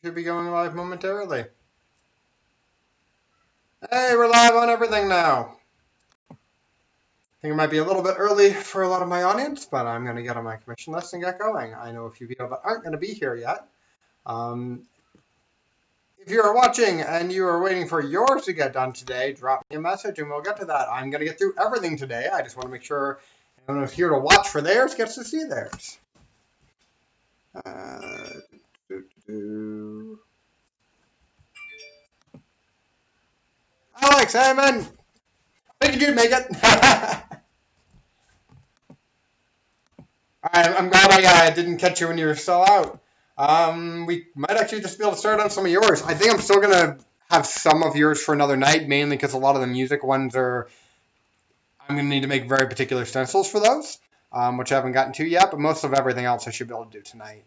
Should be going live momentarily. Hey, we're live on everything now. I think it might be a little bit early for a lot of my audience, but I'm going to get on my commission list and get going. I know a few people that aren't going to be here yet. If you are watching and you are waiting for yours to get done today, drop me a message and we'll get to that. I'm going to get through everything today. I just want to make sure anyone who's here to watch for theirs gets to see theirs. Alex, Salmon, did you make it? I'm glad I didn't catch you when you were still out. We might actually just be able to start on some of yours. I think I'm still going to have some of yours for another night, mainly because a lot of the music ones I'm going to need to make very particular stencils for those, which I haven't gotten to yet, but most of everything else I should be able to do tonight.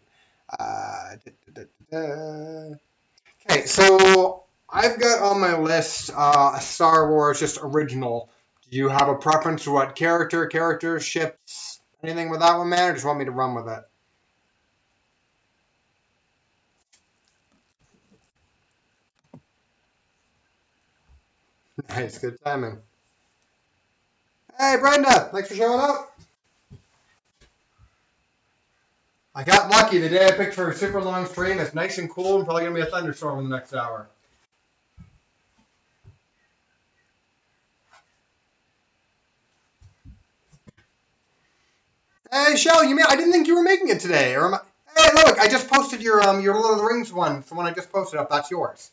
Okay, so I've got on my list a Star Wars just original. Do you have a preference to what characters, ships, anything with that one, man, or just want me to run with it? Nice, good timing. Hey, Brenda, thanks for showing up. I got lucky. The day I picked for a super long stream, it's nice and cool and probably going to be a thunderstorm in the next hour. Hey, Shell, I didn't think you were making it today. Or hey, look, I just posted your Lord of the Rings one. The one I just posted up, that's yours.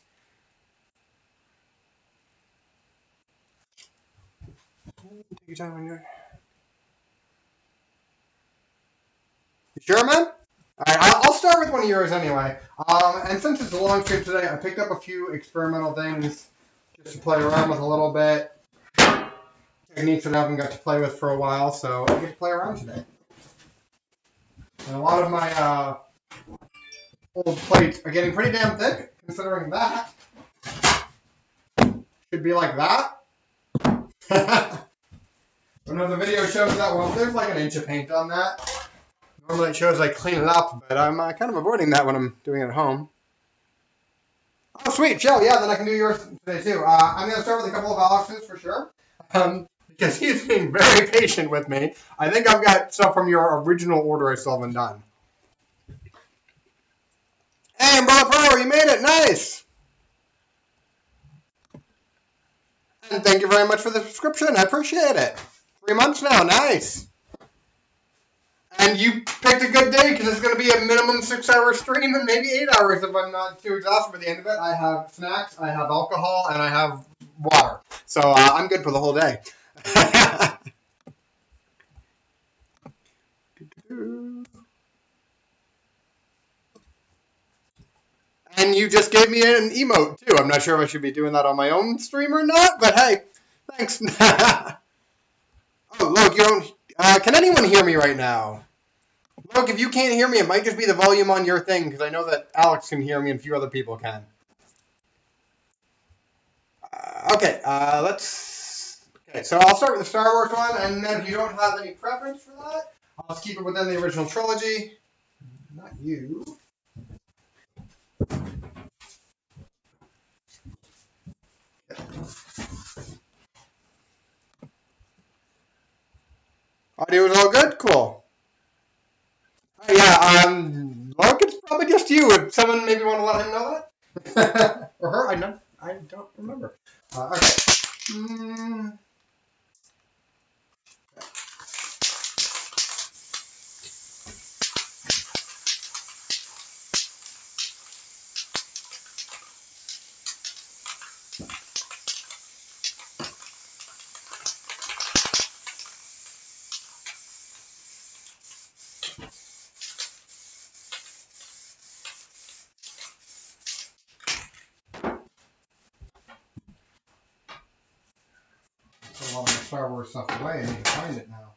Take your time on your... You sure, man? All right, I'll start with one of yours anyway. And since it's a long stream today, I picked up a few experimental things just to play around with a little bit. Techniques that I haven't got to play with for a while, so I get to play around today. And a lot of my old plates are getting pretty damn thick, considering that should be like that. I don't know if the video shows that well. There's like an inch of paint on that. Normally it shows I clean it up, but I'm kind of avoiding that when I'm doing it at home. Oh, sweet, Joe. Yeah, then I can do yours today too. I'm going to start with a couple of Alex's for sure. Because he's being very patient with me. I think I've got stuff from your original order I still haven't done. Hey, Umbrella Power, you made it. Nice. And thank you very much for the subscription. I appreciate it. 3 months now. Nice. And you picked a good day because it's going to be a minimum 6-hour stream and maybe 8 hours if I'm not too exhausted by the end of it. I have snacks, I have alcohol, and I have water. So I'm good for the whole day. And you just gave me an emote, too. I'm not sure if I should be doing that on my own stream or not, but hey, thanks. Oh, look, you don't... can anyone hear me right now? Look, if you can't hear me, it might just be the volume on your thing, because I know that Alex can hear me and a few other people can. Okay, Okay, so I'll start with the Star Wars one, and then if you don't have any preference for that, I'll just keep it within the original trilogy. Not you. Audio is all good? Cool. Yeah, look, it's probably just you. If someone maybe want to let him know that? Or her, I don't remember. Okay. A lot of my Star Wars stuff away. I need to find it now.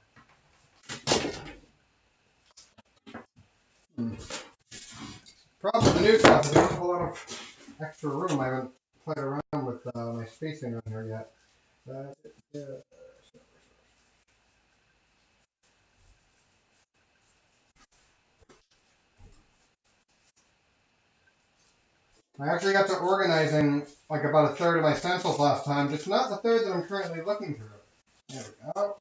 Problem with the new stuff is I don't have a lot of extra room. I haven't played around with my spacing on here yet. I actually got to organizing like about a third of my stencils last time, just not the third that I'm currently looking through. There we go.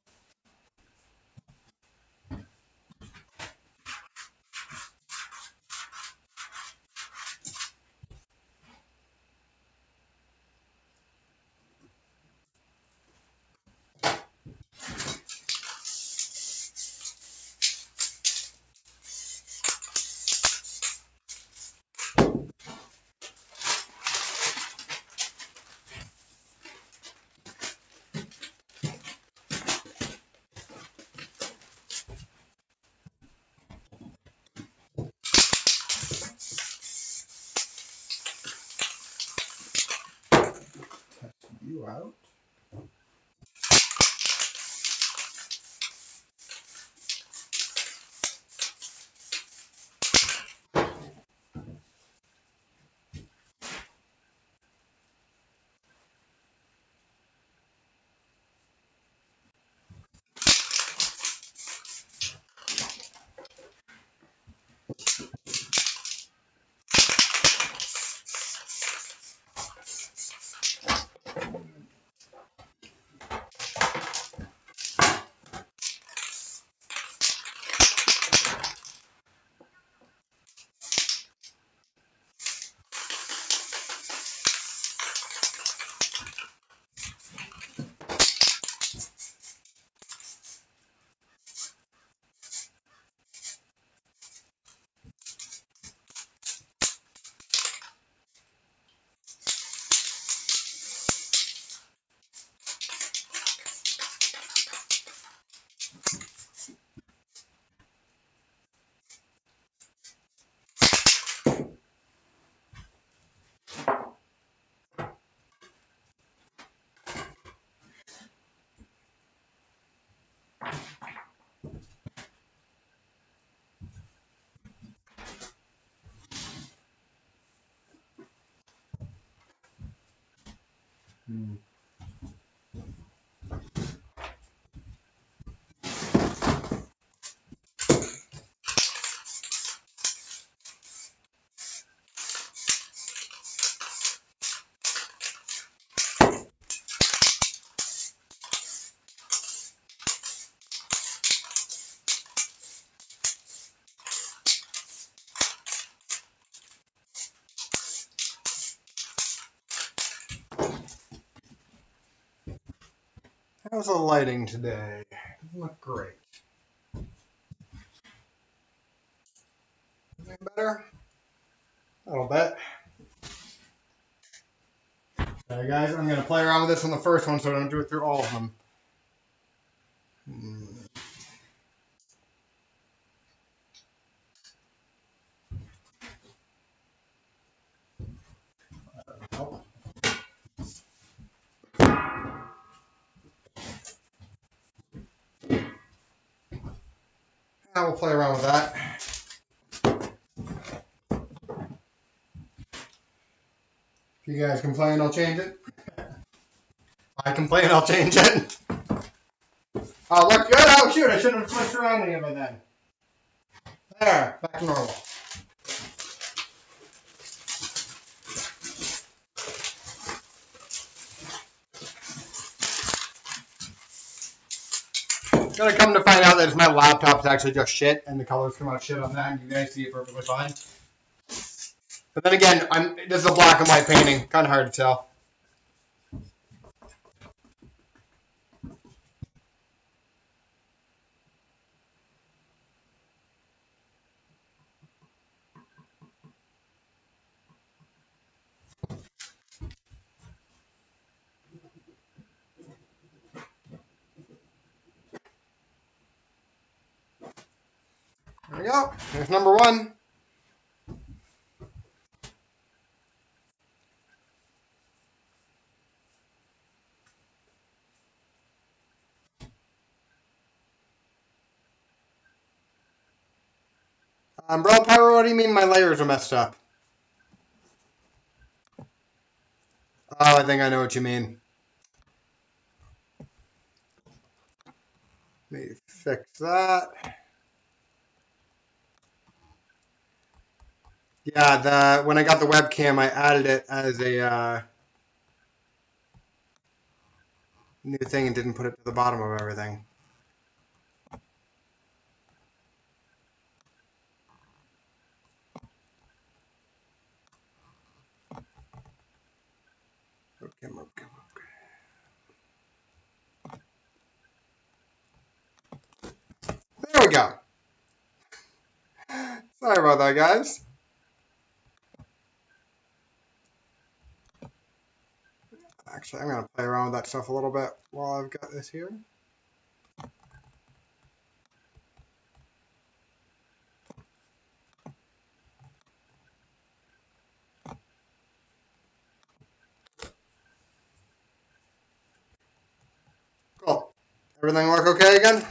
Test you out. How's the lighting today? Doesn't look great. Anything better? A little bit. Okay, guys, I'm going to play around with this on the first one so I don't do it through all of them. Oh. Now we'll play around with that. If you guys complain, I'll change it. I complain, I'll change it. Oh, look good. Oh, shoot, I shouldn't have switched around any of it then. There, back to normal. Gonna come to find out that my laptop's actually just shit, and the colors come out shit on that, and you guys see it perfectly fine. But then again, this is a black and white painting. Kind of hard to tell. There we go. There's number one. Umbrella Power, what do you mean my layers are messed up? Oh, I think I know what you mean. Let me fix that. Yeah, when I got the webcam, I added it as a new thing and didn't put it to the bottom of everything. Okay. There we go. Sorry about that, guys. Actually, I'm going to play around with that stuff a little bit while I've got this here. Cool. Everything work okay again?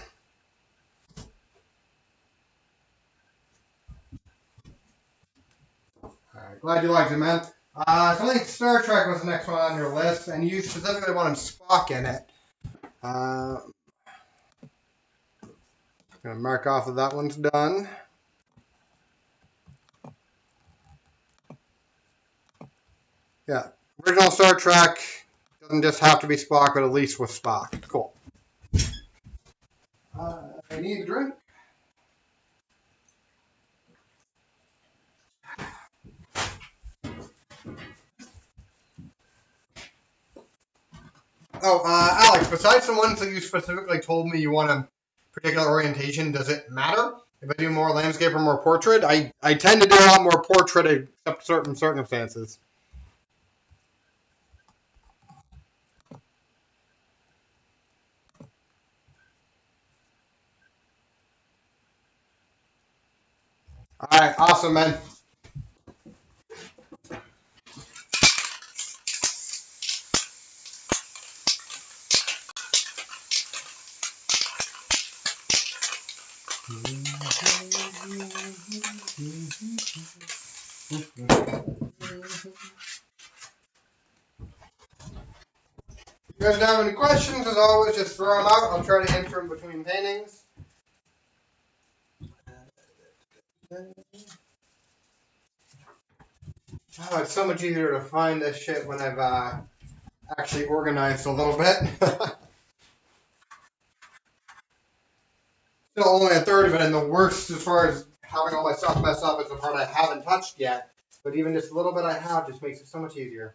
Alright, glad you liked it, man. So I think Star Trek was the next one on your list, and you specifically wanted Spock in it. I'm going to mark off that that one's done. Yeah, original Star Trek doesn't just have to be Spock, but at least with Spock. Cool. I need a drink. Oh, Alex, besides the ones that you specifically told me you want a particular orientation, does it matter if I do more landscape or more portrait? I tend to do a lot more portrait except certain circumstances. All right, awesome, man. If you guys have any questions, as always, just throw them out. I'll try to answer them between paintings. Oh, it's so much easier to find this shit when I've actually organized a little bit. Still only a third of it, and the worst as far as having all my stuff messed up is the part I haven't touched yet. But even just a little bit I have just makes it so much easier.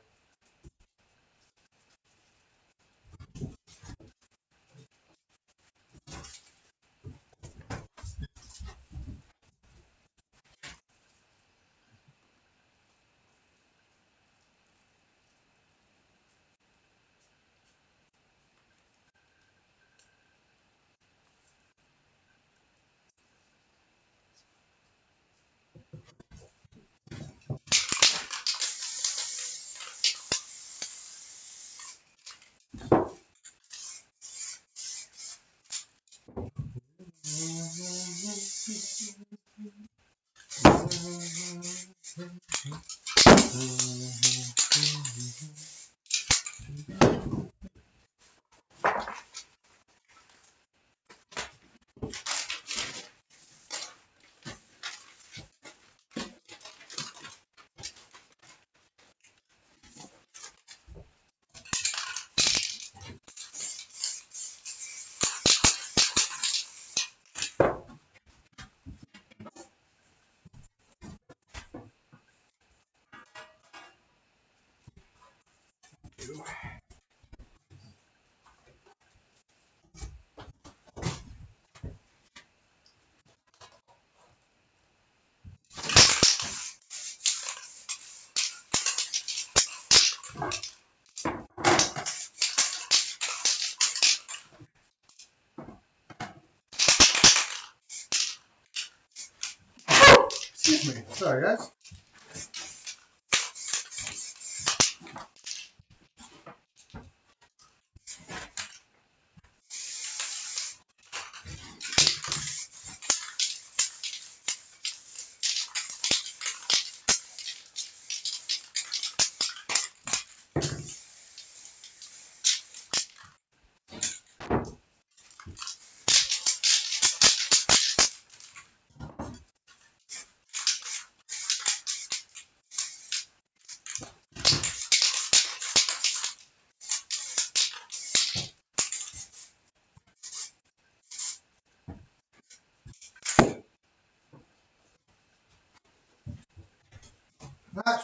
Excuse me. Sorry, guys.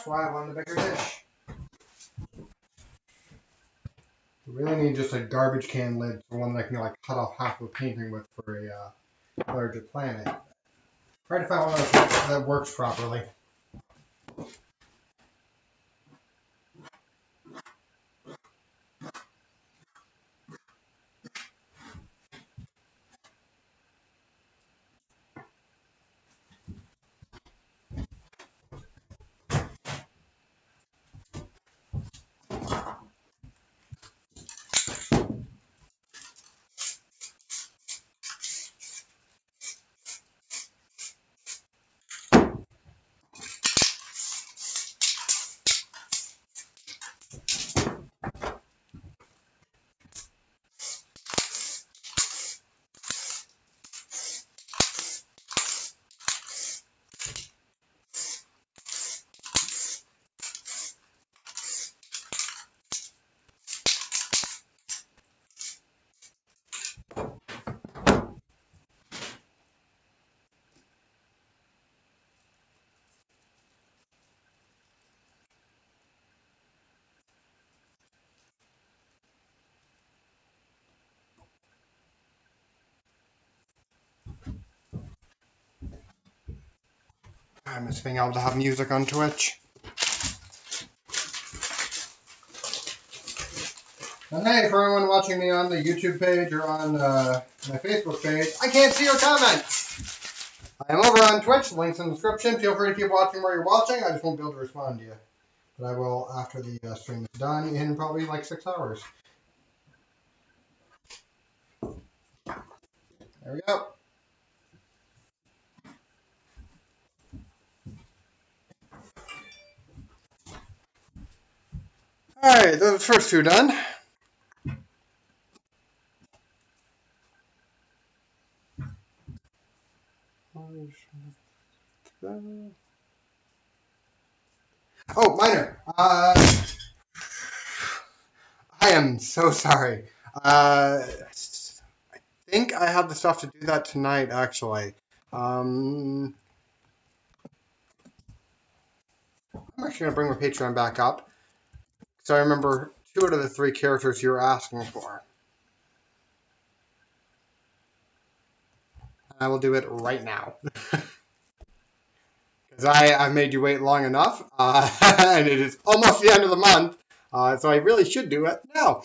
That's why I wanted a bigger dish. I really need just a garbage can lid for one that I can like cut off half of a painting with for a larger planet. Try to find one that works properly. I miss being able to have music on Twitch. And hey, for everyone watching me on the YouTube page or on my Facebook page, I can't see your comments. I am over on Twitch, links in the description. Feel free to keep watching where you're watching. I just won't be able to respond to you. But I will after the stream is done in probably like 6 hours. There we go. Alright, the first two done. Oh, minor. I am so sorry. I think I have the stuff to do that tonight, actually. I'm actually going to bring my Patreon back up. So I remember 2 out of the 3 characters you were asking for. I will do it right now. Because I've made you wait long enough, and it is almost the end of the month, so I really should do it now.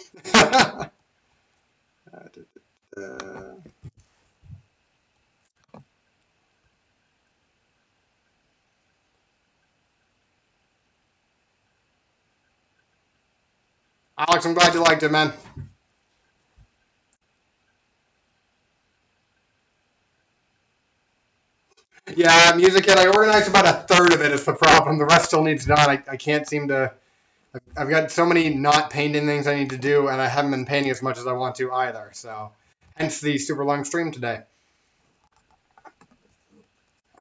Alex, I'm glad you liked it, man. Yeah, music kit. I organized about a third of it is the problem. The rest still needs done. I can't seem to. I've got so many not painting things I need to do, and I haven't been painting as much as I want to either. So, hence the super long stream today.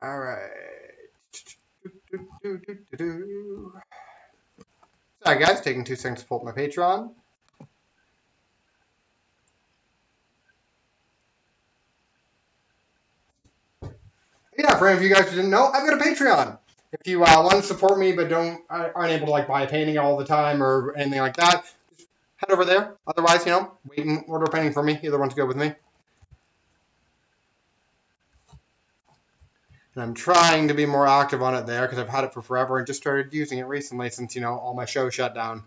All right. Sorry, guys. Taking 2 seconds to pull up my Patreon. Yeah, for any of you guys who didn't know, I've got a Patreon. If you want to support me but aren't able to like buy a painting all the time or anything like that, just head over there. Otherwise, wait and order a painting for me. Either one's good with me. And I'm trying to be more active on it there because I've had it for forever and just started using it recently since, all my shows shut down.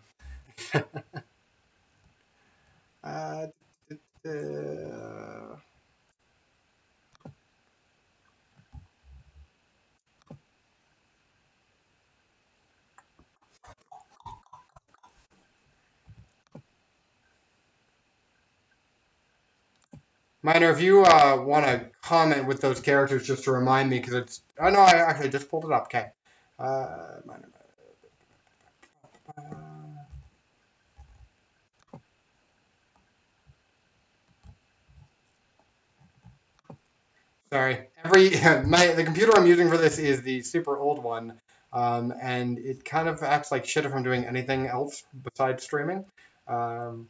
Minor, if you want to comment with those characters just to remind me, because it's... Oh, no, I actually just pulled it up. Okay. Minor. Sorry. The computer I'm using for this is the super old one, and it kind of acts like shit if I'm doing anything else besides streaming. Come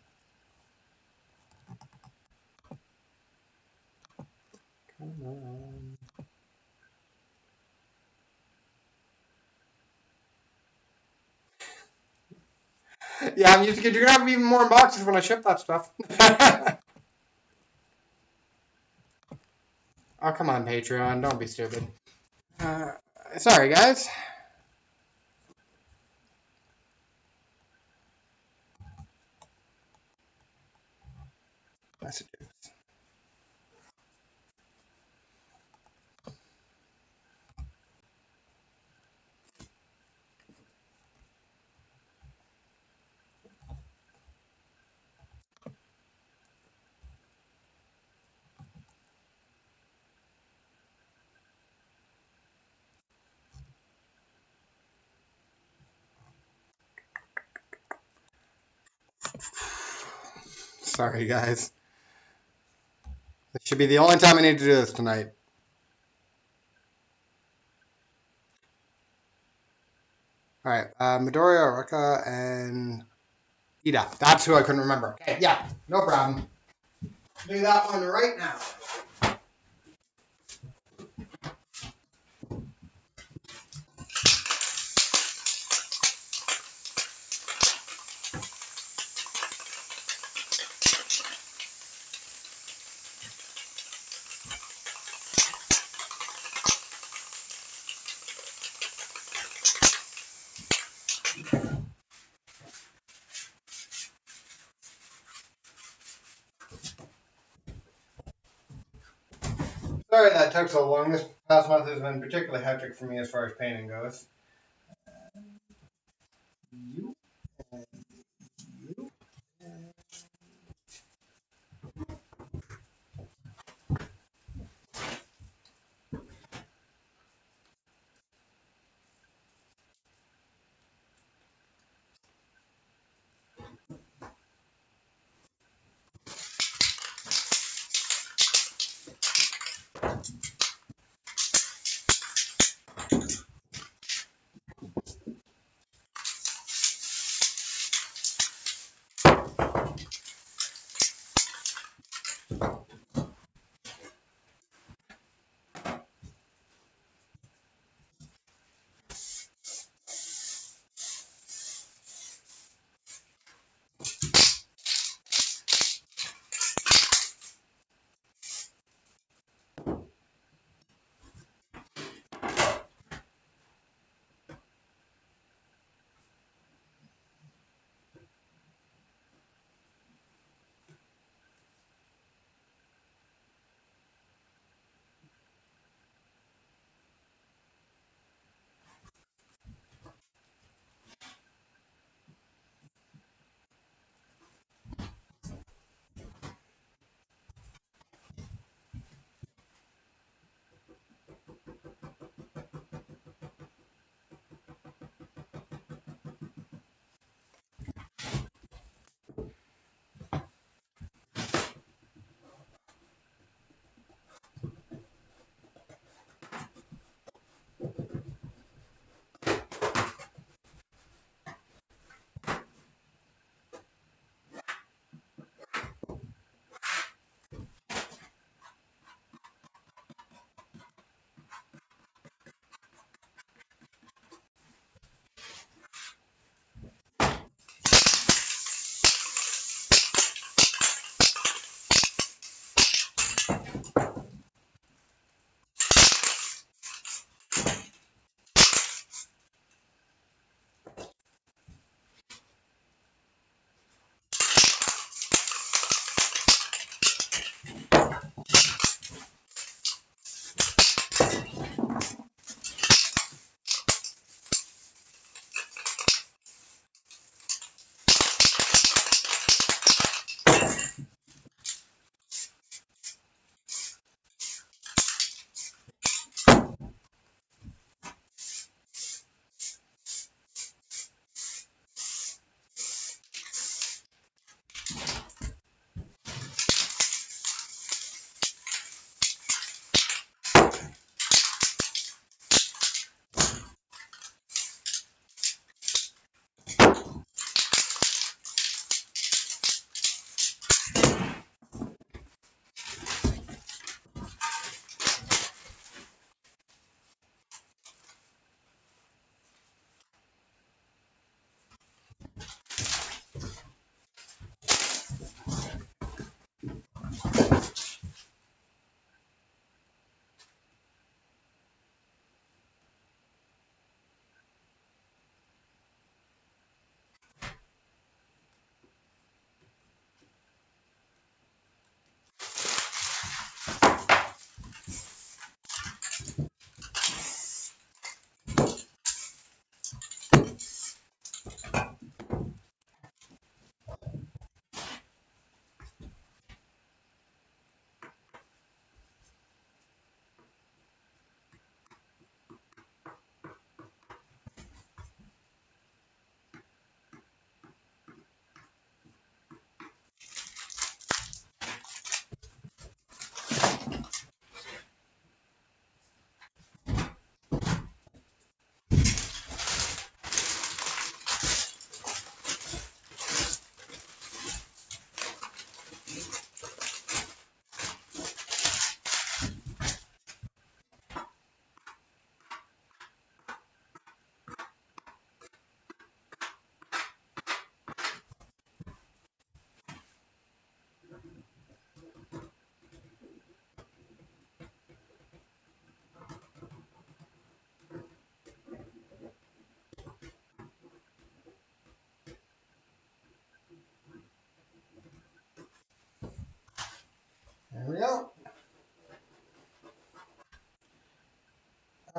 on. Yeah, you're gonna have even more boxes when I ship that stuff. Oh, come on, Patreon. Don't be stupid. Sorry, guys. Messages. Sorry, guys. This should be the only time I need to do this tonight. All right, Midoriya, Ruka, and Ida. That's who I couldn't remember. Okay, yeah, no problem. Do that one right now. Sorry that took so long. This past month has been particularly hectic for me as far as painting goes. You and you.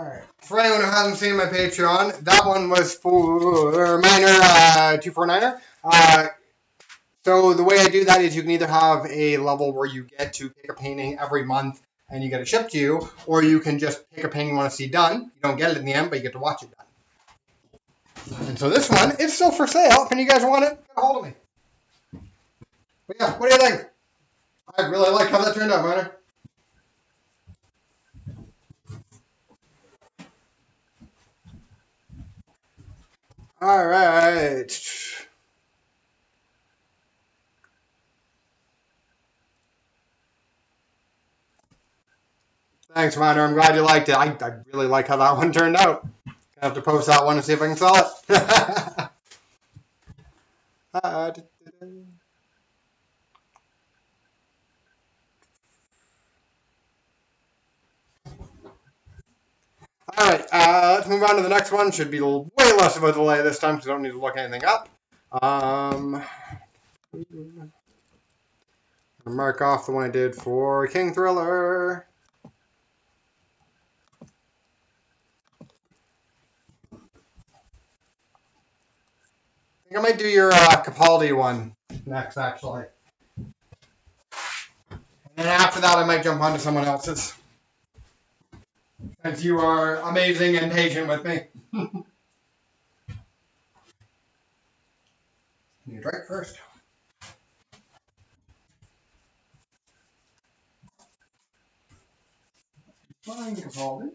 Alright. For anyone who hasn't seen my Patreon, that one was for Miner 249er. So the way I do that is you can either have a level where you get to pick a painting every month and you get it shipped to you, or you can just pick a painting you want to see done. You don't get it in the end, but you get to watch it done. And so this one is still for sale. If you guys want it, get a hold of me. But yeah, what do you think? I really like how that turned out, Miner. All right. Thanks, Miner. I'm glad you liked it. I really like how that one turned out. Gonna have to post that one and see if I can sell it. All right, let's move on to the next one. Should be way less of a delay this time because I don't need to look anything up. Mark off the one I did for King Thriller. I think I might do your Capaldi one next, actually. And then after that, I might jump onto someone else's. Since you are amazing and patient with me. You drink first. Fine, Capaldi.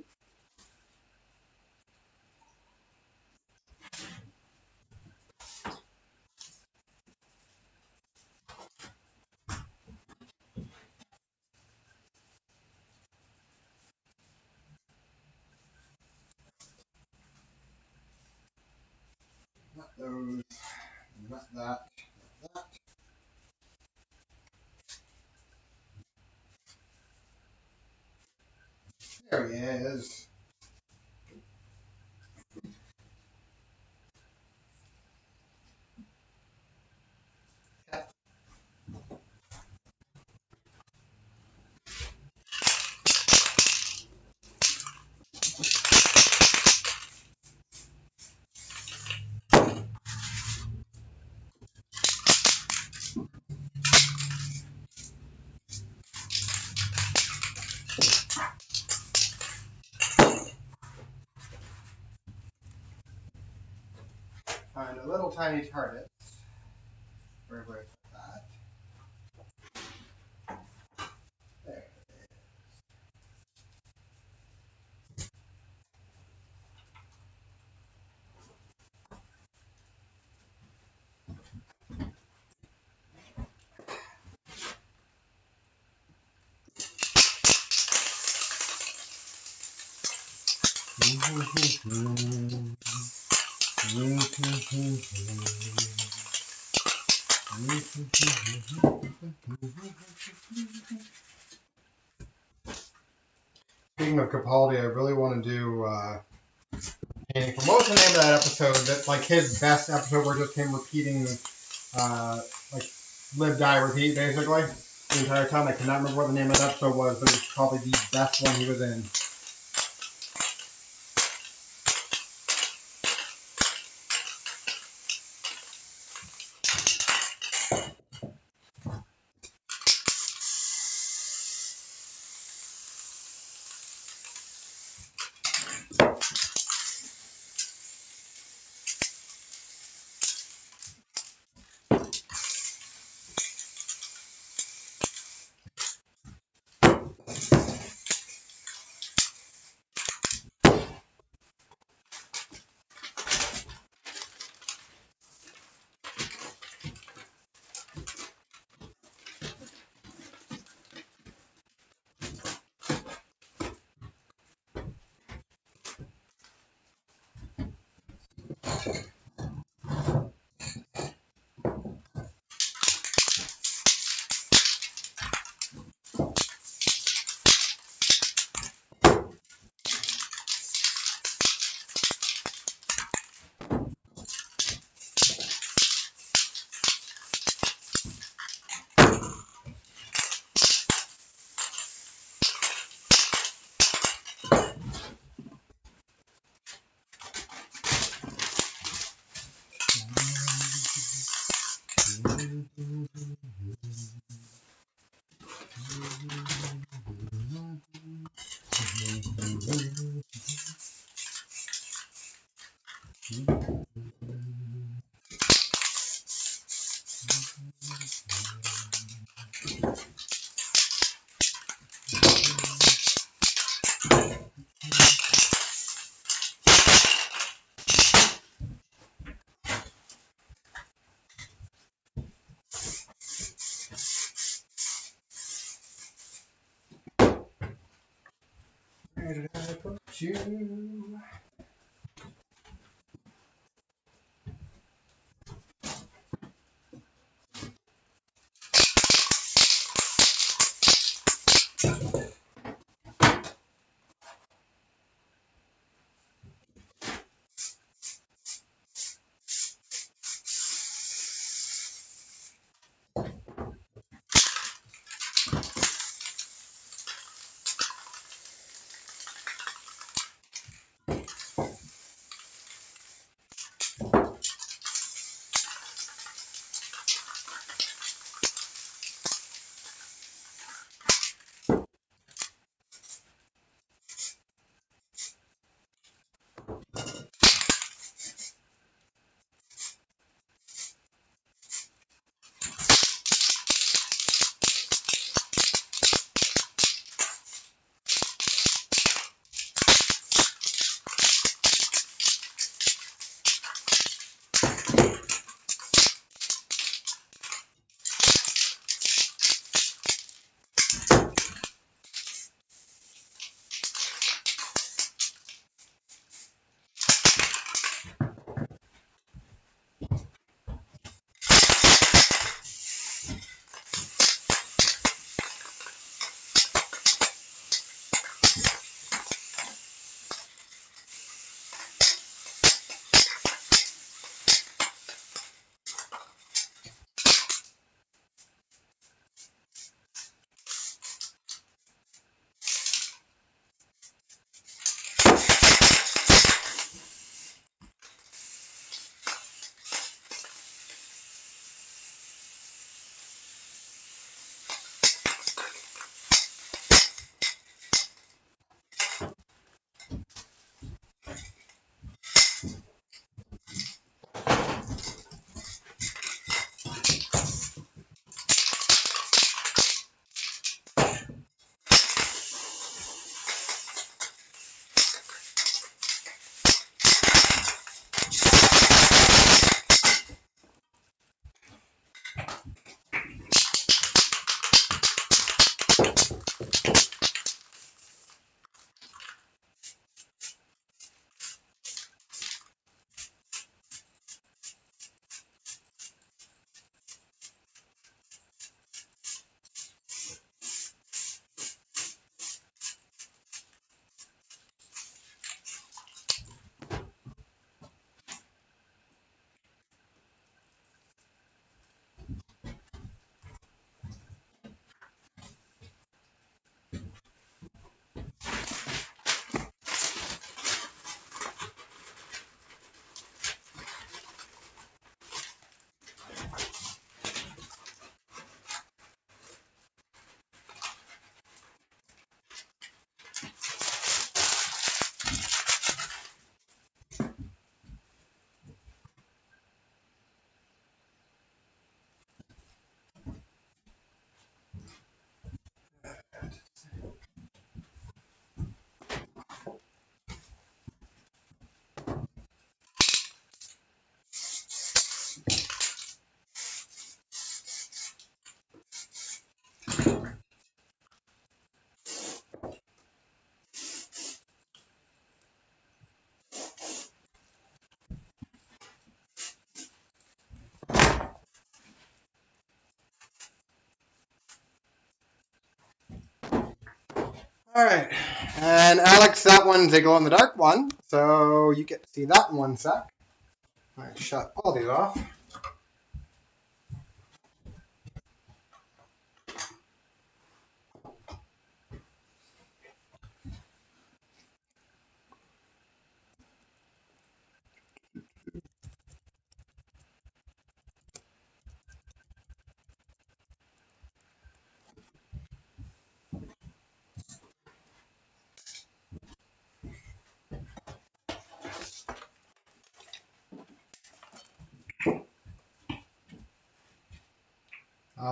Not those. Not that. Not that. There he is. Find a little tiny target. Where would I put that? There. Speaking of Capaldi, I really want to do painting for what was the name of that episode? That's like his best episode where it just him repeating like live, die, repeat basically the entire time. I cannot remember what the name of that episode was, but it's probably the best one he was in. Where did I put you? All right, and Alex, that one's a glow in the dark one, so you get to see that in one sec. All right, shut all these off.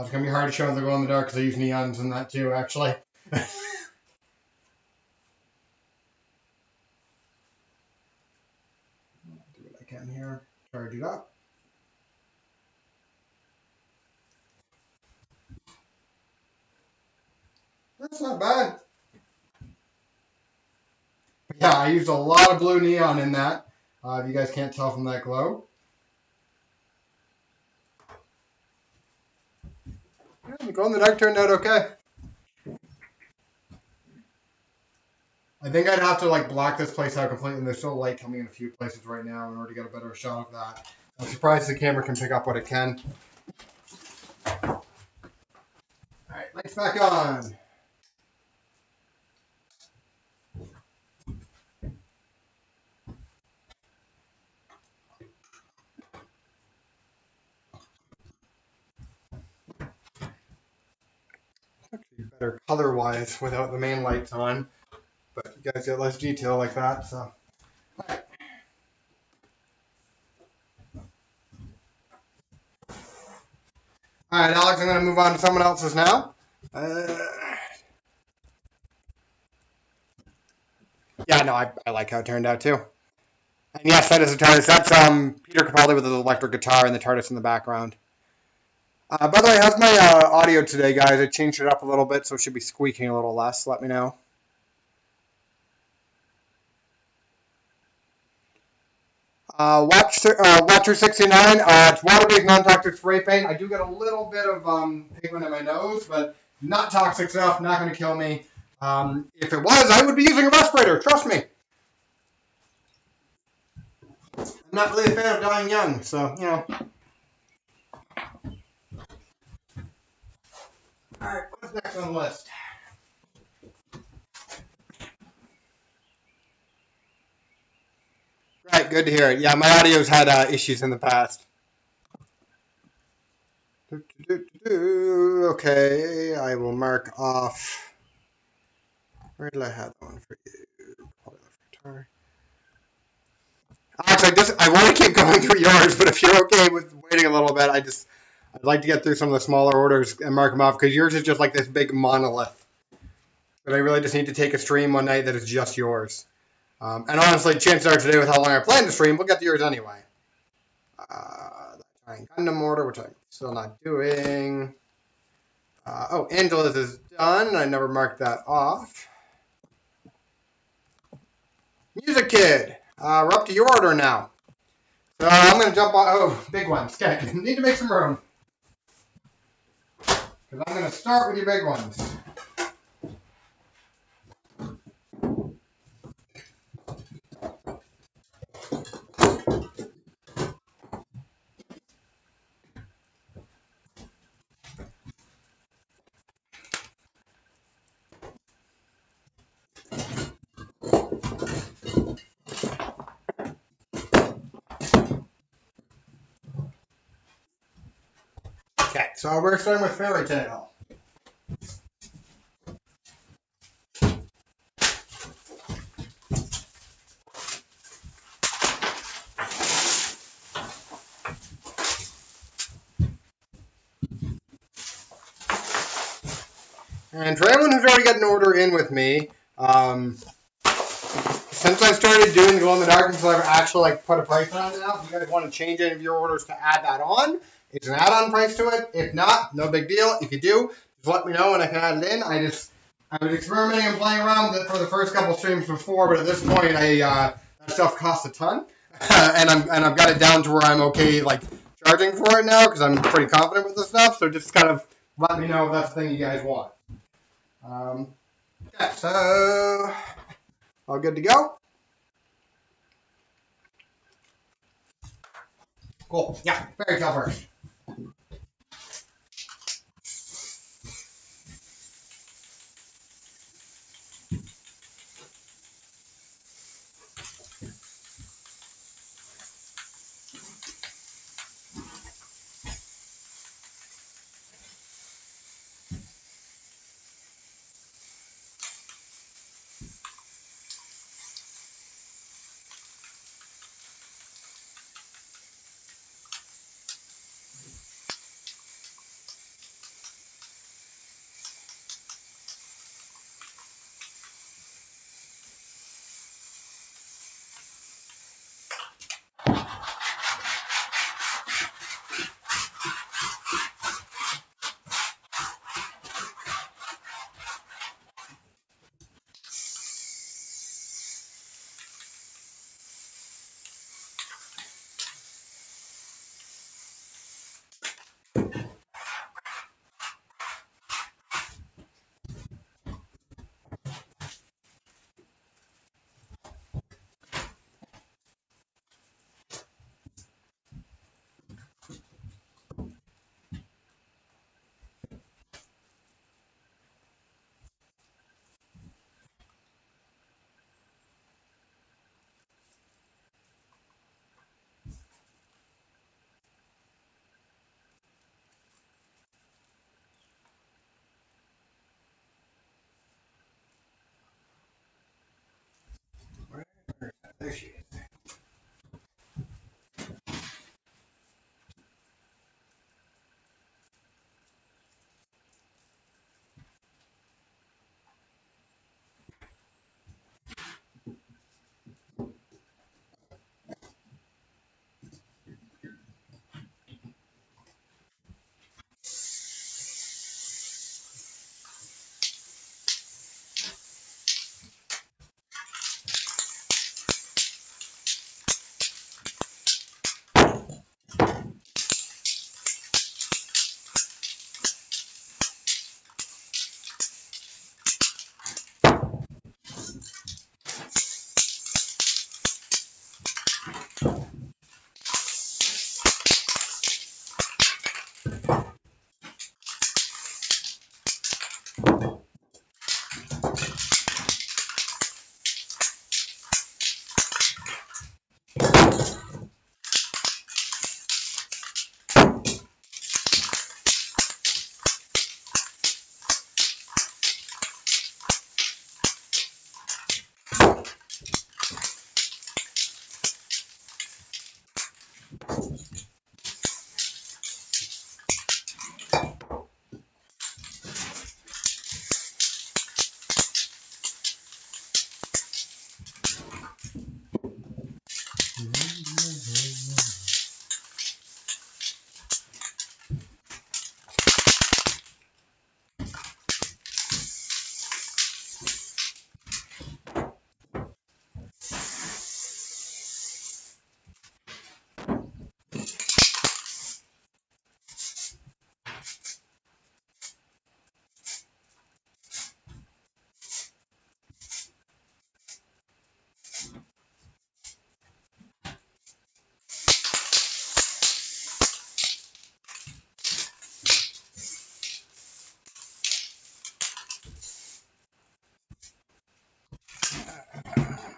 It's gonna be hard to show the glow in the dark because I use neons in that too, actually. Do what I can here. Charge it up. That's not bad. Yeah, I used a lot of blue neon in that. If you guys can't tell from that glow. Yeah, the glow in the dark turned out okay. I think I'd have to like block this place out completely, and there's still light coming in a few places right now in order to get a better shot of that. I'm surprised the camera can pick up what it can. Alright, lights back on. Actually better color-wise without the main lights on, but you guys get less detail like that, so. Alright, Alex, I'm going to move on to someone else's now. Yeah, no, I like how it turned out too. And yes, that is a TARDIS. That's Peter Capaldi with his electric guitar and the TARDIS in the background. By the way, how's my audio today, guys? I changed it up a little bit, so it should be squeaking a little less. Let me know. Watcher 69. It's water-based non-toxic spray paint. I do get a little bit of pigment in my nose, but not toxic stuff. Not going to kill me. If it was, I would be using a respirator. Trust me. I'm not really a fan of dying young, so, you know. Alright, what's next on the list? Right, good to hear it. Yeah, my audio's had issues in the past. Okay, I will mark off. Where did I have that one for you? Actually, I want to keep going through yours, but if you're okay with waiting a little bit, I'd like to get through some of the smaller orders and mark them off, because yours is just like this big monolith. But I really just need to take a stream one night that is just yours. And honestly, chances are today, with how long I plan to stream, we'll get to yours anyway. The Giant Gundam order, which I'm still not doing. Oh, Angela's is done. I never marked that off. Music Kid. We're up to your order now. So I'm going to jump on. Oh, big ones. Okay, need to make some room. Because I'm going to start with your big ones. Okay, so we're starting with Fairy Tale. And for anyone who's already got an order in with me, since I started doing glow in the dark, until I've actually put a price on it now, if you guys want to change any of your orders to add that on, it's an add-on price to it. If not, no big deal. If you do, just let me know and I can add it in. I was experimenting and playing around with it for the first couple streams before, but at this point, that stuff costs a ton, and I've got it down to where I'm okay charging for it now because I'm pretty confident with this stuff. So just kind of let me know if that's the thing you guys want. Okay, so all good to go. Cool. Yeah, Fairy Tale first. There she is.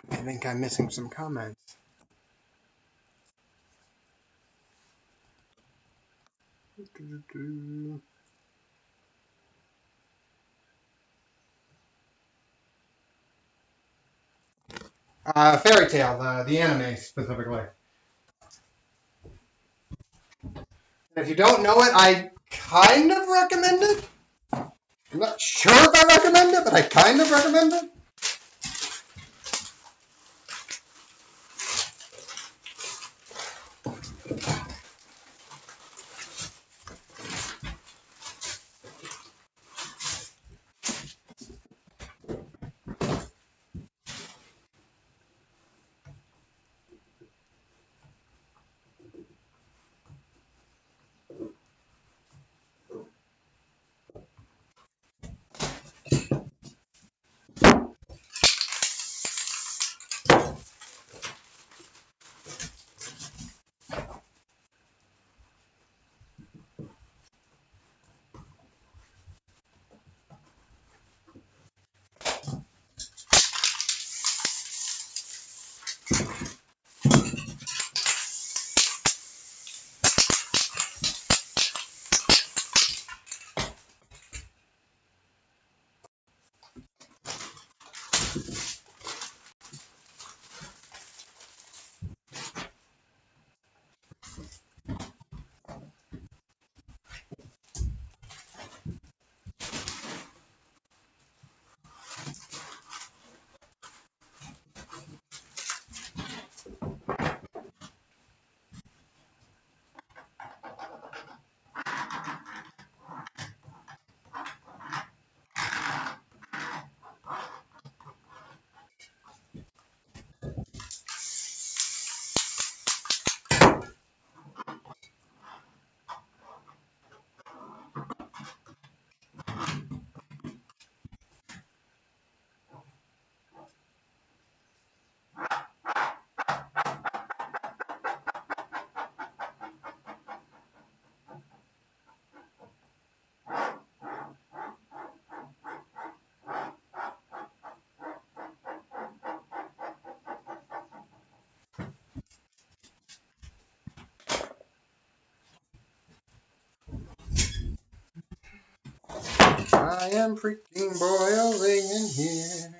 I think I'm missing some comments. Fairy Tail, the anime specifically. And if you don't know it, I kind of recommend it. I'm not sure if I recommend it, but I kind of recommend it. I am freaking boiling in here.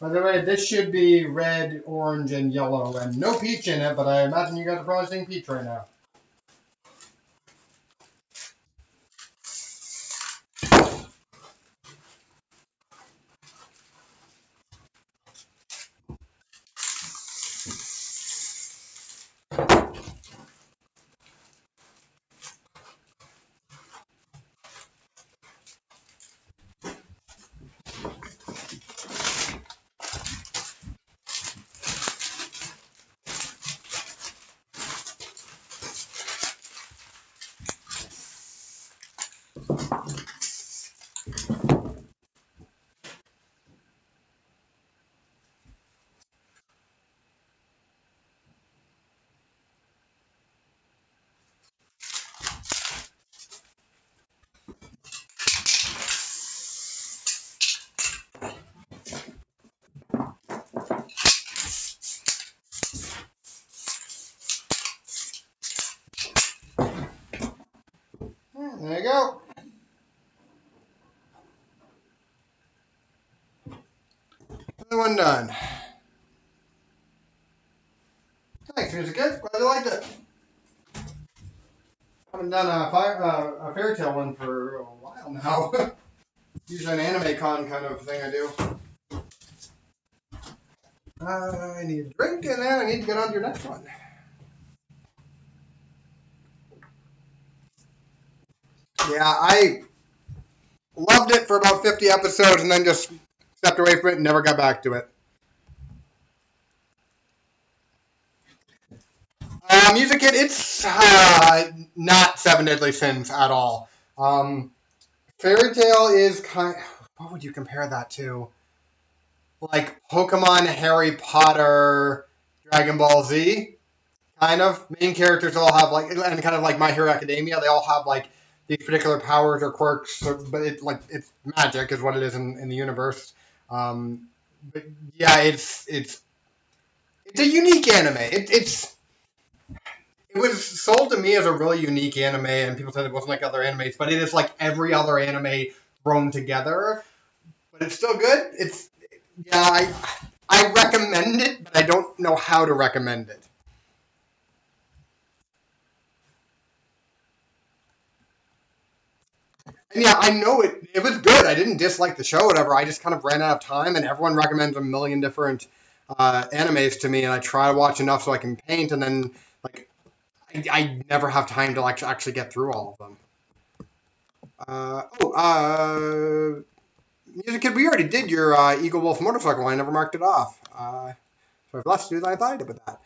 By the way, this should be red, orange, and yellow, and no peach in it, but I imagine you guys are probably seeing peach right now. There you go. Another one done. Thanks, Music Kid. Glad you liked it. I haven't done a fairy tale one for a while now. Usually an anime con kind of thing I do. I need a drink, and then I need to get on to your next one. Yeah, I loved it for about 50 episodes, and then just stepped away from it and never got back to it. Music Kid, it's not Seven Deadly Sins at all. Fairy Tale is kind. What would you compare that to? Like Pokemon, Harry Potter, Dragon Ball Z, kind of. Main characters all have like, and kind of like My Hero Academia. They all have like these particular powers or quirks, but it's magic is what it is in the universe. But yeah, it's a unique anime. It was sold to me as a really unique anime, and people said it wasn't like other animes, but it is like every other anime thrown together. But it's still good. I recommend it, but I don't know how to recommend it. And yeah, I know it was good. I didn't dislike the show, or whatever. I just kind of ran out of time, and everyone recommends a million different animes to me, and I try to watch enough so I can paint, and then like I never have time to actually get through all of them. Music Kid, we already did your Eagle Wolf motorcycle. I never marked it off. So if let's do that, I thought I did with that.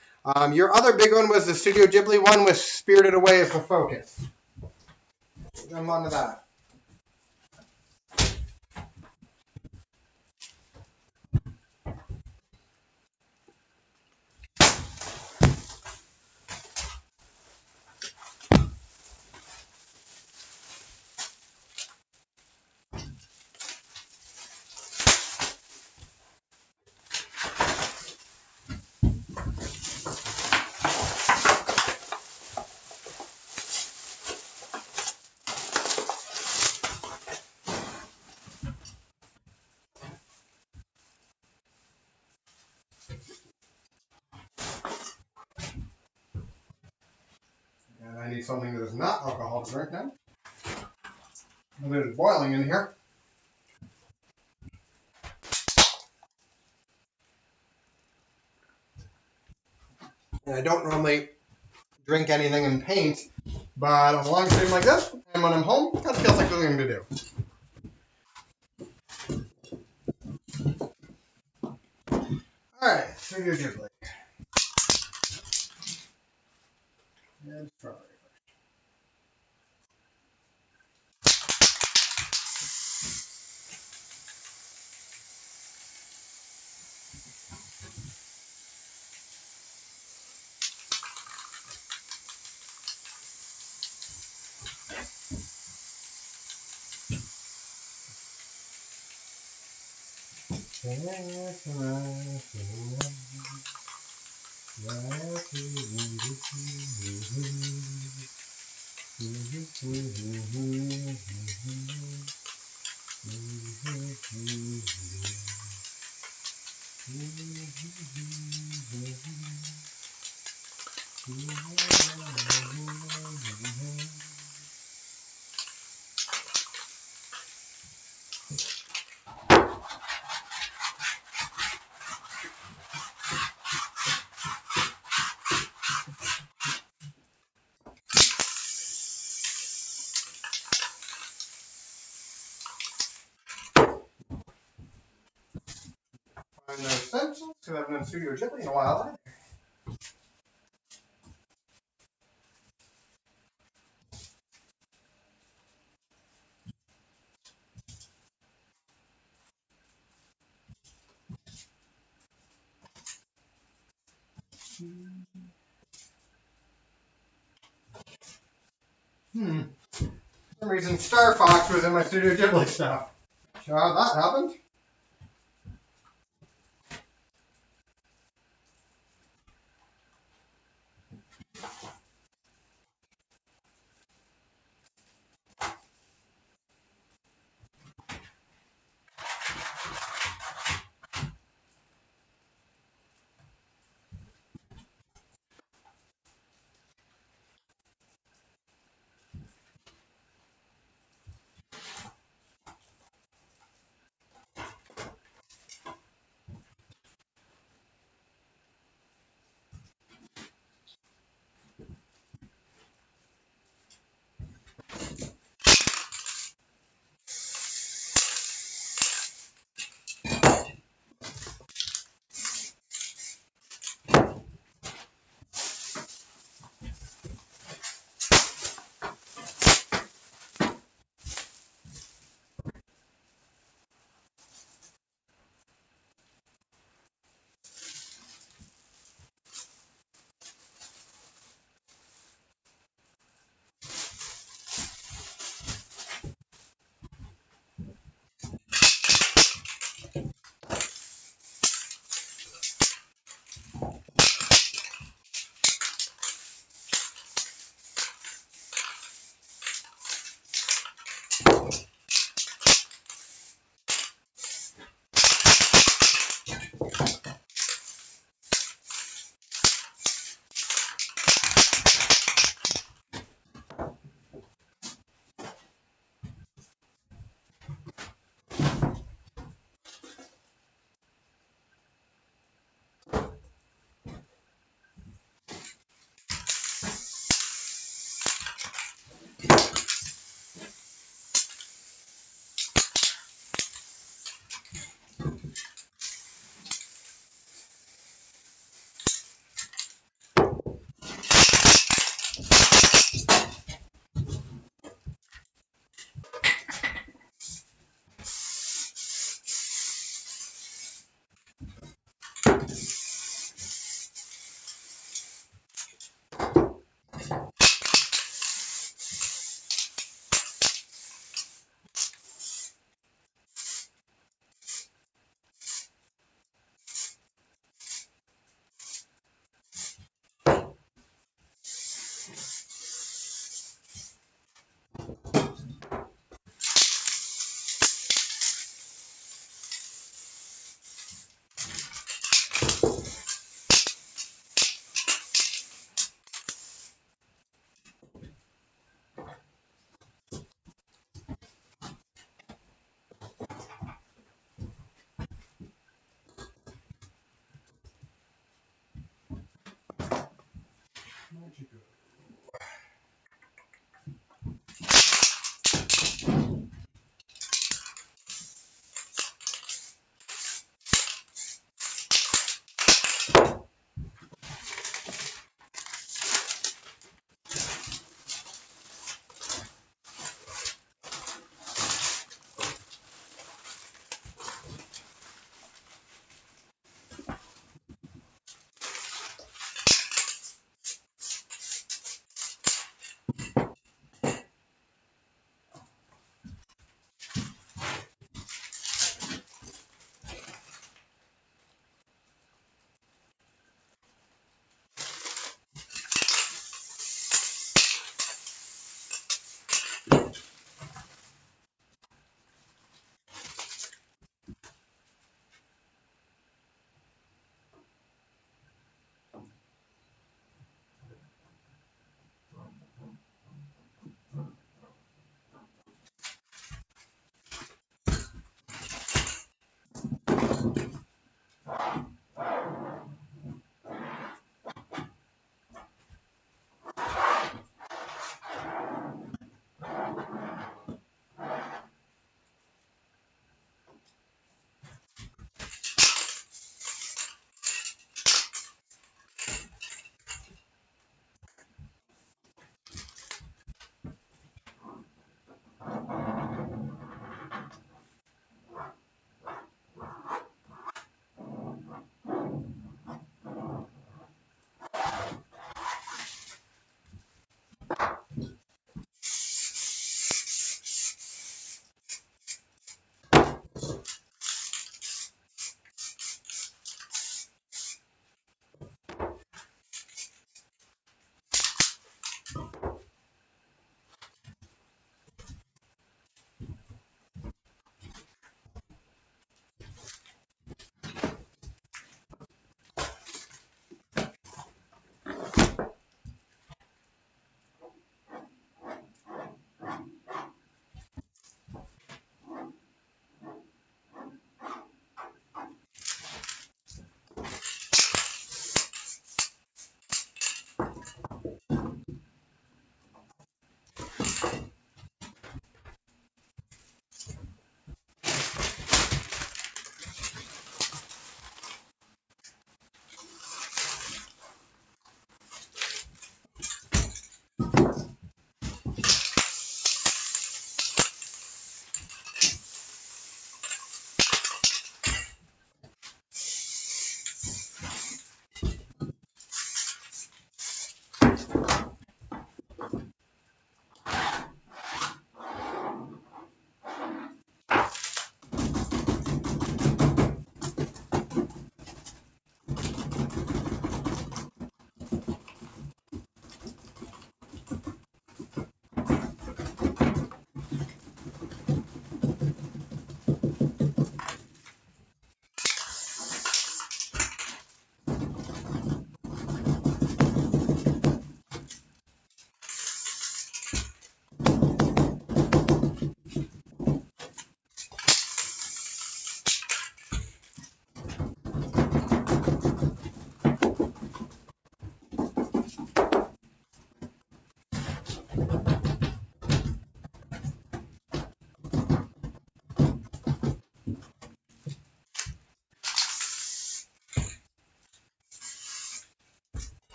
Your other big one was the Studio Ghibli one with Spirited Away as the focus. Jump on to that. And I need something that is not alcohol to drink now. It is boiling in here. And I don't normally drink anything and paint, but on a long stream like this, and when I'm home, it kind of feels like the thing to do. Alright, Studio Ghibli. And strawberry. Find those stencils, because I haven't done Studio Ghibli in a while either. For some reason, Star Fox was in my Studio Ghibli stuff. Sure how that happened. Where'd you go?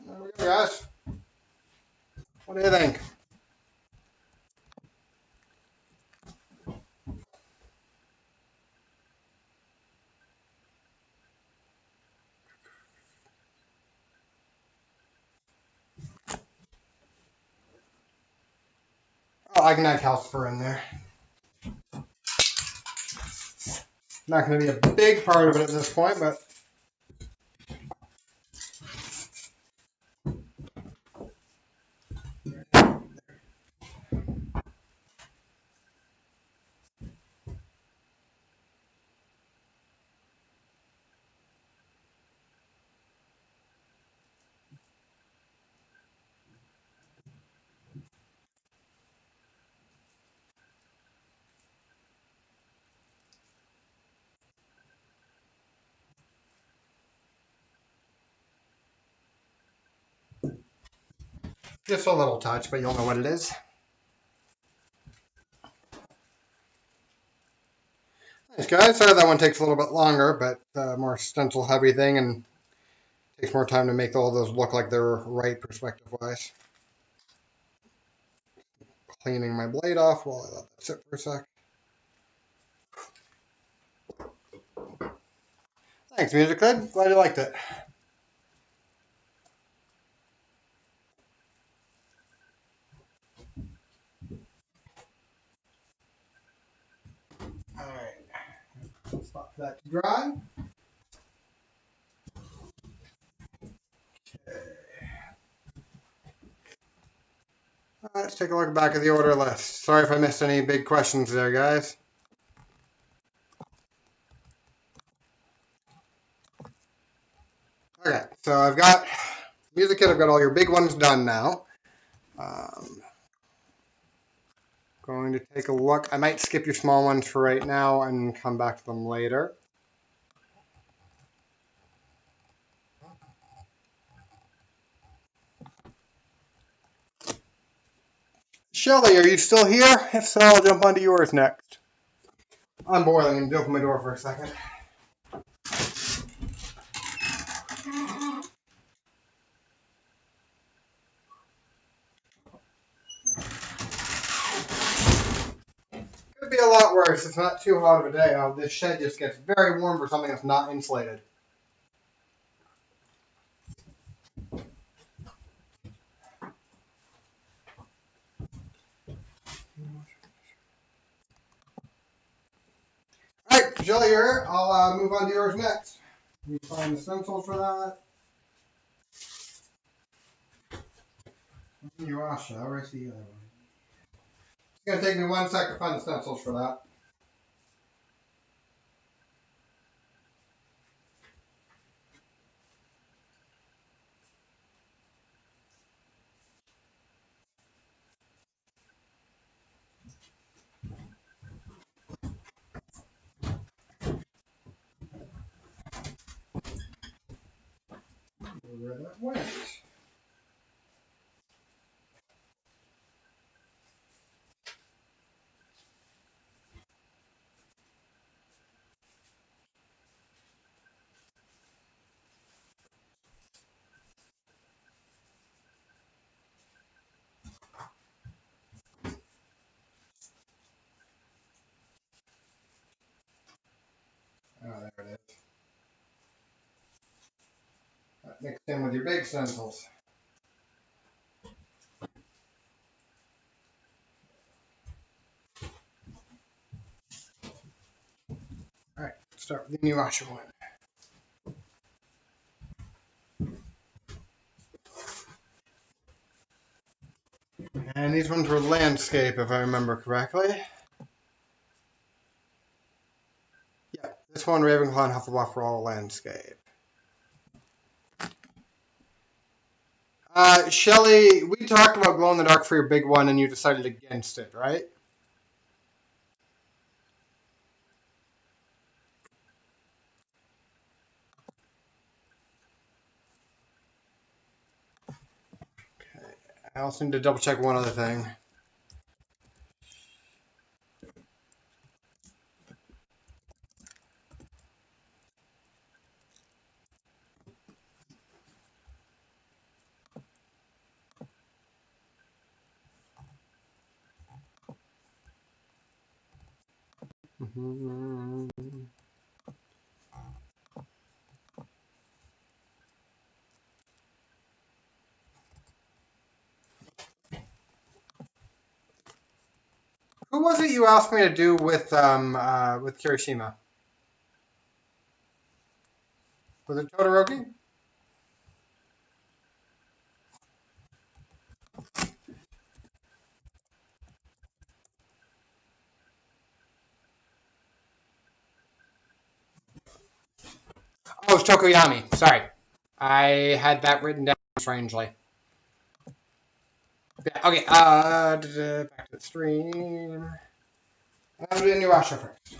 There we go, guys. What do you think? Oh, I can add calcifer in there. Not going to be a big part of it at this point, but just a little touch, but you'll know what it is. Thanks, guys. Sorry that one takes a little bit longer, but more stencil heavy thing and takes more time to make all those look like they're right perspective-wise. Cleaning my blade off while I let that sit for a sec. Thanks, Music Kid. Glad you liked it. Alright. Spot for that to dry. Okay. Alright, let's take a look back at the order list. Sorry if I missed any big questions there, guys. Okay, so I've got Music Kit, I've got all your big ones done now. Going to take a look. I might skip your small ones for right now and come back to them later. Shelly, are you still here? If so, I'll jump onto yours next. I'm boiling and open my door for a second. a lot worse. It's not too hot of a day. Oh, this shed just gets very warm for something that's not insulated. Alright, Jill, you're here. I'll move on to yours next. Let me find the stencils for that. Inuyasha, where's the other one? It's going to take me 1 sec to find the stencils for that. Where that went. Oh, there it is. That mixed in with your big stencils. Alright, let's start with the Inuyasha one. And these ones were landscape, if I remember correctly. Yeah, this one, Ravenclaw and Hufflepuff, were all landscape. Shelly, we talked about glow in the dark for your big one, and you decided against it, right? Okay. I also need to double check one other thing. Who was it you asked me to do with Kirishima? Was it Todoroki? Oh, it's Tokoyami. Sorry. I had that written down strangely. Yeah, okay, back to the stream. I'm going to do Inuyasha first.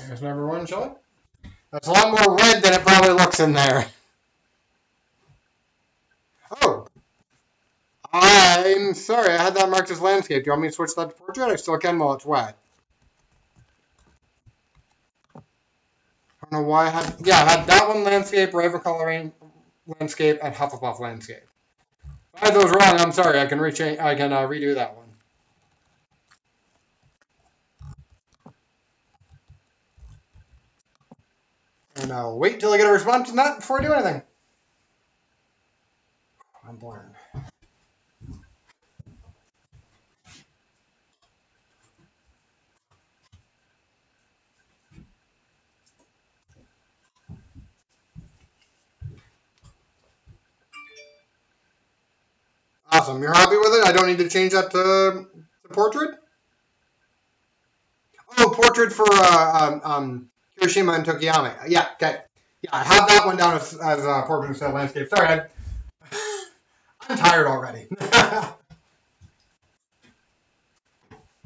There's number one, shall I? That's a lot more red than it probably looks in there. Oh, I'm sorry. I had that marked as landscape. Do you want me to switch that to portrait? I still can while it's wet. I don't know why I had. Yeah, I had that one landscape, Ravenclaw landscape, and Hufflepuff landscape. If I had those wrong, I'm sorry. I can redo that one. And I'll wait till I get a response to that before I do anything. I'm blind. Awesome. You're happy with it? I don't need to change that to portrait? Oh, portrait for Hiroshima and Tokiyama. Yeah, okay. Yeah, I have that one down as portrait instead of landscape. Sorry, I'm tired already.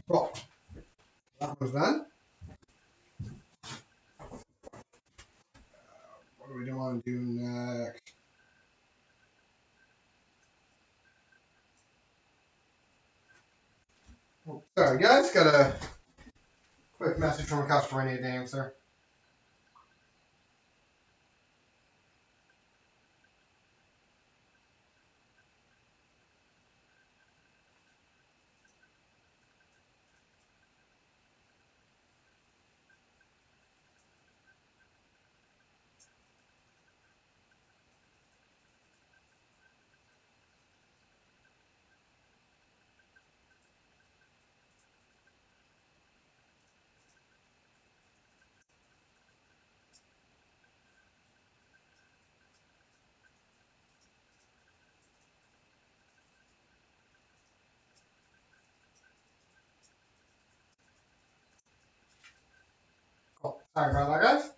Cool. That was done. What do we want to do next? Oh, sorry, guys. Got a quick message from a customer I need to answer. Cool. Sorry about that, guys.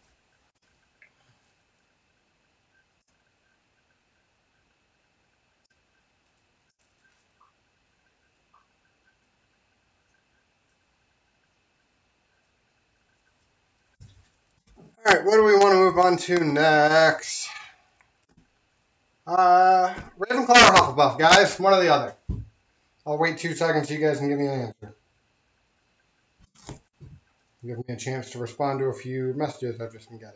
All right, what do we want to move on to next? Ravenclaw or Hufflepuff, guys? One or the other. I'll wait 2 seconds so you guys can give me an answer. Give me a chance to respond to a few messages I've just been getting.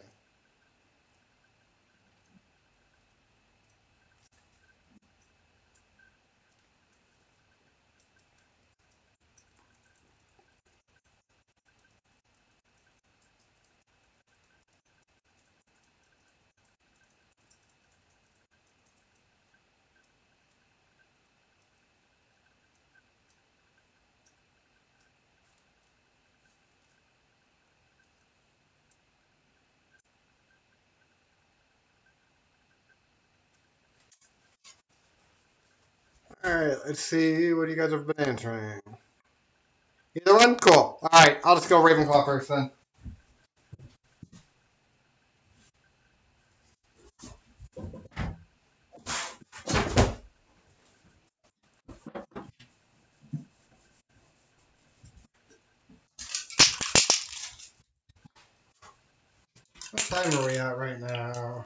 Alright, let's see what you guys have been answering. Either one? Cool. Alright, I'll just go Ravenclaw first then. What time are we at right now?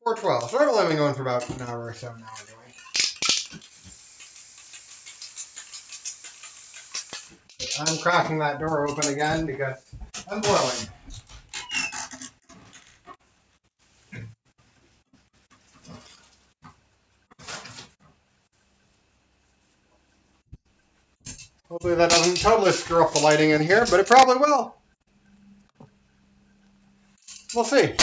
4:12. So I've only been going for about an hour or so now anyway. I'm cracking that door open again because I'm boiling. Hopefully that doesn't totally screw up the lighting in here, but it probably will. We'll see.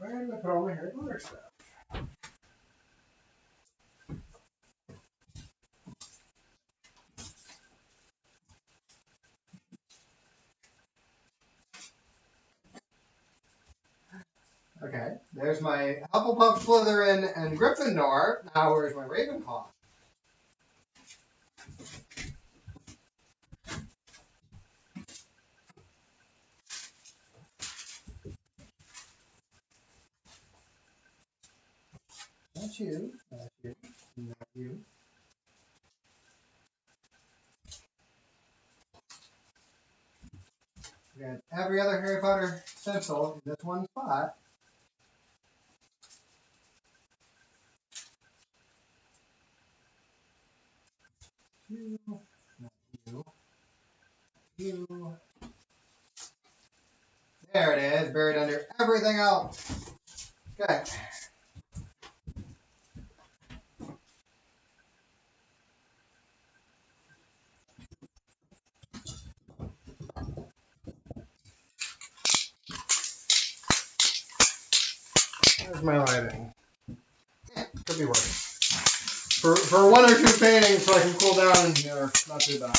Where did I put all my hair glitter stuff? There's my Hufflepuff, Slytherin, and Gryffindor. Now where's my Ravenclaw? That's you. That's you. Not you. We got every other Harry Potter stencil in this one spot. You. Not you. You. There it is, buried under everything else. Okay. There's my lighting. Yeah, could be worse. For one or two paintings so I can cool down, they're not too bad.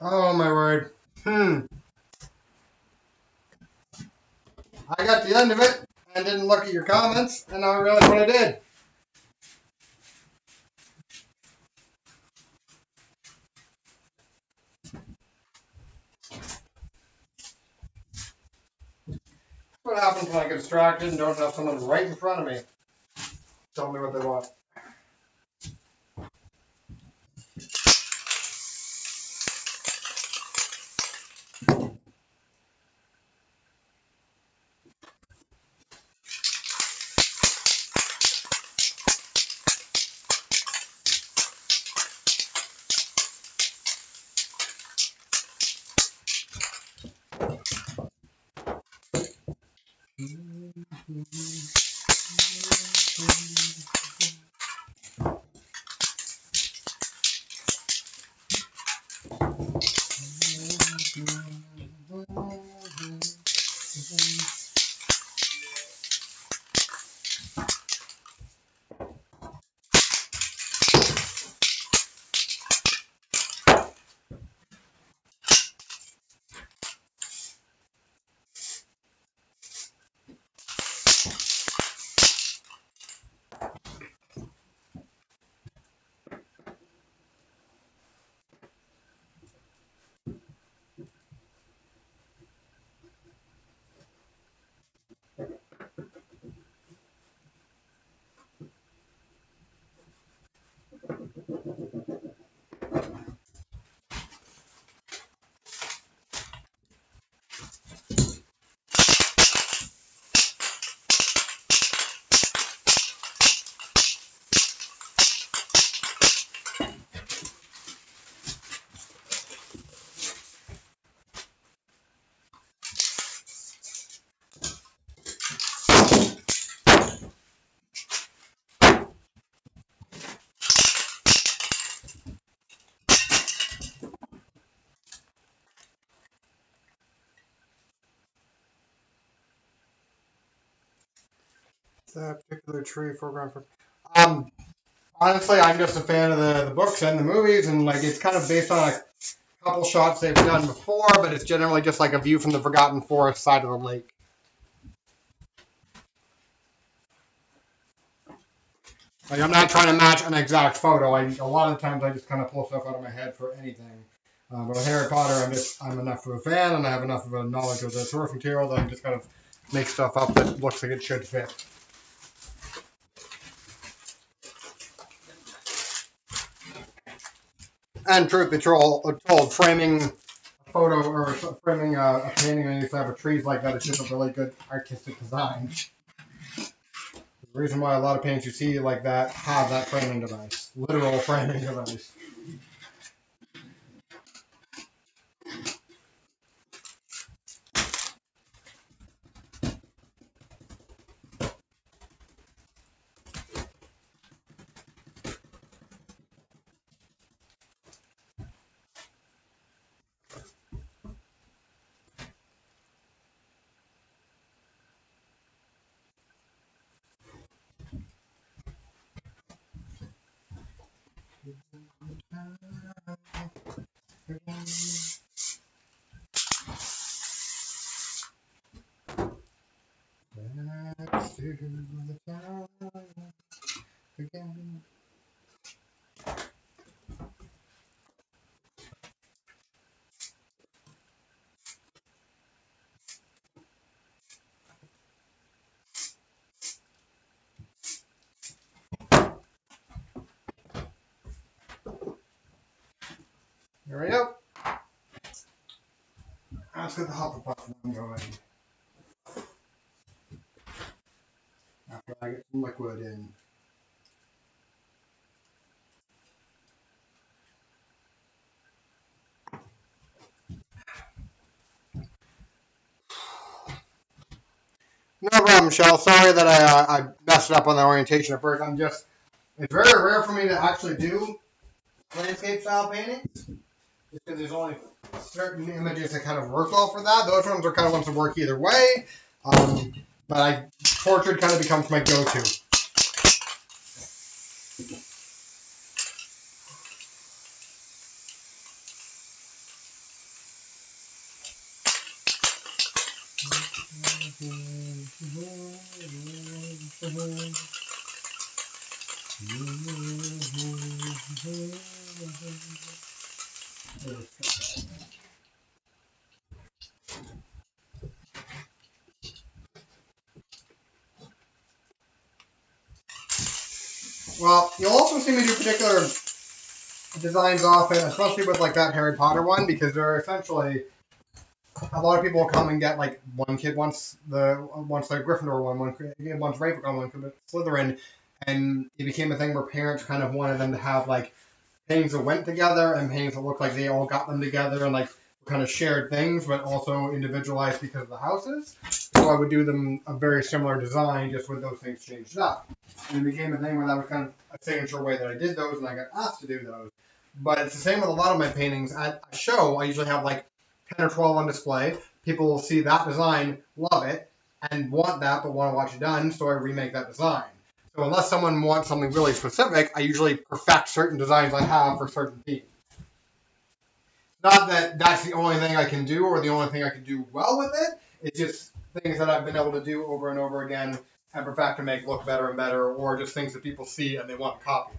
Oh my word. I got the end of it and didn't look at your comments, and now I realize what I did. What happens when I get distracted and don't have someone right in front of me tell me what they want? That particular tree foreground for. Honestly, I'm just a fan of the books and the movies, and like it's kind of based on a couple shots they've done before, but it's generally just like a view from the Forgotten Forest side of the lake. Like I'm not trying to match an exact photo. A lot of the times I just kind of pull stuff out of my head for anything. But with Harry Potter, I'm enough of a fan, and I have enough of a knowledge of the source material that I just kind of make stuff up that looks like it should fit. And truth be told, framing a photo or framing a painting on any type of trees like that is just a really good artistic design. The reason why a lot of paintings you see like that have that framing device, literal framing device. There we go. Let's get the Hufflepuff one going. After I get some liquid in. No problem, Michelle. Sorry that I messed up on the orientation at first. It's very rare for me to actually do landscape style paintings. Just because there's only certain images that kind of work well for that. Those ones are kind of ones that work either way. But portrait kind of becomes my go-to. Well, you'll also see me do particular designs often, especially with like that Harry Potter one, because they're essentially a lot of people will come and get like one kid wants the Gryffindor one kid wants Ravenclaw, one kid Slytherin, and it became a thing where parents kind of wanted them to have like paintings that went together and paintings that looked like they all got them together and like kind of shared things, but also individualized because of the houses. So I would do them a very similar design, just with those things changed up. And it became a thing where that was kind of a signature way that I did those, and I got asked to do those. But it's the same with a lot of my paintings. At a show, I usually have like 10 or 12 on display. People will see that design, love it, and want that, but want to watch it done, so I remake that design. So unless someone wants something really specific, I usually perfect certain designs I have for certain people. Not that that's the only thing I can do or the only thing I can do well with it. It's just things that I've been able to do over and over again and perfect to make look better and better, or just things that people see and they want to copy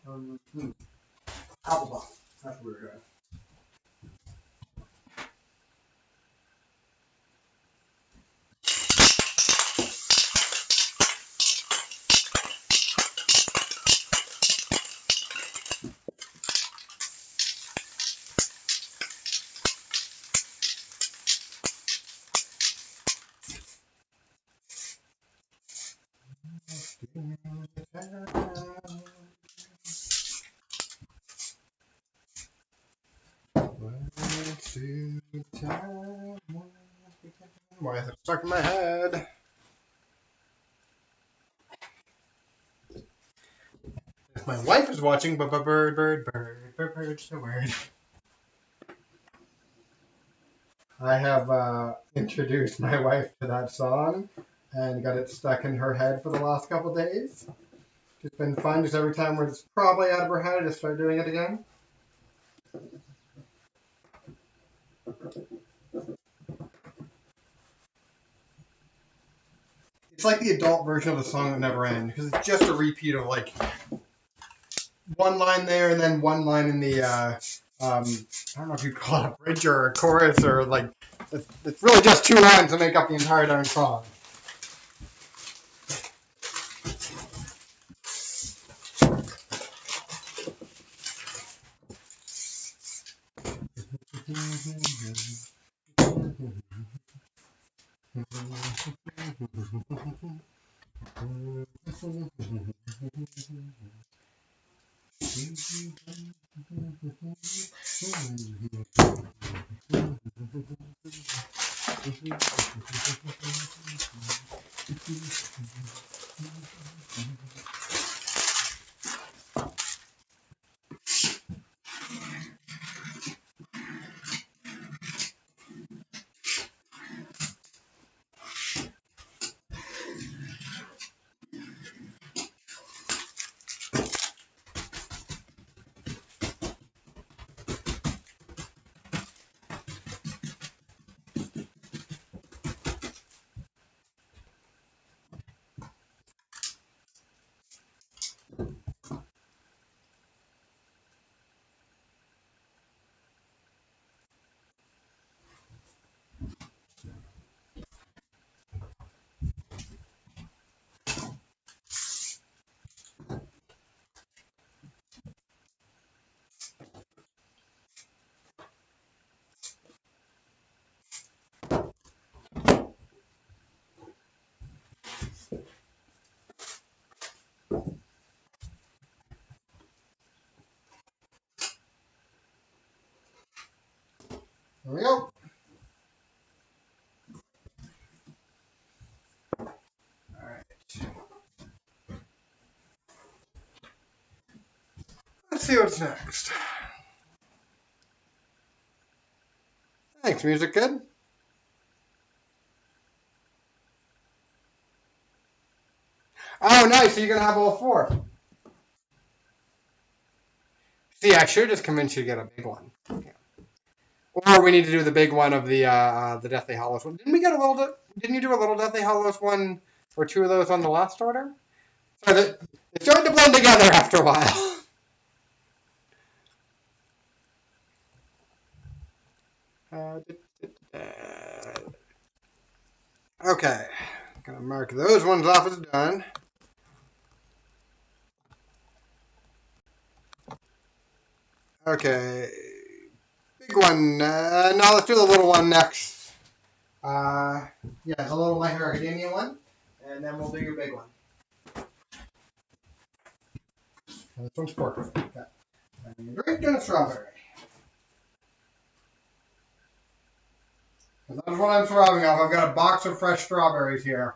of. Hufflepuff. That's what we're doing. Why is it stuck in my head? If my wife is watching, bird's the word. I have introduced my wife to that song and got it stuck in her head for the last couple days. It's been fun, just every time where it's probably out of her head, I just start doing it again. It's like the adult version of the song that never ends, because it's just a repeat of like one line there and then one line in the I don't know if you call it a bridge or a chorus or like it's really just two lines to make up the entire darn song. There we go. Let's see what's next. Thanks, music good? Oh, nice. So you're going to have all four. See, I should just convince you to get a big one. Okay. Or we need to do the big one of the Deathly Hallows one. Didn't we get a little? Didn't you do a little Deathly Hallows one or two of those on the last order? So it's starting to blend together after a while. Okay, gonna mark those ones off as done. Okay, big one. No, let's do the little one next. Yeah, the little My Hero Academia one, and then we'll do your big one. This one's pork. Okay. And drink and a strawberry. And that's what I'm throwing off. I've got a box of fresh strawberries here.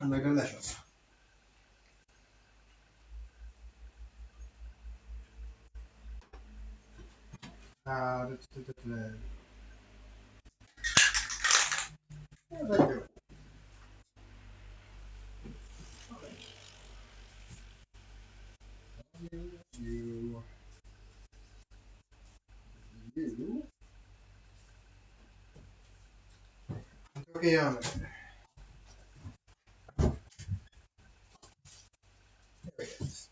And they're delicious. How did I do it? You. Okay, on it. There it is.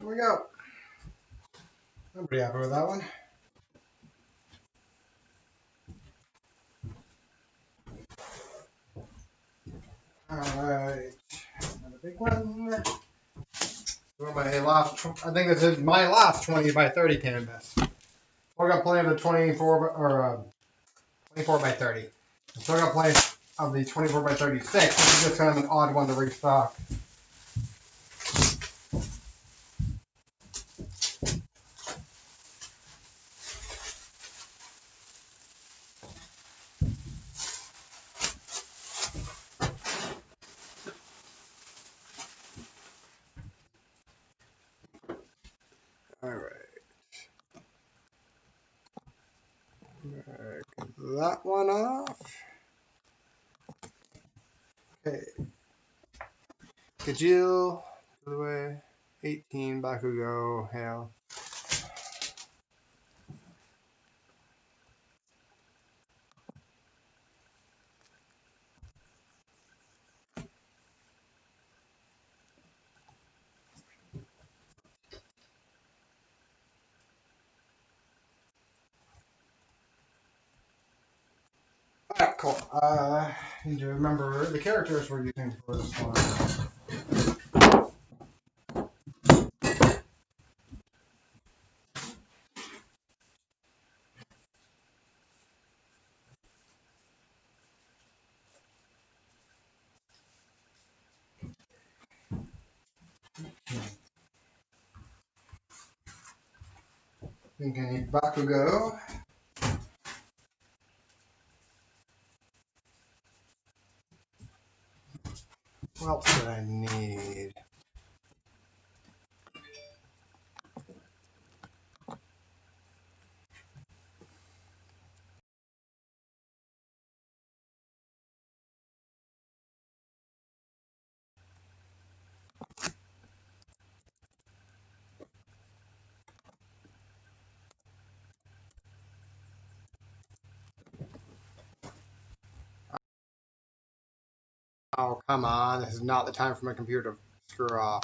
Here we go. I'm pretty happy with that one. Alright. Another big one. My last, I think this is my last 20 by 30 canvas. I got plenty of the 24 by 30. I still got plenty of the 24 by 36. This is just kind of an odd one to restock. Alright. Get that one off. Okay. Kajil, away. 18, Bakugo, Hail. Alright, cool. I need to remember the characters we're using for this one. I think I need Bakugo. What else do I need? Oh, come on. This is not the time for my computer to screw off.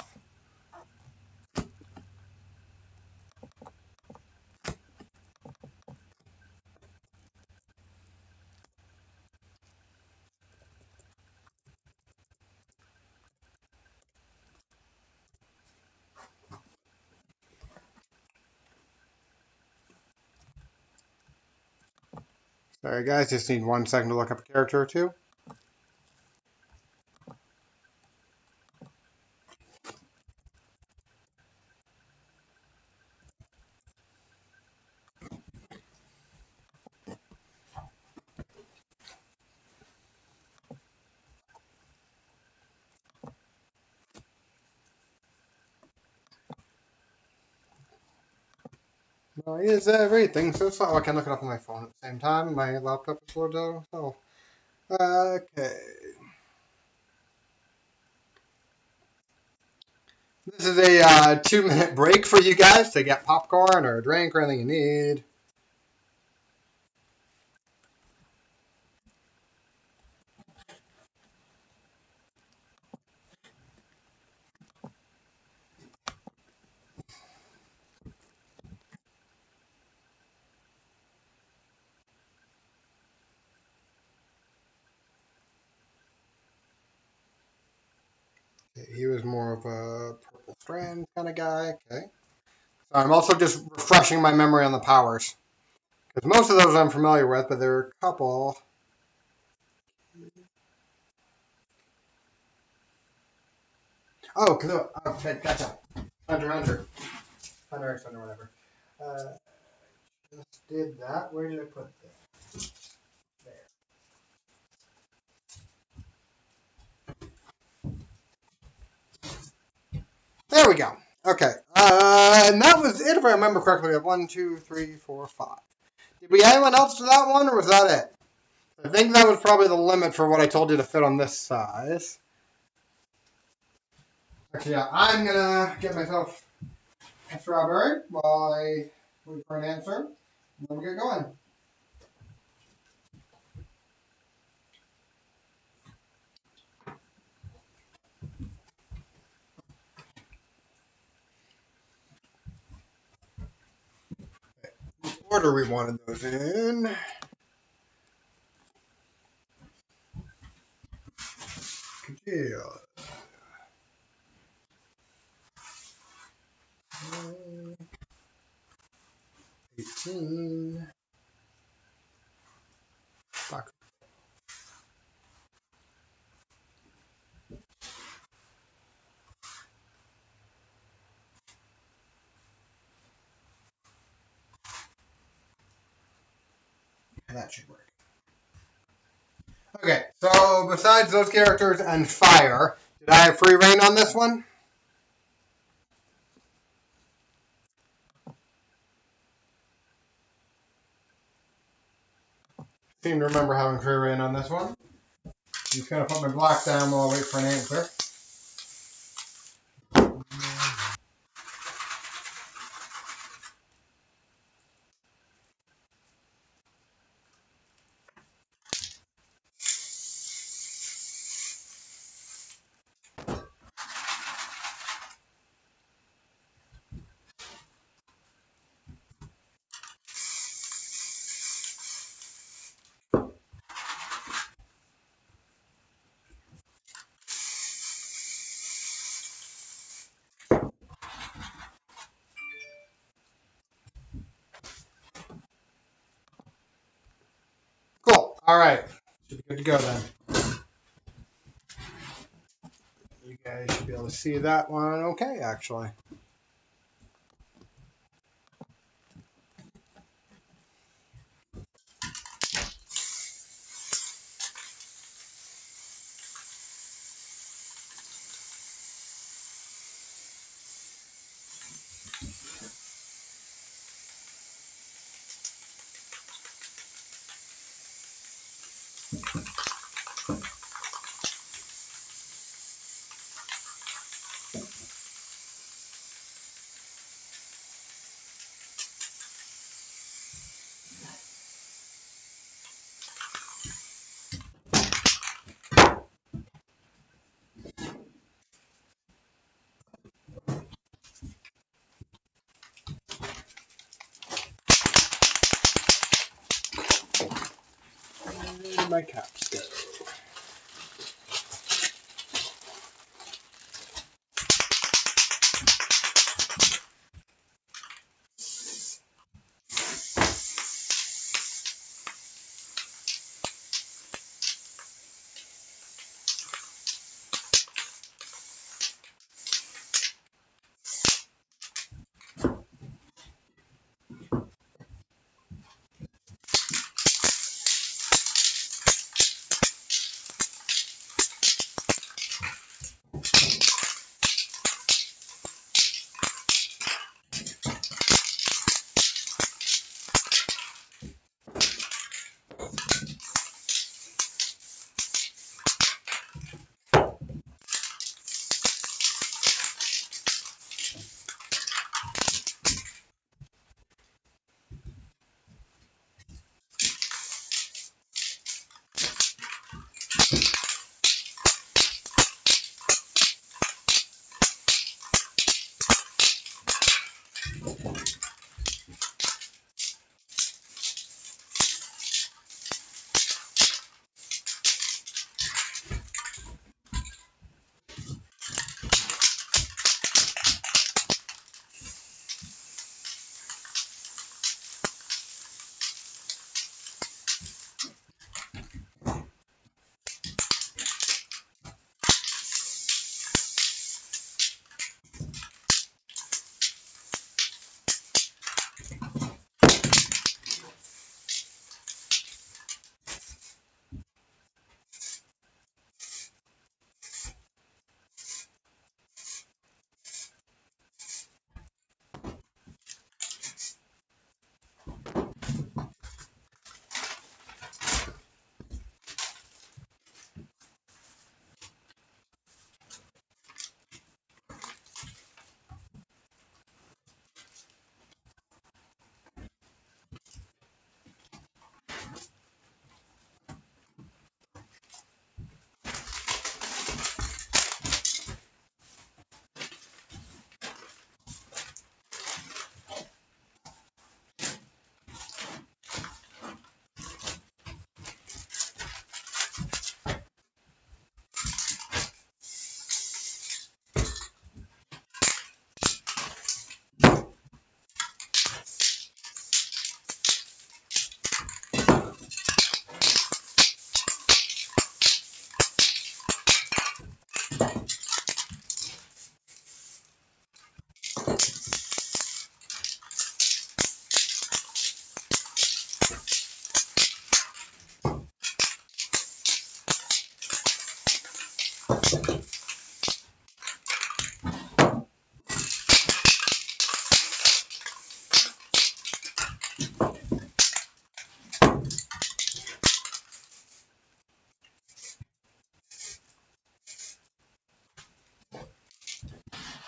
Sorry, guys. Just need 1 second to look up a character or two. Well, he is everything, so it's not like I can look it up on my phone at the same time. My laptop is slowed down. So, okay. This is a 2-minute break for you guys to get popcorn or a drink or anything you need. Okay, he was more of a purple strand kind of guy. Okay. So I'm also just refreshing my memory on the powers. Because most of those I'm familiar with, but there are a couple. Oh, okay, gotcha. Hunter. Hunter X Hunter, whatever. Just did that. Where did I put this? There we go. Okay. And that was it, if I remember correctly. We have 1, 2, 3, 4, 5. Did we add anyone else to that one, or was that it? I think that was probably the limit for what I told you to fit on this size. Actually, yeah, I'm going to get myself a strawberry while I wait for an answer, and then we'll get going. What order we wanted those in. Yeah. 18. Fuck. That should work. Okay, so besides those characters and fire, did I have free reign on this one? Seem to remember having free reign on this one. Just gonna put my block down while I wait for an answer. Cool. All right. Should be good to go then. You guys should be able to see that one okay, actually. Where did my caps go?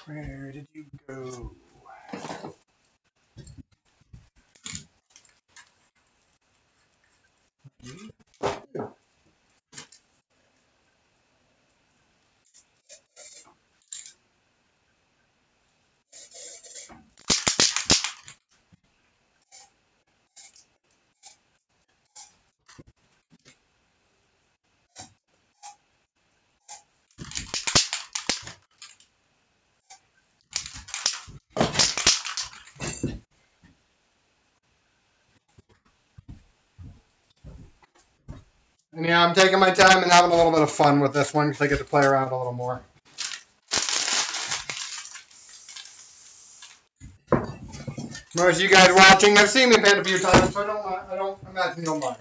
Where did you go? And yeah, I'm taking my time and having a little bit of fun with this one because I get to play around a little more. Most of you guys watching have seen me paint a few times, so I don't imagine you'll mind.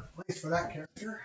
At least for that character.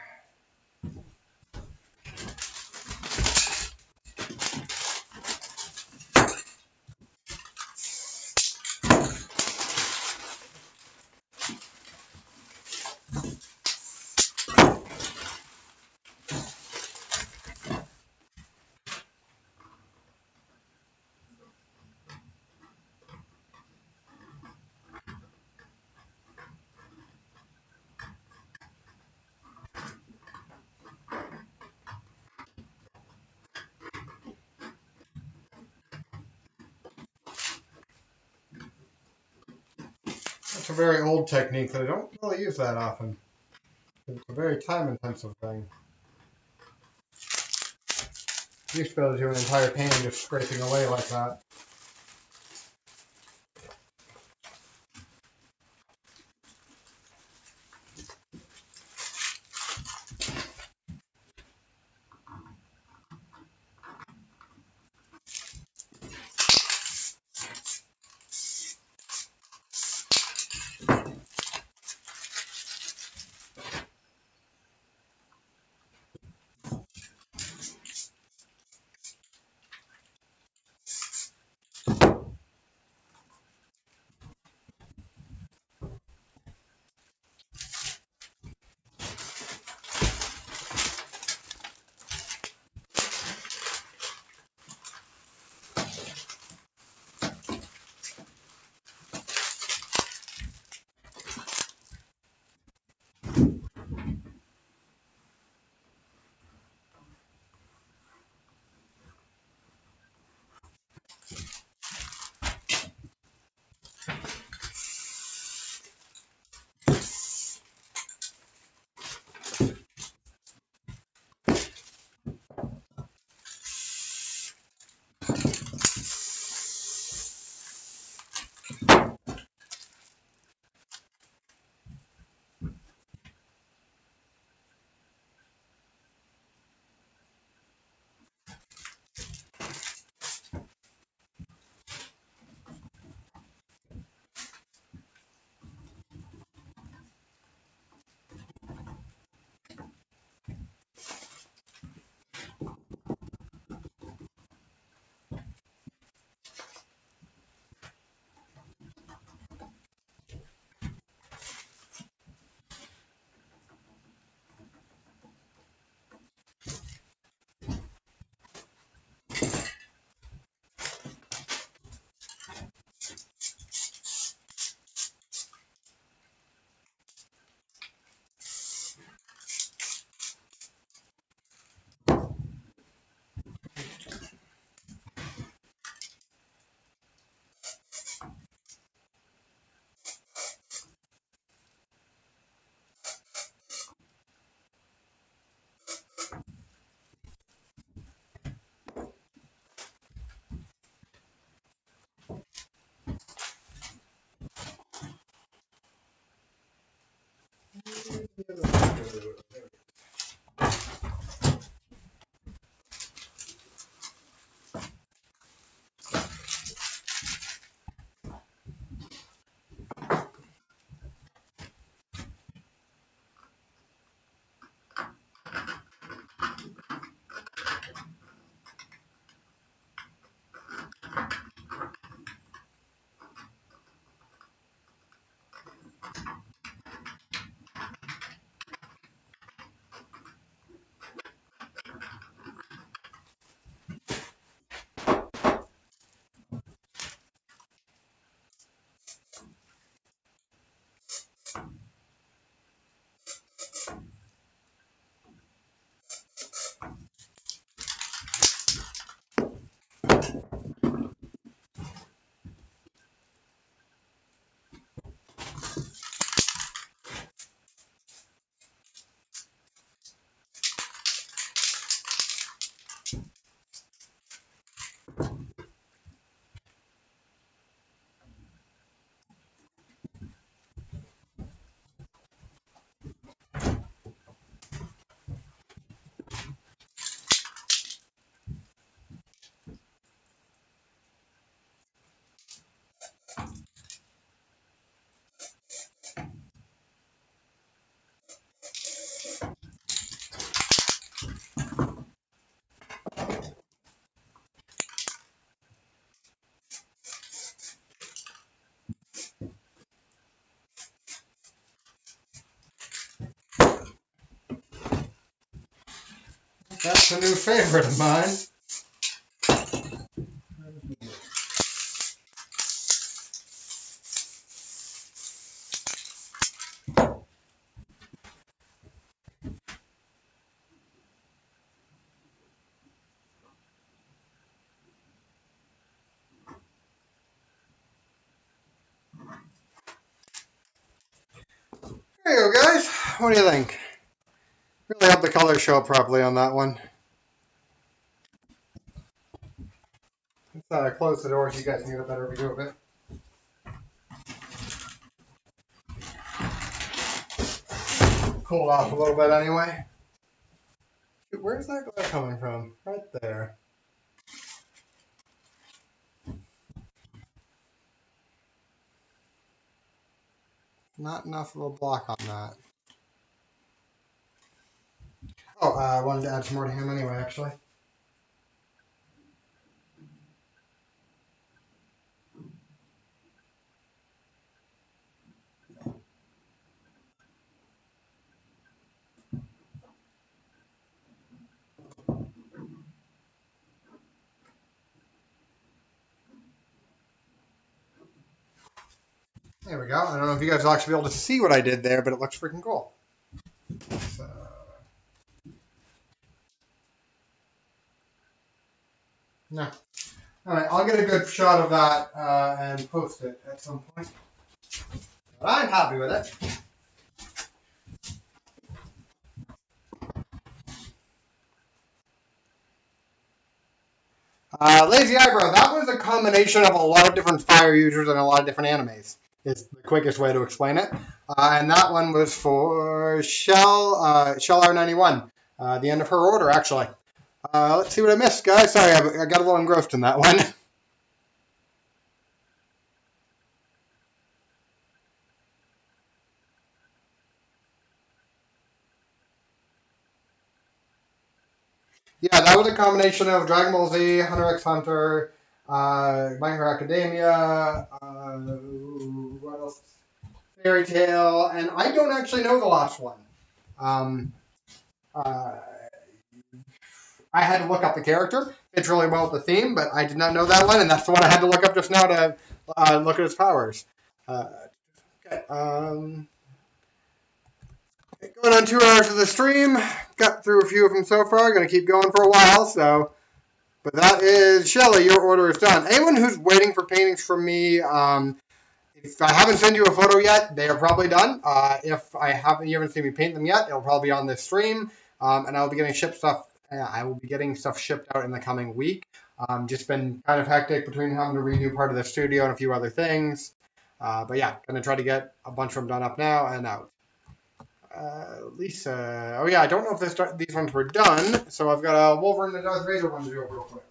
It's a very old technique that I don't really use that often. It's a very time-intensive thing. I used to be able to do an entire painting just scraping away like that. That's a new favorite of mine. There you go, guys. What do you think? Really help the colors show up properly on that one. Let's close the door so you guys can get a better view of it. Cool off a little bit anyway. Where's that glare coming from? Right there. Not enough of a block on that. Oh, I wanted to add some more to him anyway, actually. There we go. I don't know if you guys will actually be able to see what I did there, but it looks freaking cool. So... No. Alright, I'll get a good shot of that and post it at some point. But I'm happy with it. Lazy Eyebrow, that was a combination of a lot of different fire users and a lot of different animes. Is the quickest way to explain it. And that one was for Shell R91, the end of her order, actually. Let's see what I missed, guys. Sorry, I got a little engrossed in that one. Yeah, that was a combination of Dragon Ball Z, Hunter x Hunter, My Hero Academia, what else? Fairy Tail, and I don't actually know the last one. I had to look up the character. Fits really well with the theme, but I did not know that one, and that's the one I had to look up just now to look at his powers. Okay. Going on 2 hours of the stream. Got through a few of them so far. Going to keep going for a while. So, but that is Shelly. Your order is done. Anyone who's waiting for paintings from me, if I haven't sent you a photo yet, they are probably done. If you haven't seen me paint them yet, it'll probably be on this stream, and I'll be getting stuff. I will be getting stuff shipped out in the coming week. Just been kind of hectic between having to redo part of the studio and a few other things. But yeah, going to try to get a bunch of them done up now and out. Lisa. Oh yeah, I don't know if these ones were done, so I've got a Wolverine and Darth Vader one to do real quick.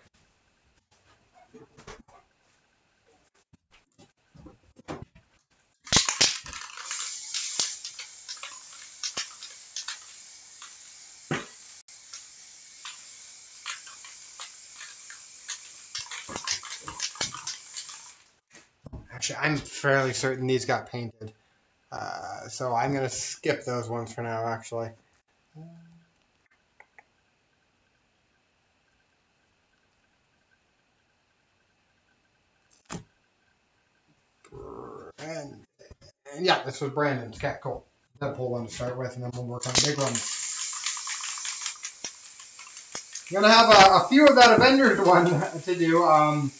Actually, I'm fairly certain these got painted. So I'm going to skip those ones for now, actually. And yeah, this was Brandon's cat. Cool. Deadpool one to start with, and then we'll work on big ones. I'm going to have a few of that Avengers one to do.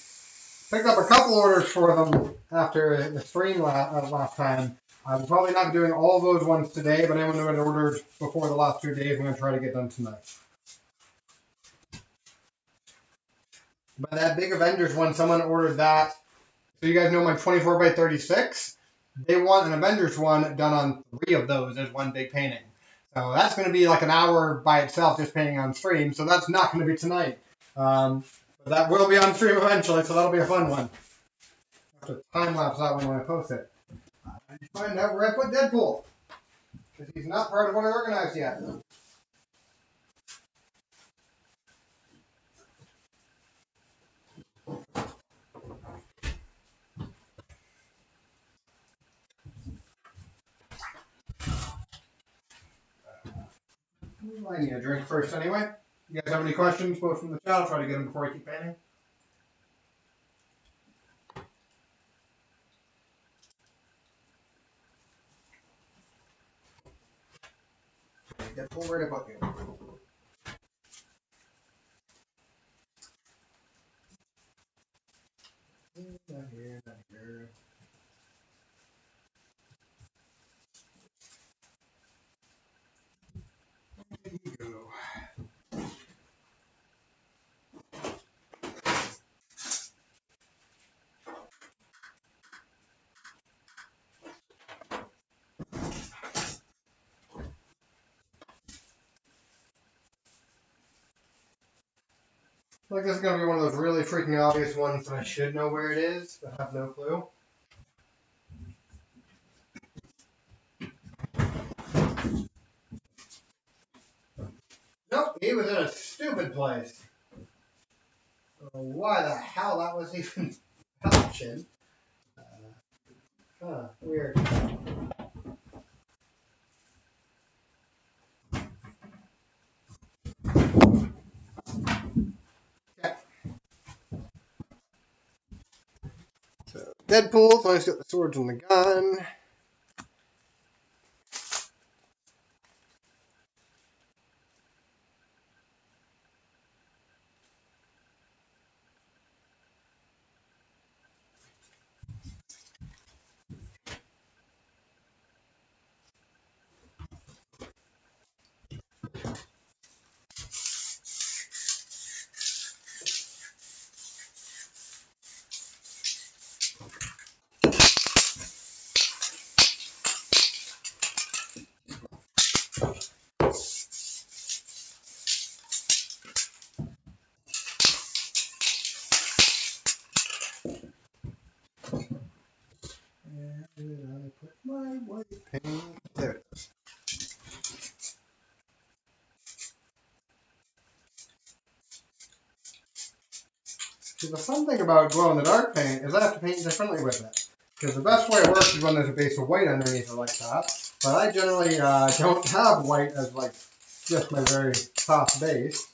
Picked up a couple orders for them after the stream last time. I'm probably not doing all those ones today, but anyone who had ordered before the last 2 days, I'm going to try to get done tonight. But that big Avengers one, someone ordered that. So you guys know my 24 by 36? They want an Avengers one done on 3 of those as one big painting. So that's going to be like an hour by itself just painting on stream. So that's not going to be tonight. But that will be on stream eventually, so that'll be a fun one. I have to time-lapse that one when I post it. I need to find out where I put Deadpool. Because he's not part of what I organized yet. I need a drink first anyway. You guys have any questions, both from the chat? I'll try to get them before I keep painting. Deadpool, where did I put you? Not here, not here. There you go. I think this is going to be one of those really freaking obvious ones that I should know where it is, but have no clue. Nope, he was in a stupid place. Why the hell that was even an option? Weird. Okay. So, Deadpool, so he's got the swords and the gun. Where did I put my white paint? There it is. See, the fun thing about glow-in-the-dark paint is I have to paint differently with it. Because the best way it works is when there's a base of white underneath it like that. But I generally don't have white as like just my very top base.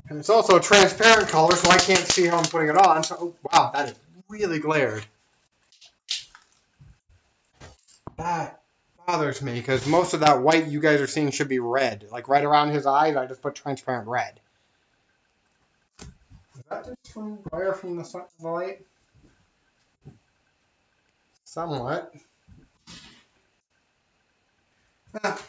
And it's also a transparent color, so I can't see how I'm putting it on. So, oh, wow, that is really glared. That bothers me, because most of that white you guys are seeing should be red. Like right around his eyes, I just put transparent red. Is that just from glare from the light? Somewhat. Ah.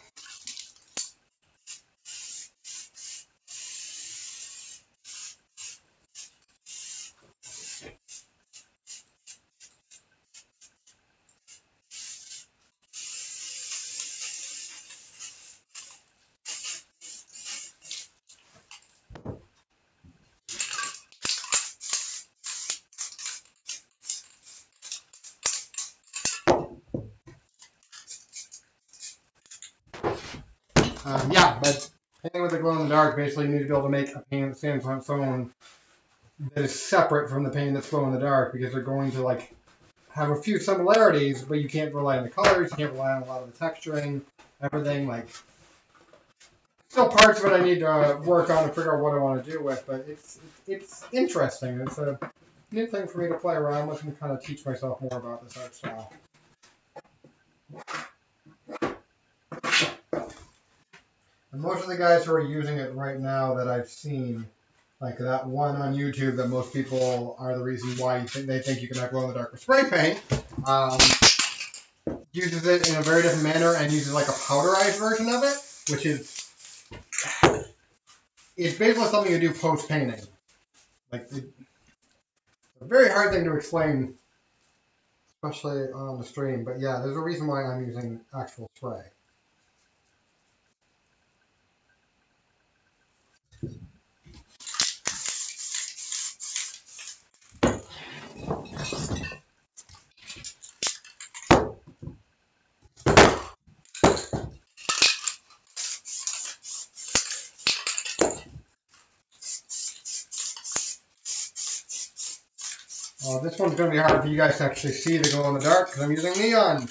Yeah, but painting with the glow in the dark, basically you need to be able to make a paint that stands on its own that is separate from the paint that's glow in the dark, because they're going to like have a few similarities, but you can't rely on the colors, you can't rely on a lot of the texturing, everything. Like, still parts of it I need to work on to figure out what I want to do with, but it's interesting. It's a new thing for me to play around with and kind of teach myself more about this art style. And most of the guys who are using it right now that I've seen, like that one on YouTube that most people are the reason why they think you can have glow in the dark with spray paint, uses it in a very different manner and uses like a powderized version of it, which is it's basically something you do post painting. Like it's a very hard thing to explain, especially on the stream. But yeah, there's a reason why I'm using actual spray. This one's going to be hard for you guys to actually see the glow in the dark because I'm using neon.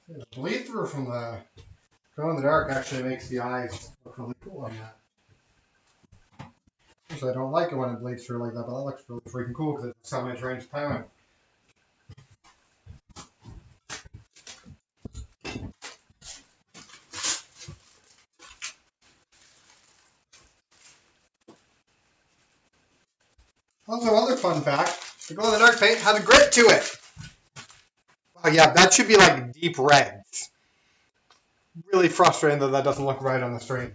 The bleed through from the glow in the dark actually makes the eyes look really cool on that. Usually I don't like it when it bleeds through like that, but that looks really freaking cool because it's semi-transparent. Also, other fun fact, the glow in the dark paint has a grit to it. Oh yeah, that should be like deep reds. Really frustrating that that doesn't look right on the stream.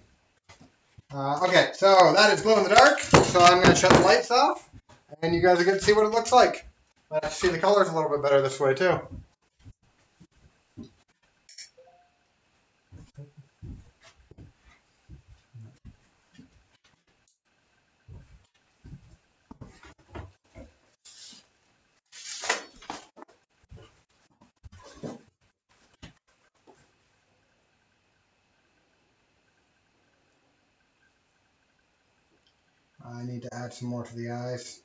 Okay, so that is glow in the dark. So I'm going to shut the lights off, and you guys are going to see what it looks like. I see the colors a little bit better this way too. I need to add some more to the eyes.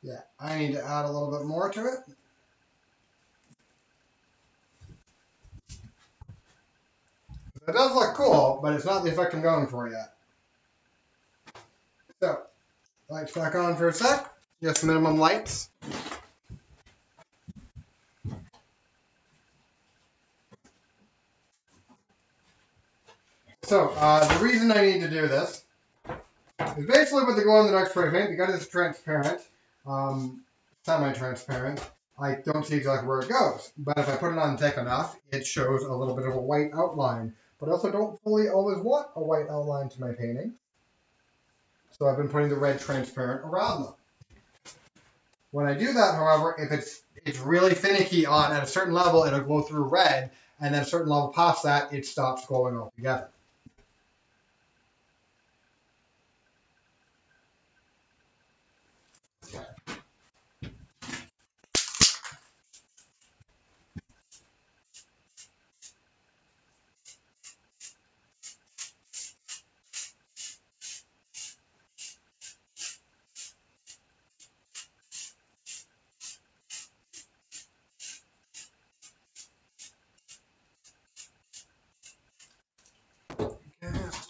Yeah, I need to add a little bit more to it. It does look cool, but it's not the effect I'm going for yet. So, lights back on for a sec. Just minimum lights. So, the reason I need to do this is basically with the glow in the dark spray paint, because it's transparent, semi-transparent, I don't see exactly where it goes. But if I put it on thick enough, it shows a little bit of a white outline. But I also don't fully always want a white outline to my painting. So I've been putting the red transparent around them. When I do that, however, if it's really finicky on at a certain level, it'll glow through red, and then a certain level past that, it stops glowing altogether.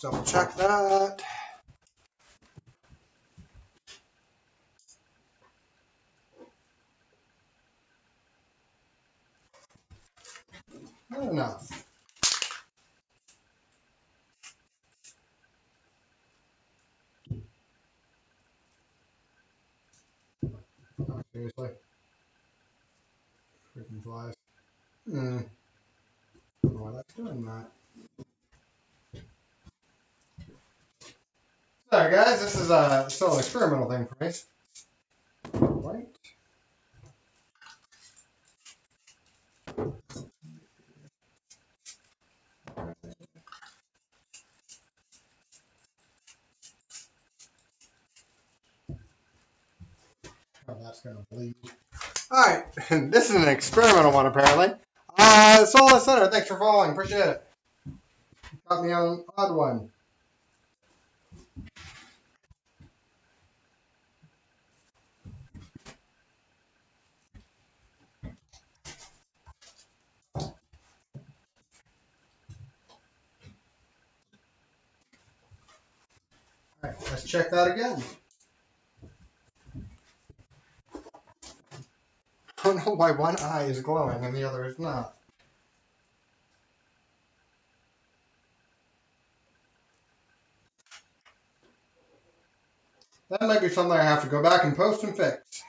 Let's double check that. Not enough. Oh, seriously? Freaking flies. I don't know why that's doing that. Sorry guys, this is still an experimental thing for me. Right. Oh, that's gonna bleed. Alright, this is an experimental one apparently. Solid Center, thanks for following, appreciate it. Got me on an odd one. Alright, let's check that again. I don't know why one eye is glowing and the other is not. That might be something I have to go back and post and fix.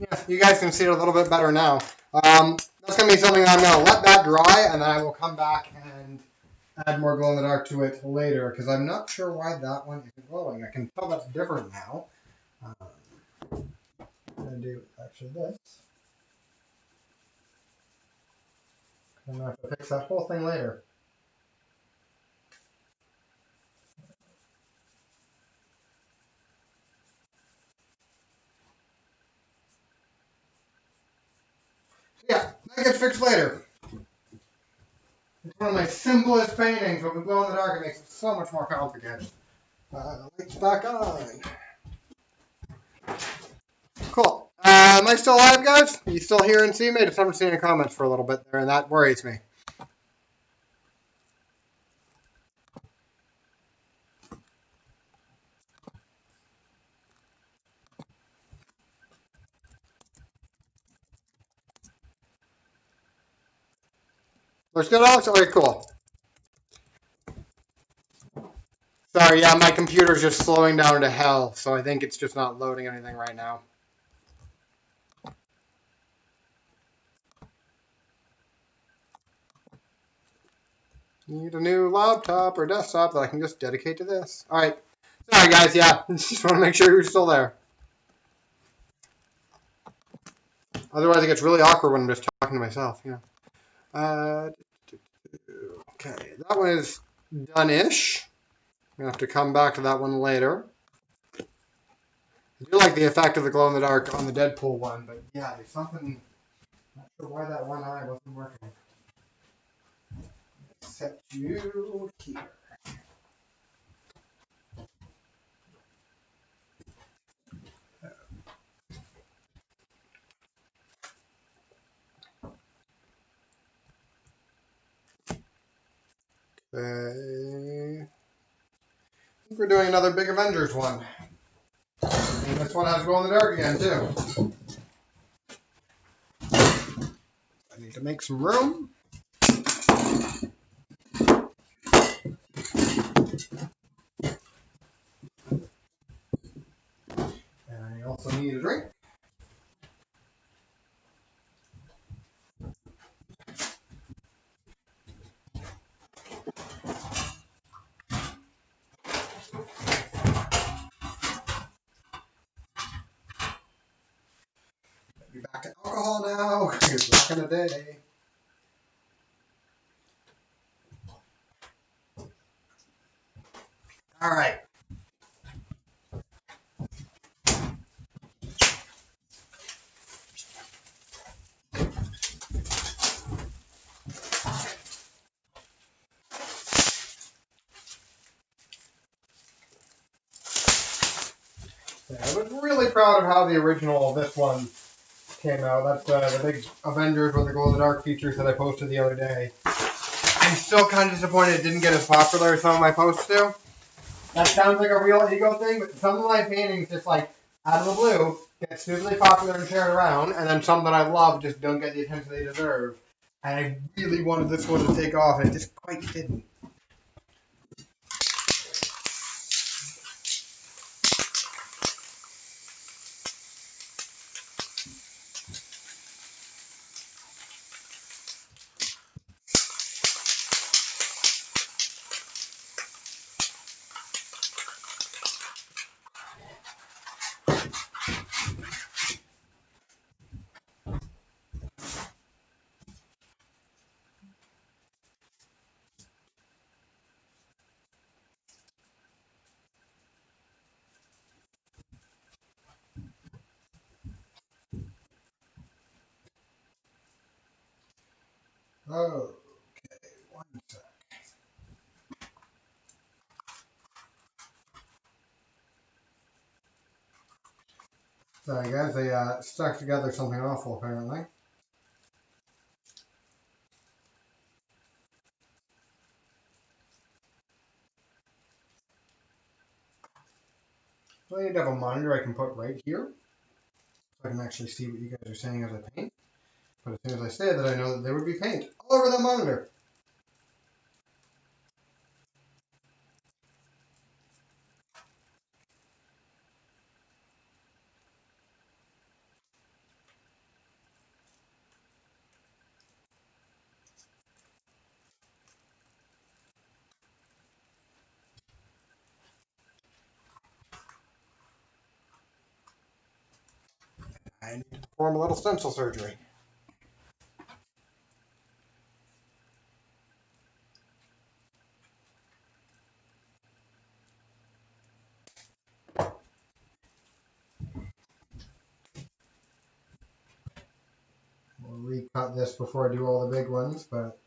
Yeah, you guys can see it a little bit better now. That's going to be something I'm going to let that dry, and then I will come back and add more glow in the dark to it later, because I'm not sure why that one isn't glowing. I can tell that's different now. I'm going to do actually this. I'm going to have to fix that whole thing later. Yeah, that gets fixed later. It's one of my simplest paintings, but with glow in the dark it makes it so much more complicated. Lights back on. Cool. Am I still alive, guys? Are you still here and see me? I just haven't seen any comments for a little bit there, and that worries me. Looks good, Alex? Okay, cool. Sorry, yeah, my computer's just slowing down to hell, so I think it's just not loading anything right now. Need a new laptop or desktop that I can just dedicate to this. All right. Sorry, guys. Yeah, just want to make sure you're still there. Otherwise, it gets really awkward when I'm just talking to myself. Yeah. Okay, that one is done-ish. I'm going to have to come back to that one later. I do like the effect of the glow-in-the-dark on the Deadpool one, but yeah, there's something... Not sure why that one eye wasn't working. Set you here. Okay. I think we're doing another Big Avengers one. And this one has glow in the dark again, too. I need to make some room. And I also need a drink. Be back to alcohol now. It's back in the day. All right. There we I'm really proud of how the original, this one, came out. That's the big Avengers with the Glow in the Dark features that I posted the other day. I'm still kind of disappointed it didn't get as popular as some of my posts do. That sounds like a real ego thing, but some of my paintings just like, out of the blue, get stupidly popular and shared around, and then some that I love just don't get the attention they deserve. And I really wanted this one to take off, and it just quite didn't. Oh, one sec. Sorry guys, they stuck together something awful apparently. So I need to have a monitor I can put right here, so I can actually see what you guys are saying as I paint. But as soon as I say that, I know that there would be paint all over the monitor. I need to perform a little stencil surgery. We'll recut this before I do all the big ones, but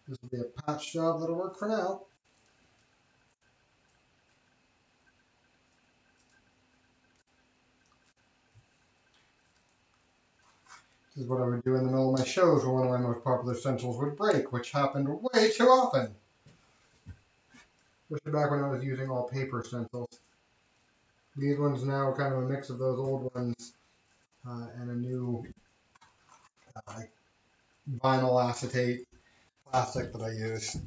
this will be a patch job that'll work for now. This is what I would do in the middle of my shows where one of my most popular stencils would break, which happened way too often. Especially back when I was using all paper stencils. These ones now are kind of a mix of those old ones and a new vinyl acetate plastic that I use.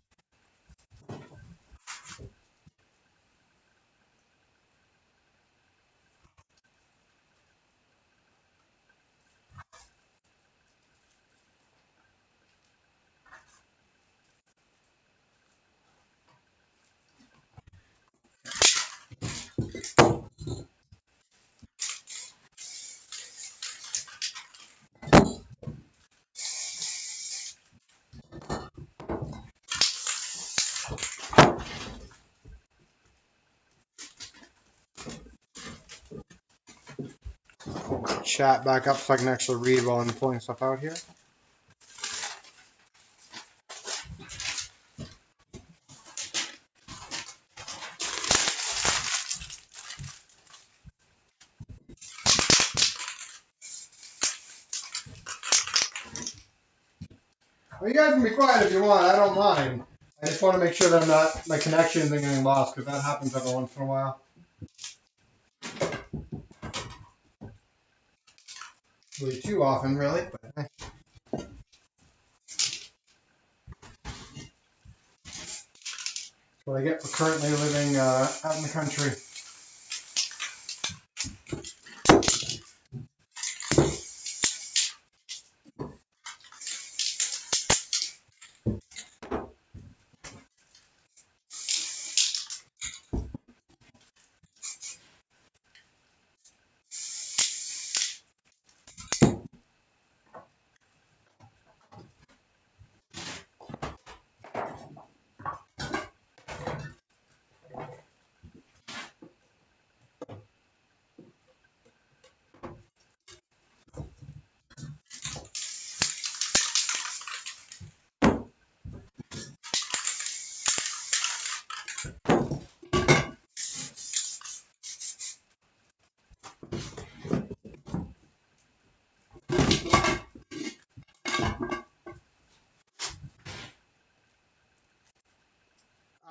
Pull my chat back up so I can actually read while I'm pulling stuff out here. Well, you guys can be quiet if you want. I don't mind. I just want to make sure that I'm not, my connection isn't getting lost, because that happens every once in a while. Really too often, really. But that's what I get for currently living out in the country.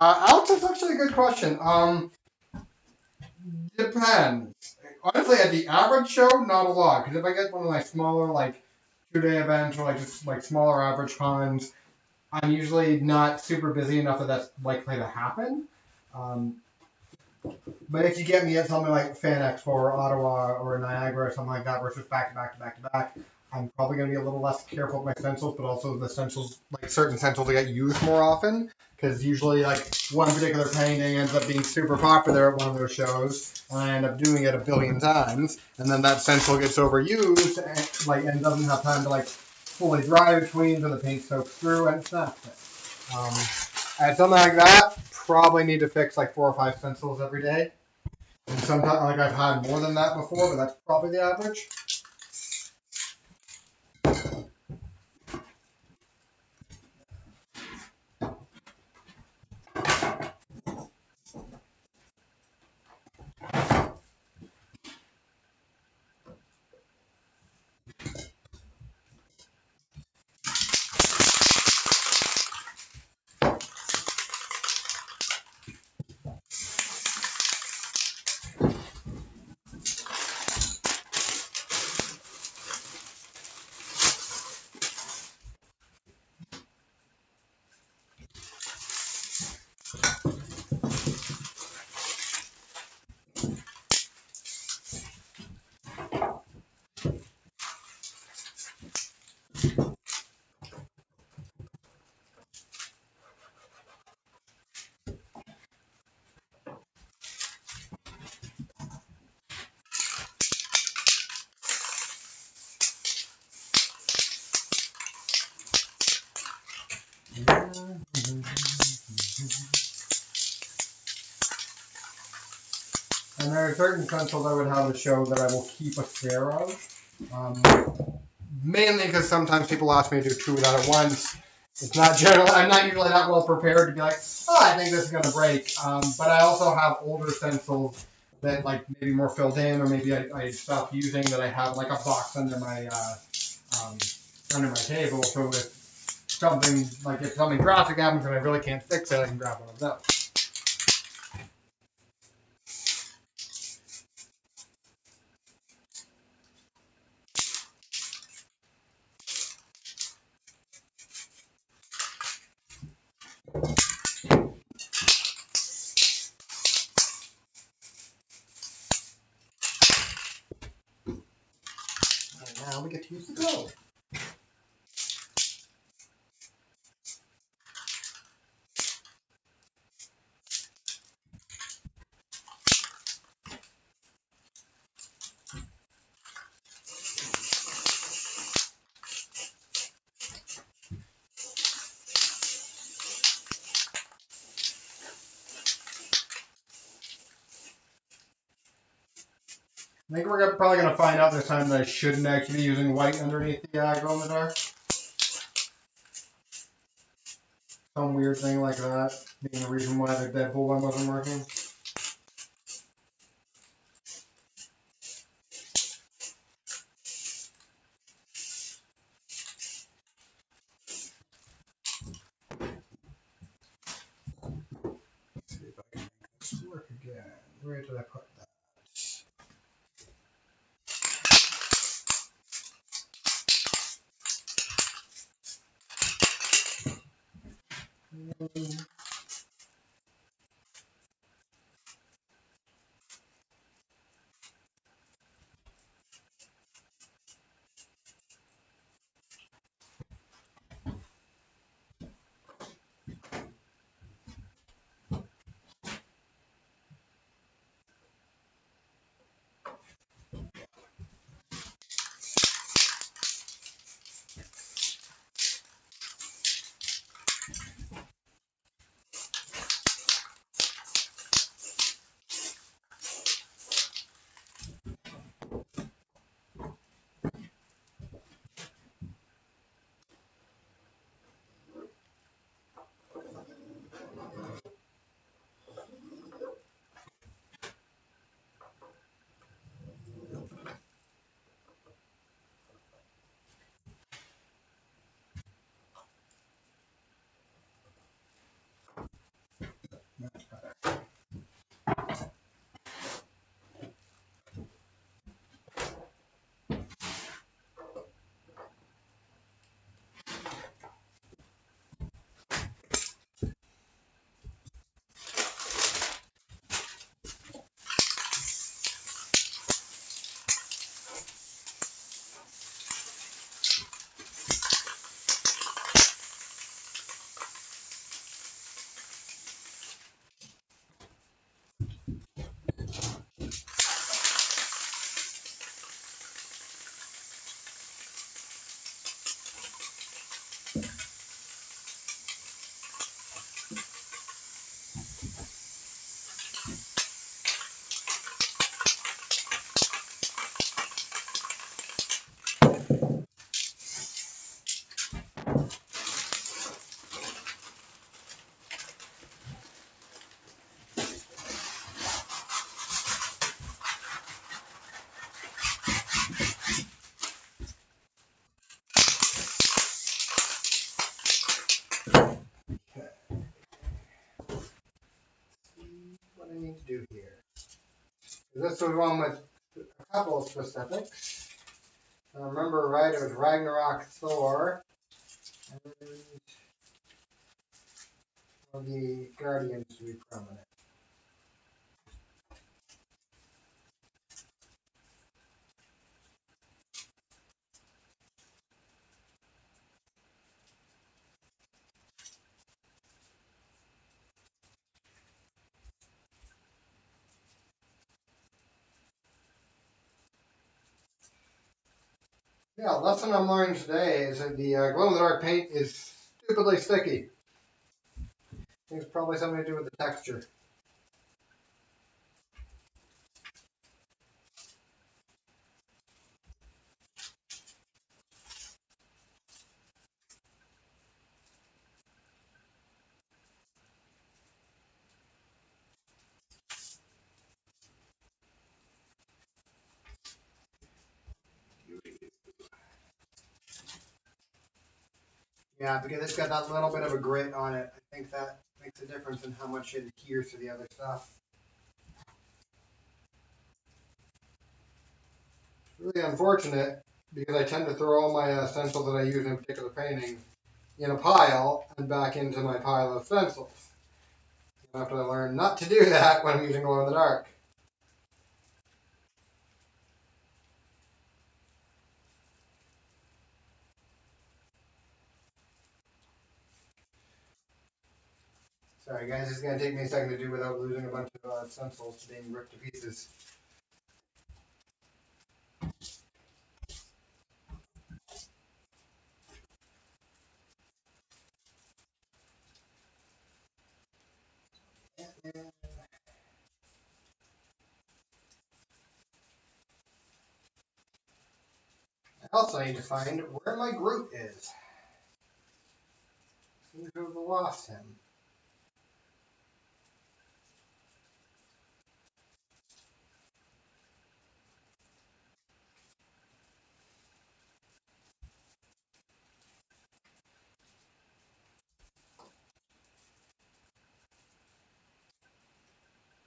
Alex, that's actually a good question. Depends. Honestly, at the average show, not a lot. Because if I get one of my smaller, like, 2-day events or, like, just, like, smaller average cons, I'm usually not super busy enough that that's likely to happen. Um, but if you get me at something like Fan Expo or Ottawa or Niagara or something like that, where it's just back to back to back to back, I'm probably going to be a little less careful with my stencils, but also the stencils, like certain stencils, that get used more often. Because usually, like, one particular painting ends up being super popular at one of those shows, and I end up doing it a billion times, and then that stencil gets overused, and doesn't have time to, like, fully dry between, so the paint soaks through, and it's not fit. At something like that, probably need to fix like 4 or 5 stencils every day. And sometimes, like, I've had more than that before, but that's probably the average. And there are certain stencils I would have to show that I will keep a spare of. Mainly because sometimes people ask me to do 2 of that at once. It's not generally, I'm not usually that well prepared to be like, oh, I think this is going to break. But I also have older stencils that, like, maybe more filled in, or maybe I stopped using, that I have like a box under my table. So if something drastic happens and I really can't fix it, I can grab one of those. And now we get to use the glow. I think we're probably going to find out this time that I shouldn't actually be using white underneath the glow in the dark. Some weird thing like that being the reason why the Deadpool one wasn't working. Let's see if I can make this work again. Where did I put that? What I need to do here. This was one with a couple of specifics. I remember right, it was Ragnarok Thor and the Guardians to be prominent. Yeah, the lesson I'm learning today is that the glow-in-the-dark paint is stupidly sticky. I think it's probably something to do with the texture. Yeah, because it's got that little bit of a grit on it. I think that makes a difference in how much it adheres to the other stuff. It's really unfortunate because I tend to throw all my stencils that I use in a particular painting in a pile and back into my pile of stencils. I have to learn not to do that when I'm using glow in the dark. Sorry guys, it's going to take me a second to do without losing a bunch of stencils being ripped to pieces. I also need to find where my Groot is. Seems to have lost him.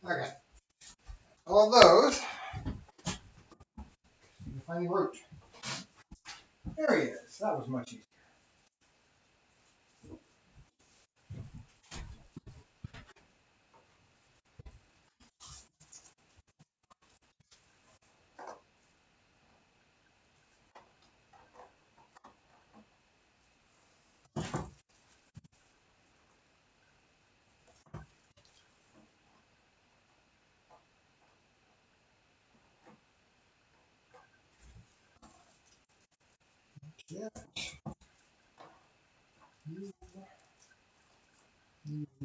Okay. All of those. Find Groot. There he is. That was much easier. Yeah. You.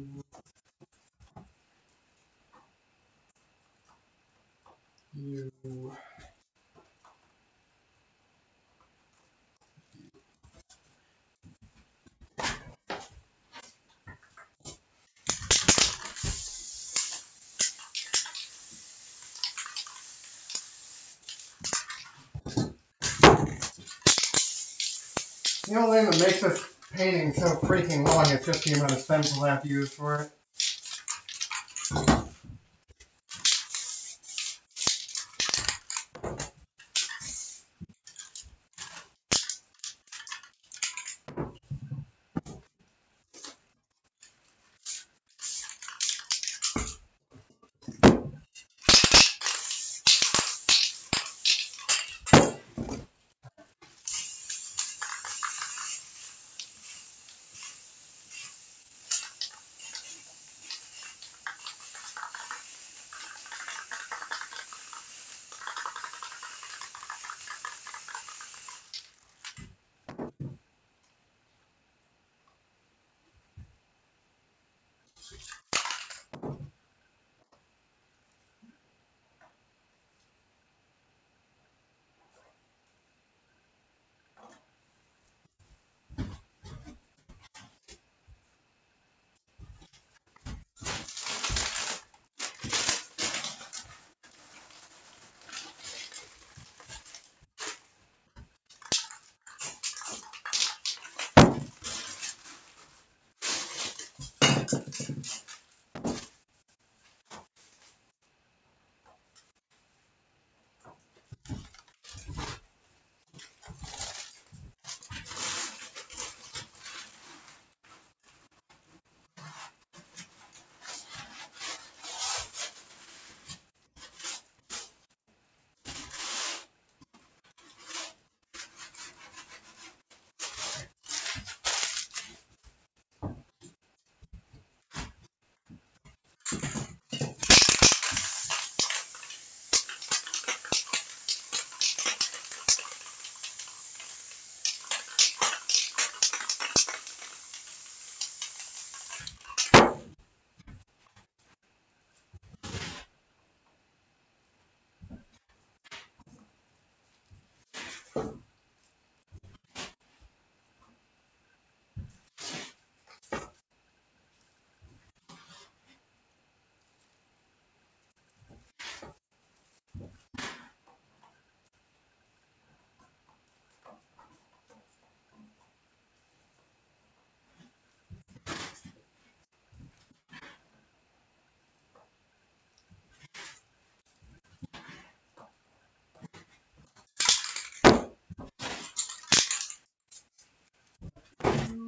The only thing that makes this painting so freaking long is just the amount of stencils I have to use for it.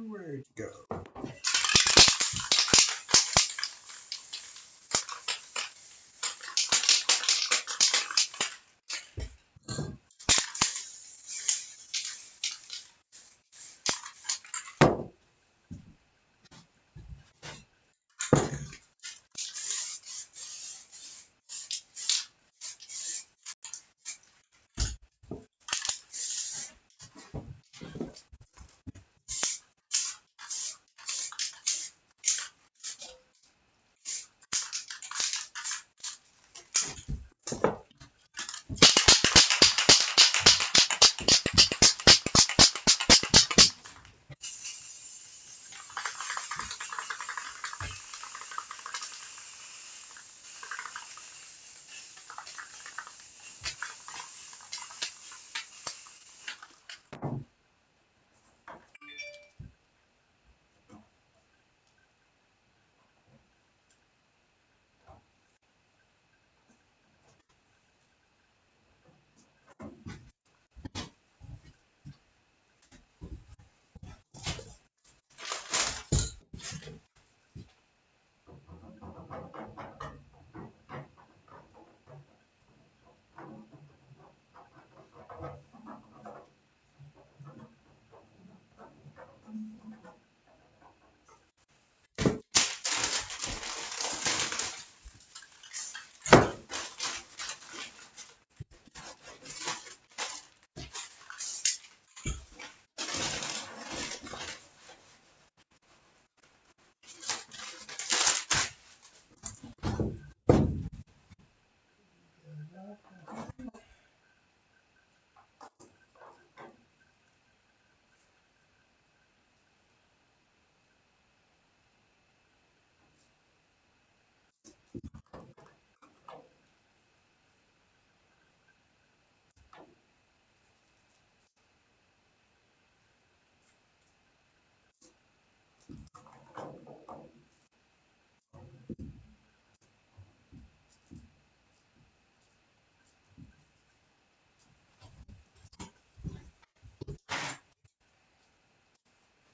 Where'd you go?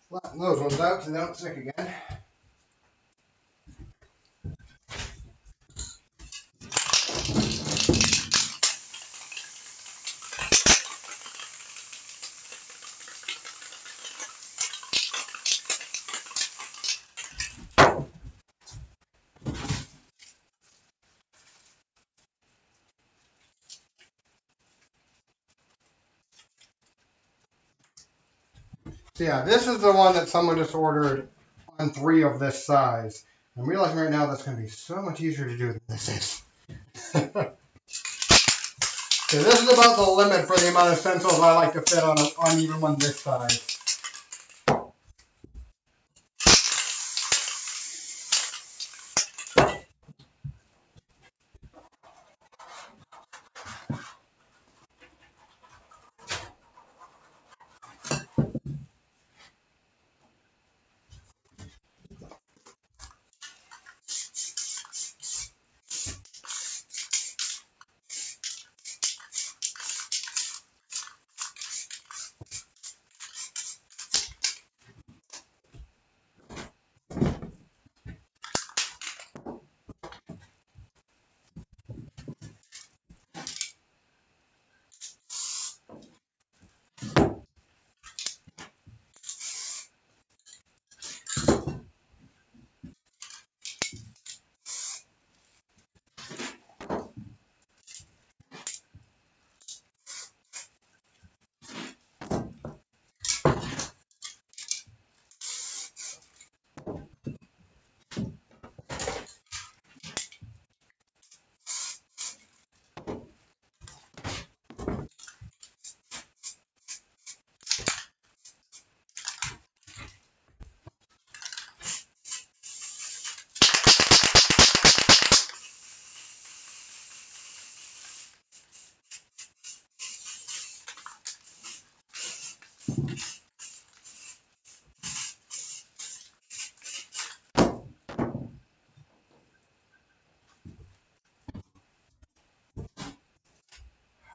Flatten those ones out so they don't stick again. So yeah, this is the one that someone just ordered on 3 of this size. I'm realizing right now that's going to be so much easier to do than this is. So this is about the limit for the amount of stencils I like to fit on even one this size.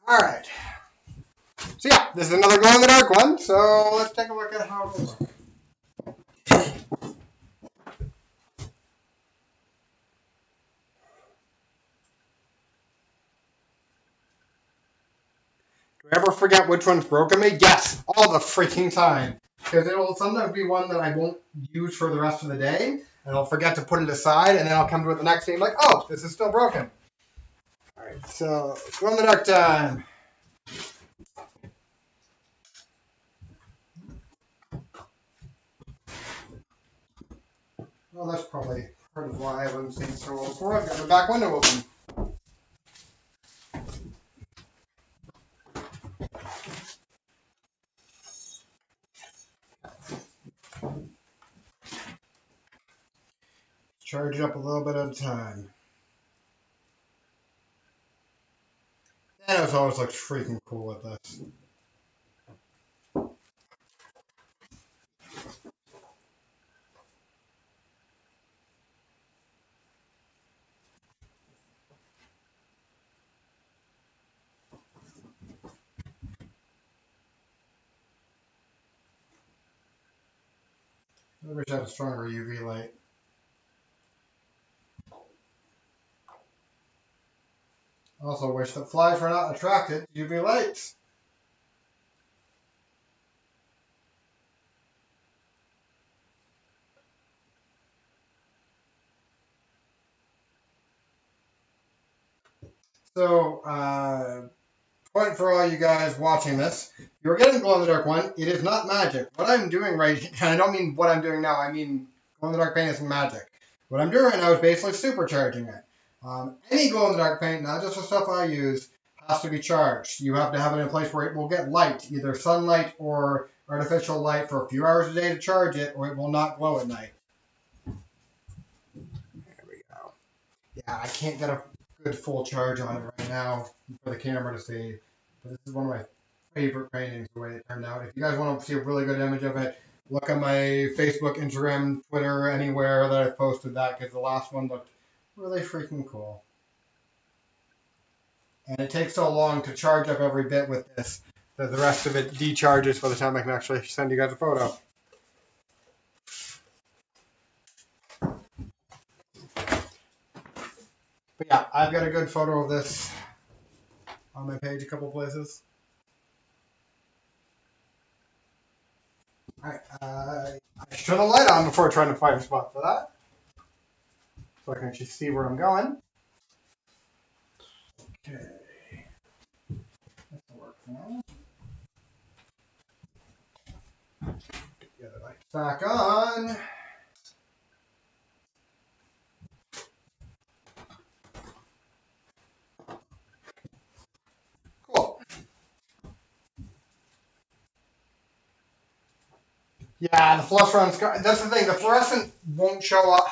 Alright. So yeah, this is another glow-in-the-dark one, so let's take a look at how it'll work. ever forget which one's broken me? Yes, all the freaking time. Because it will sometimes be one that I won't use for the rest of the day, and I'll forget to put it aside, and then I'll come to it the next day and be like, oh, this is still broken. Alright, so glow in the dark time. Well, that's probably part of why I haven't seen so well before. I've got the back window open. Charge it up a little bit at a time. And it always looks freaking cool with this. I wish I had a stronger UV light. I also wish that flies were not attracted to UV lights. So, point for all you guys watching this. You're getting glow in the dark one. It is not magic. What I'm doing right, and I don't mean what I'm doing now, I mean glow in the dark paint isn't magic. What I'm doing right now is basically supercharging it. Any glow in the dark paint, not just the stuff I use, has to be charged. You have to have it in a place where it will get light, either sunlight or artificial light for a few hours a day to charge it, or it will not glow at night. There we go. Yeah, I can't get a good full charge on it right now for the camera to see. But this is one of my favorite paintings, the way it turned out. If you guys want to see a really good image of it, look at my Facebook, Instagram, Twitter, anywhere that I've posted that, because the last one looked really freaking cool. And it takes so long to charge up every bit with this that the rest of it decharges by the time I can actually send you guys a photo. But yeah, I've got a good photo of this on my page a couple places. Alright, I should turn the light on before trying to find a spot for that. So I can actually see where I'm going. Okay. This will work for now. Get the other light back on. Cool. Yeah, the fluorescent, that's the thing, the fluorescent won't show up.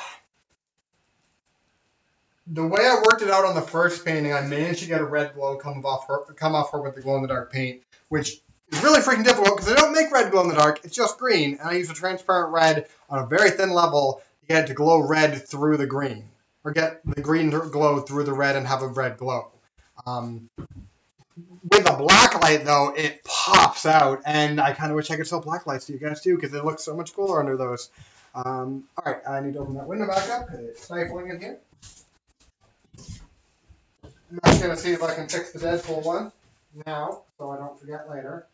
The way I worked it out on the first painting, I managed to get a red glow come off her with the glow-in-the-dark paint, which is really freaking difficult because I don't make red glow-in-the-dark, it's just green, and I use a transparent red on a very thin level to get it to glow red through the green, or get the green to glow through the red and have a red glow. With a black light, though, it pops out, and I kind of wish I could sell black lights to you guys, too, because it looks so much cooler under those. Alright, I need to open that window back up, because it's stifling in here. I'm actually going to see if I can fix the Deadpool one now, so I don't forget later.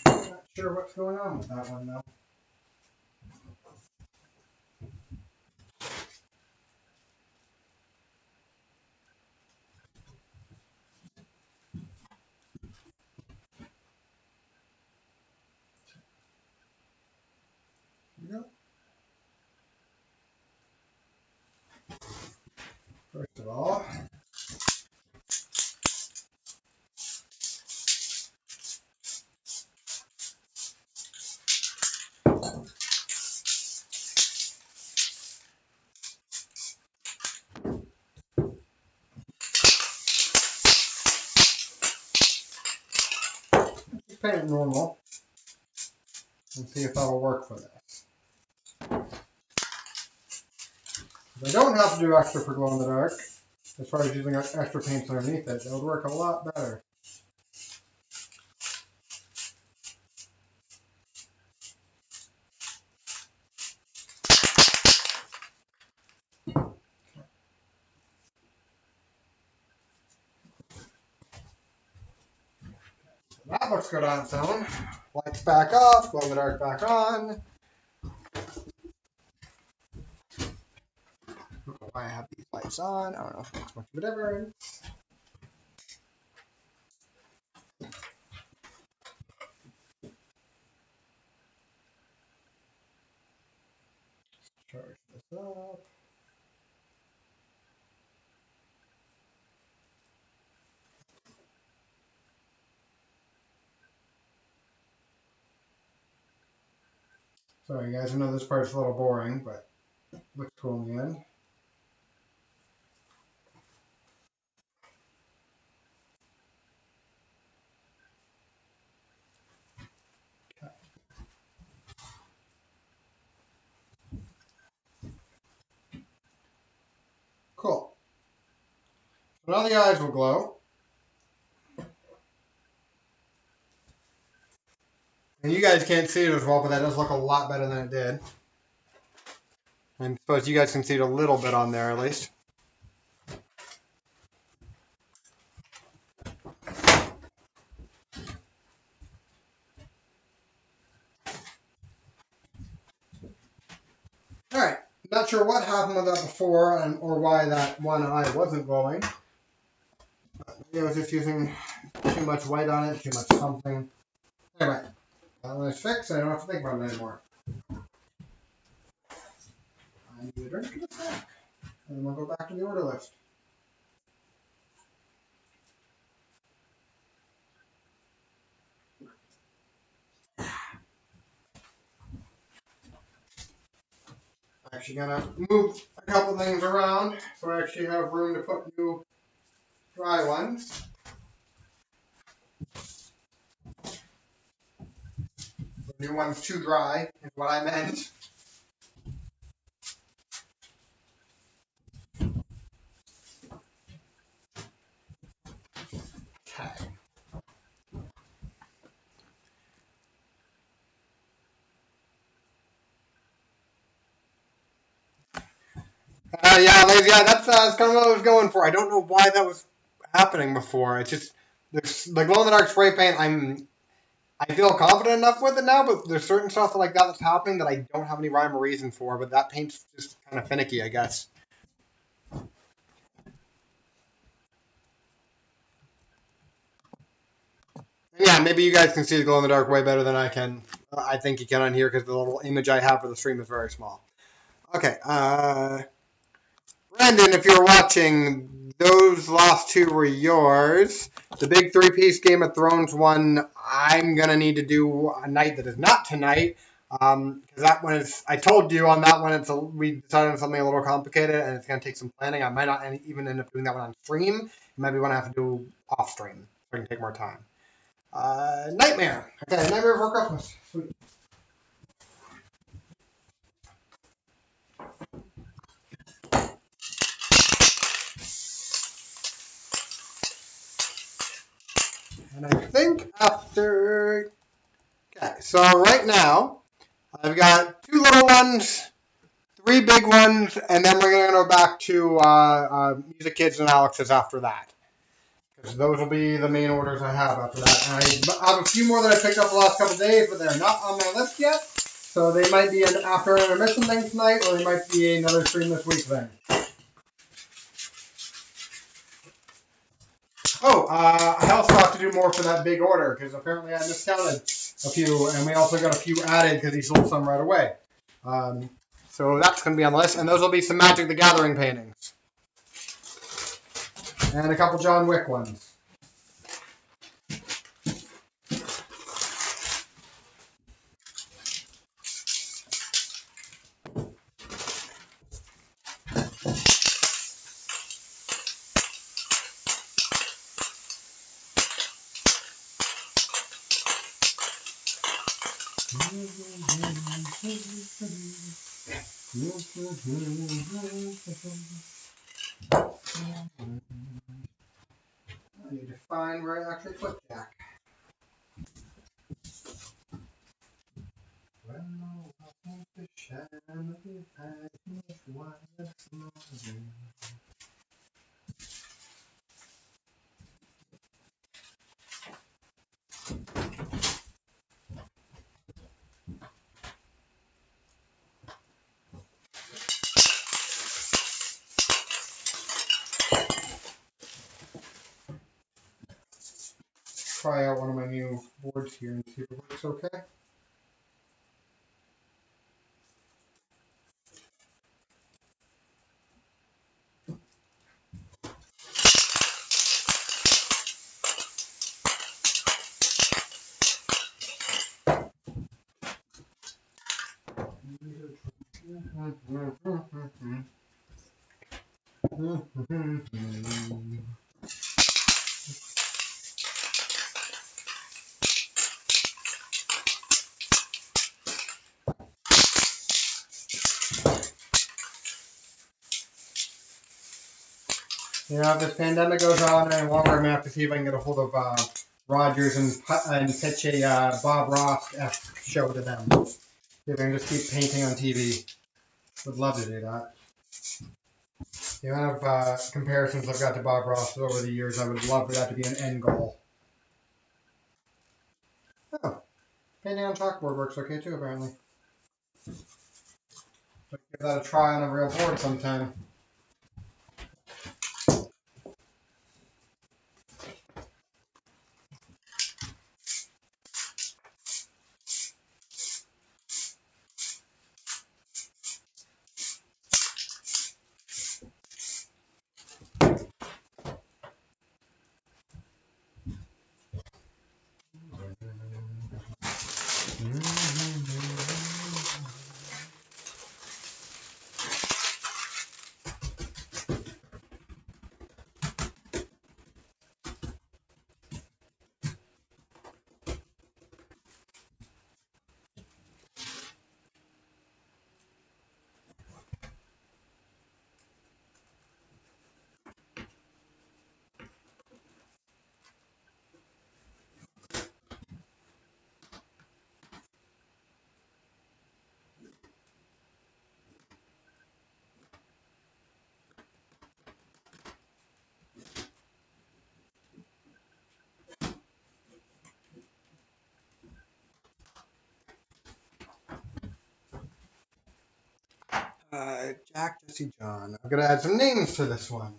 Not sure what's going on with that one, though. Here we go. First of all, just paint it normal and see if that'll work for this. If I don't have to do extra for glow in the dark, as far as using extra paints underneath it, would work a lot better. That looks good on its own. Lights back off, glow in the dark back on. I don't know why I have these lights on. I don't know if it makes much of a difference. Charge this up. Sorry guys, I know this part's a little boring, but it looks cool in the end. Okay. Cool. So now the eyes will glow. And you guys can't see it as well, but that does look a lot better than it did. I suppose you guys can see it a little bit on there at least. Alright, not sure what happened with that before or why that one eye wasn't glowing. Maybe I was just using too much white on it, too much something. Anyway, that one is fixed, I don't have to think about it anymore. I need a drink in a sec, and then we'll go back to the order list. I'm actually gonna move a couple things around so I actually have room to put new dry ones. The new one's too dry is what I meant. Okay. Yeah, ladies, yeah, that's kind of what I was going for. I don't know why that was happening before. It's just the glow in the dark spray paint. I feel confident enough with it now, but there's certain stuff like that that's happening that I don't have any rhyme or reason for. But that paint's just kind of finicky, I guess. Yeah, maybe you guys can see the glow in the dark way better than I can. I think you can on here because the little image I have for the stream is very small. Okay, Brandon, if you're watching, those last two were yours. The big three-piece Game of Thrones one, I'm going to need to do a night that is not tonight. Because that one is, I told you on that one, we decided on something a little complicated and it's going to take some planning. I might not even end up doing that one on stream. It might be one I have to do off stream so I can take more time. Nightmare. Okay, Nightmare Before Christmas. Sweet. And I think after... Okay, so right now, I've got two little ones, three big ones, and then we're going to go back to Music Kids and Alex's after that. Because those will be the main orders I have after that. And I have a few more that I picked up the last couple of days, but they're not on my list yet. So they might be an after intermission thing tonight, or they might be another stream this week thing. Oh, I also have to do more for that big order, because apparently I miscounted a few, and we also got a few added because he sold some right away. So that's going to be on the list, and those will be some Magic the Gathering paintings. And a couple John Wick ones. I need to find where I actually put Jack. try out one of my new boards here and see if it works okay. You know, if this pandemic goes on any longer, I'm going to have to see if I can get a hold of Rogers and pitch a Bob Ross show to them. See if I can just keep painting on TV. Would love to do that. The amount of comparisons I've got to Bob Ross over the years, I would love for that to be an end goal. Oh, painting on chalkboard works okay too, apparently. So give that a try on a real board sometime. Jack, Jesse, John. I'm going to add some names to this one.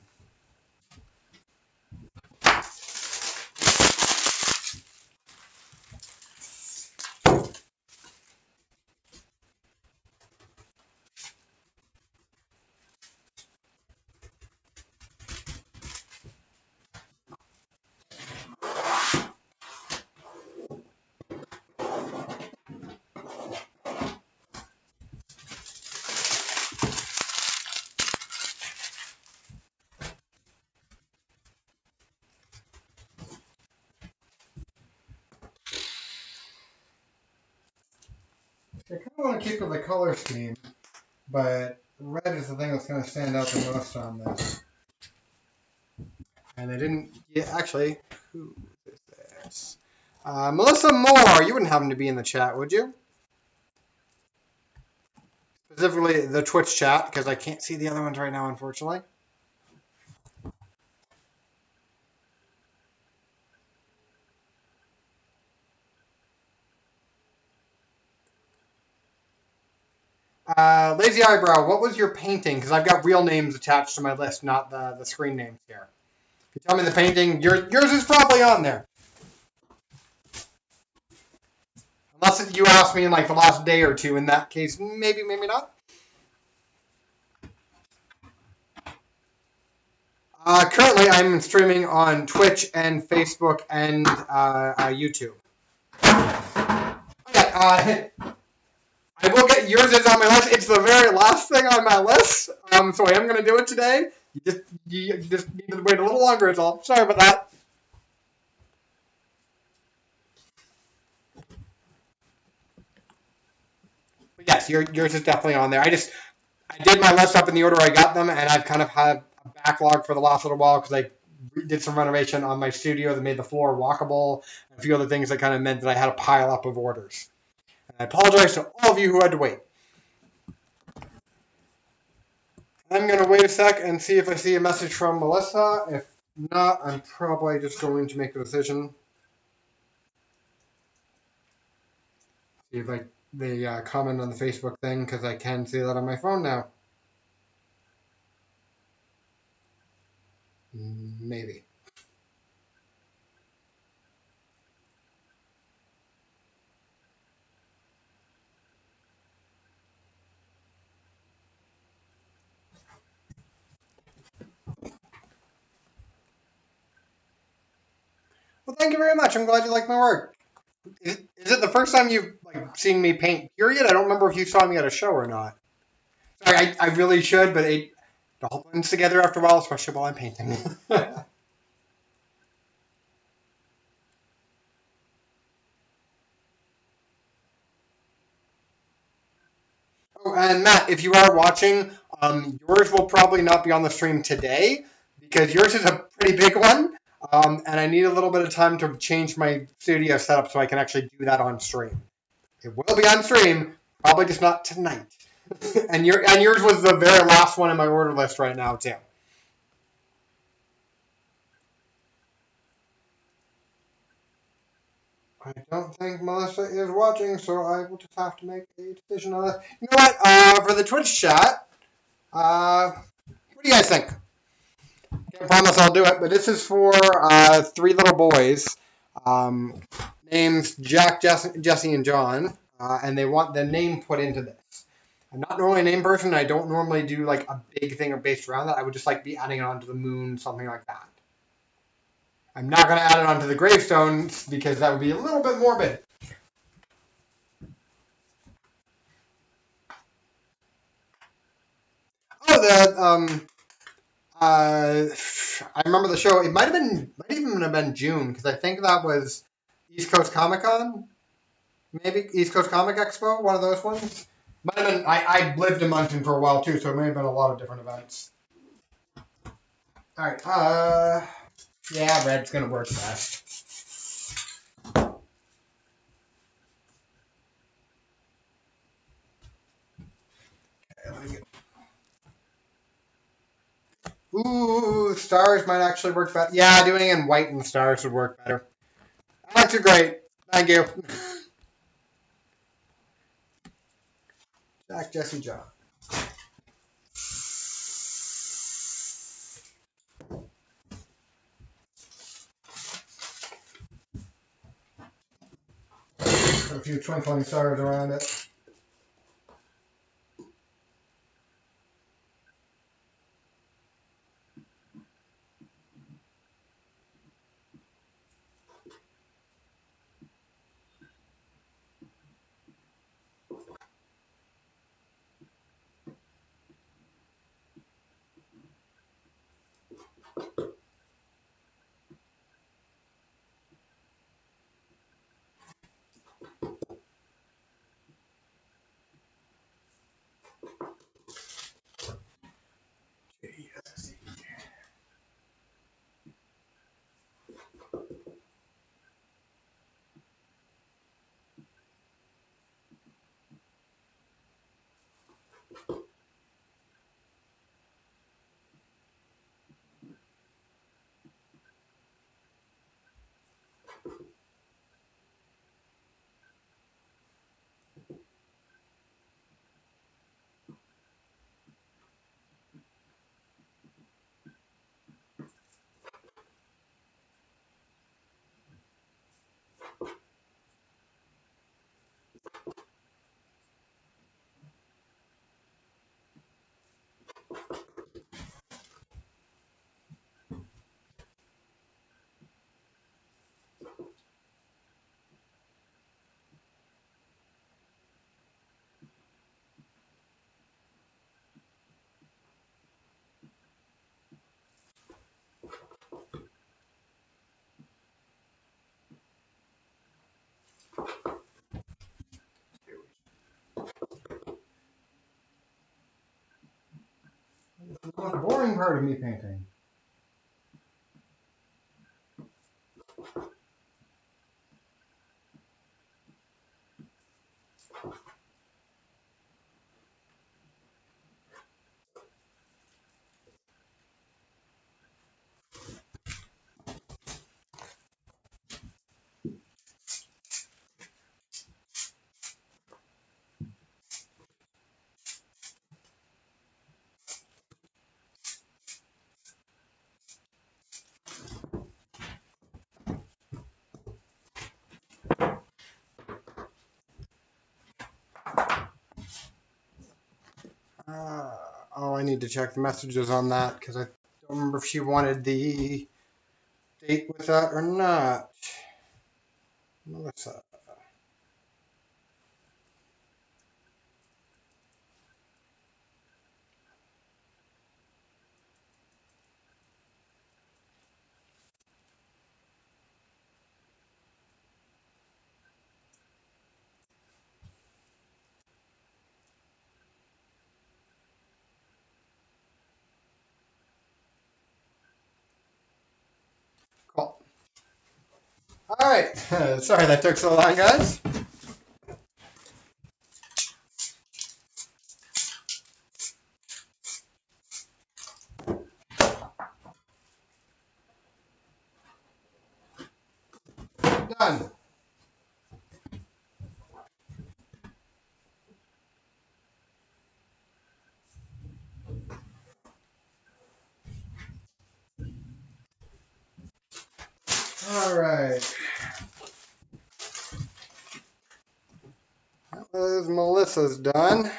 I kind of want to keep with the color scheme, but red is the thing that's going to stand out the most on this. And I didn't. Yeah, actually, who is this? Melissa Moore. You wouldn't happen to be in the chat, would you? Specifically the Twitch chat, because I can't see the other ones right now, unfortunately. Lazy Eyebrow, what was your painting? Because I've got real names attached to my list, not the screen names here. If you tell me the painting, yours is probably on there. Unless you asked me in like the last day or two. In that case, maybe, maybe not. Currently, I'm streaming on Twitch and Facebook and YouTube. Okay, I will get yours is on my list. It's the very last thing on my list, so I am going to do it today. You just need to wait a little longer is all. Sorry about that. But yes, yours is definitely on there. I did my list up in the order I got them, and I've kind of had a backlog for the last little while because I did some renovation on my studio that made the floor walkable, and a few other things that kind of meant that I had a pile up of orders. And I apologize to all of you who had to wait. I'm going to wait a sec and see if I see a message from Melissa. If not, I'm probably just going to make the decision. See if they comment on the Facebook thing, because I can see that on my phone now. Maybe. Well, thank you very much. I'm glad you like my work. Is it the first time you've seen me paint? Period. I don't remember if you saw me at a show or not. Sorry, I really should, but it all blends together after a while, especially while I'm painting. Oh, and Matt, if you are watching, yours will probably not be on the stream today because yours is a pretty big one, and I need a little bit of time to change my studio setup so I can actually do that on stream. It will be on stream, probably just not tonight. And yours was the very last one in my order list right now too. I don't think Melissa is watching, so I will just have to make a decision on that. You know what? For the Twitch chat, what do you guys think? Can't promise I'll do it, but this is for three little boys, names Jack, Jesse, and John, and they want the name put into this. I'm not normally a name person. I don't normally do like a big thing based around that. I would just like be adding it onto the moon, something like that. I'm not going to add it onto the gravestones because that would be a little bit morbid. Oh, I remember the show. It might even have been June because I think that was East Coast Comic-Con, maybe East Coast Comic Expo, one of those ones. Might have been. I lived in Moncton for a while too, so it may have been a lot of different events. All right. Yeah, red's gonna work best. Ooh, stars might actually work better. Yeah, doing it in white and stars would work better. Alex, you're great. Thank you. Jack, Jesse, John. A few twinkling stars around it. The most boring part of me painting. Oh, I need to check the messages on that because I don't remember if she wanted the date with that or not. Melissa. Cool. All right. Sorry that took so long, guys. Done. All right. That was Melissa's done.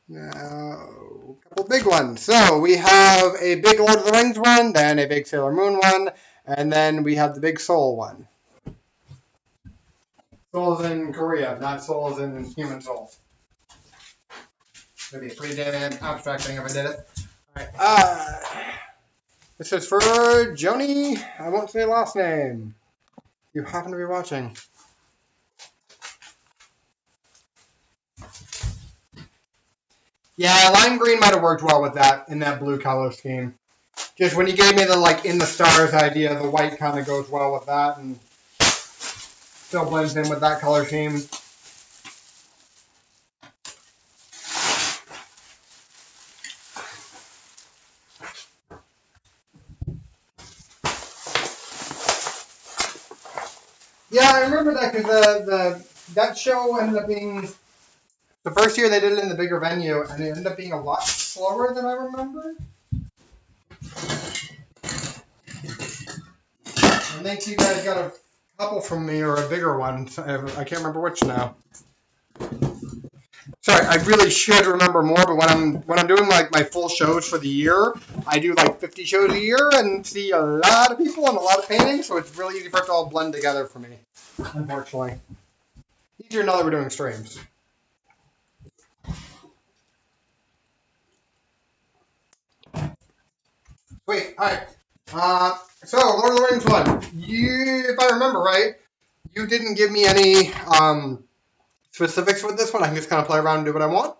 Now, a couple big ones. So we have a big Lord of the Rings one, then a big Sailor Moon one, and then we have the big Soul one. Souls in Korea, not souls in human souls. That'd be a pretty damn abstract thing if I did it. Alright, this is for Joni. I won't say last name. You happen to be watching. Yeah, lime green might have worked well with that in that blue color scheme. Just when you gave me the like in the stars idea, the white kind of goes well with that and still blends in with that color scheme. Yeah, I remember that because that show ended up being the first year they did it in the bigger venue, and it ended up being a lot slower than I remember. I think you guys got a couple from me or a bigger one. I can't remember which now. Sorry, I really should remember more, but when I'm doing like my full shows for the year, I do like 50 shows a year and see a lot of people and a lot of paintings, so it's really easy for it to all blend together for me, unfortunately. Easier now that we're doing streams. Sweet, alright. So, Lord of the Rings one. If I remember right, you didn't give me any specifics with this one. I can just kind of play around and do what I want.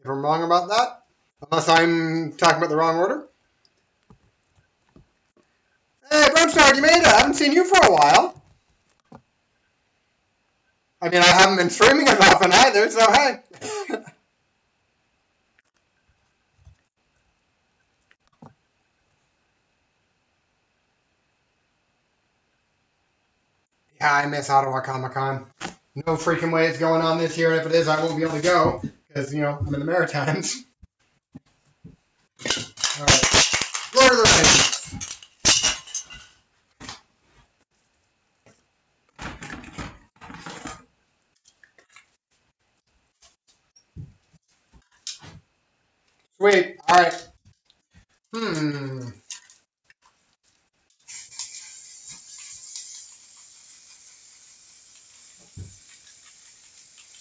If I'm wrong about that, unless I'm talking about the wrong order. Hey, Brimstone, you made it. I haven't seen you for a while. I mean, I haven't been streaming as often either, so hey. Yeah, I miss Ottawa Comic Con. No freaking way it's going on this year, and if it is, I won't be able to go, because, you know, I'm in the Maritimes. Alright. Lord of the Rings. Sweet. Alright.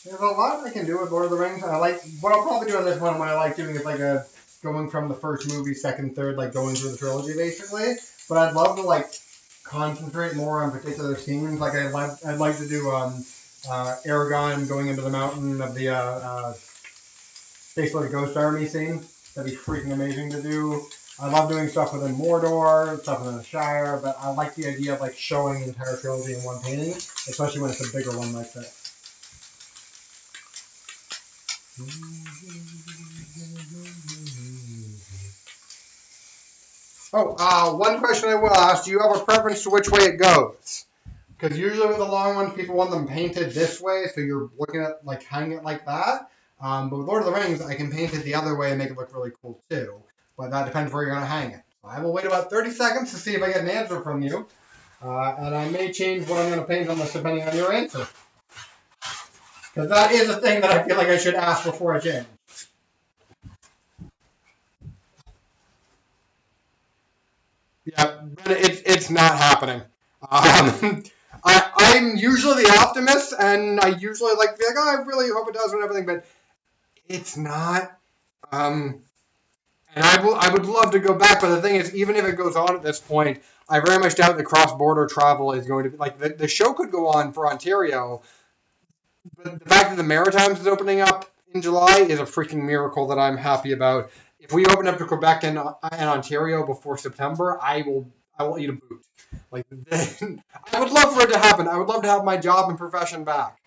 There's a lot I can do with Lord of the Rings. I like what I'll probably do on this one. What I like doing is like a going from the first movie, second, third, like going through the trilogy basically. But I'd love to like concentrate more on particular scenes. Like I'd like to do Aragorn going into the mountain of the basically Ghost Army scene. That'd be freaking amazing to do. I love doing stuff within Mordor, stuff within the Shire, but I like the idea of like showing the entire trilogy in one painting, especially when it's a bigger one like that. Oh, one question I will ask. Do you have a preference to which way it goes? Because usually with the long ones, people want them painted this way, so you're looking at, like, hanging it like that. But with Lord of the Rings, I can paint it the other way and make it look really cool, too. But that depends where you're going to hang it. So I will wait about 30 seconds to see if I get an answer from you. And I may change what I'm going to paint on this depending on your answer. Because that is a thing that I feel like I should ask before I change. Yeah, but it's not happening. I'm usually the optimist, and I usually like to be like, oh, I really hope it does and everything, but it's not. And I would love to go back, but the thing is, even if it goes on at this point, I very much doubt the cross-border travel is going to be like the show could go on for Ontario, but the fact that the Maritimes is opening up in July is a freaking miracle that I'm happy about. If we open up to Quebec and Ontario before September, I will eat a boot. Like I would love for it to happen. I would love to have my job and profession back.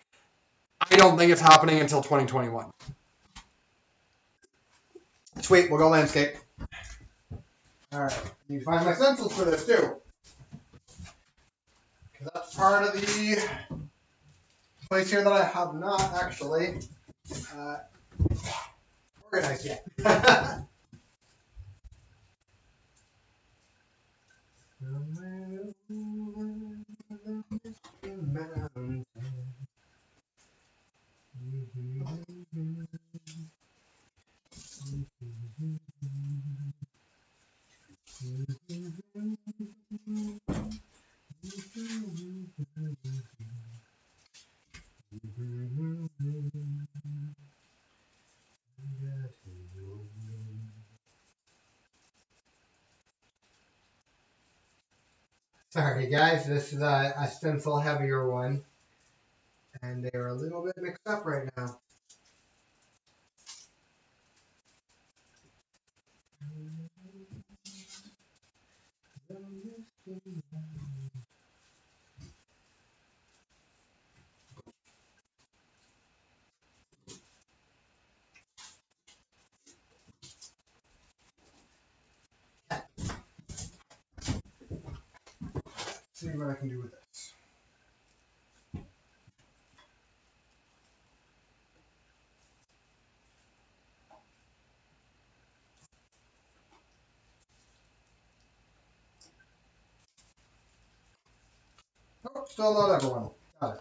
I don't think it's happening until 2021. Sweet, we'll go landscape. All right, you need to find my stencils for this too, because that's part of the place here that I have not actually organized yet. Sorry guys, this is a stencil heavier one, and they're a little bit mixed up right now. See what I can do with this. Oh, still not everyone. Got it.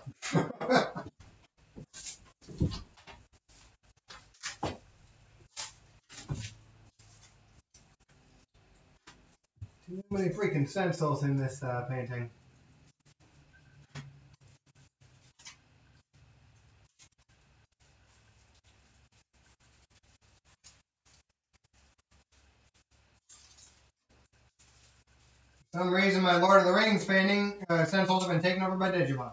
Too many freaking stencils in this painting. For some reason, my Lord of the Rings painting stencils have been taken over by Digimon.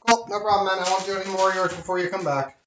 Cool, no problem, man. I won't do any more of yours before you come back.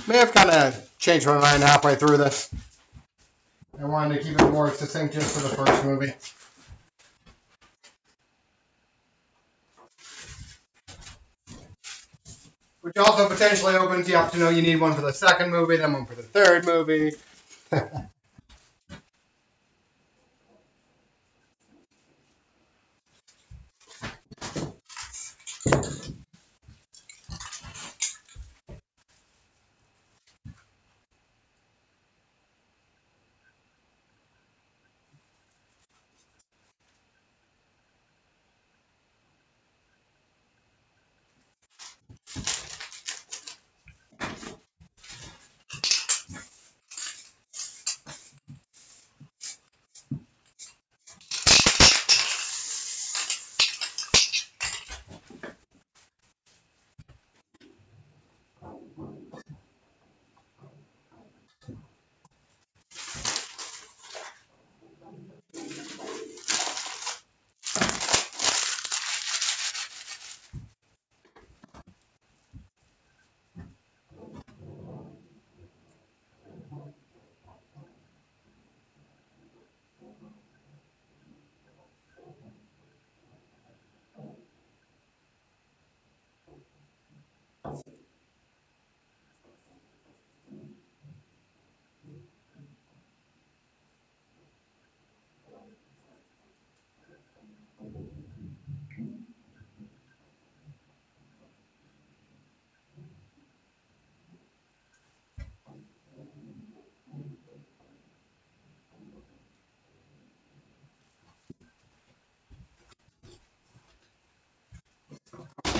May have kind of changed my mind halfway through this. I wanted to keep it more succinct just for the first movie. Which also potentially opens you up to know you need one for the second movie, then one for the third movie.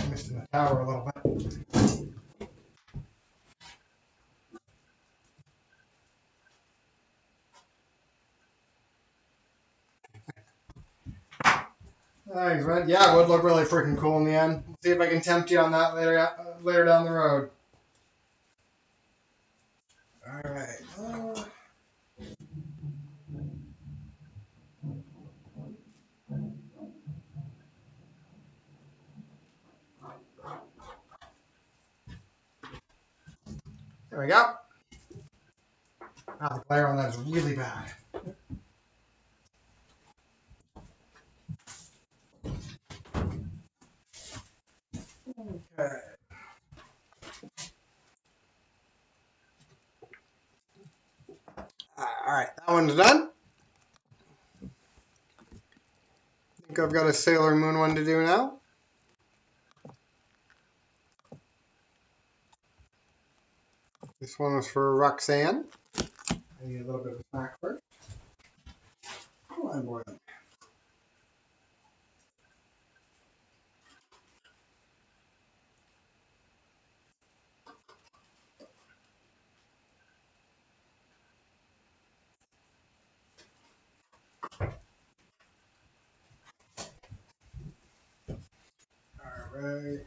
Missing the tower a little bit. Thanks, man. Yeah, it would look really freaking cool in the end. See if I can tempt you on that later down the road. All right. There we go. Ah, the glare on that is really bad. Okay. All right, that one's done. I think I've got a Sailor Moon one to do now. This one was for Roxanne. I need a little bit of a snack first. Come on, boy. All right.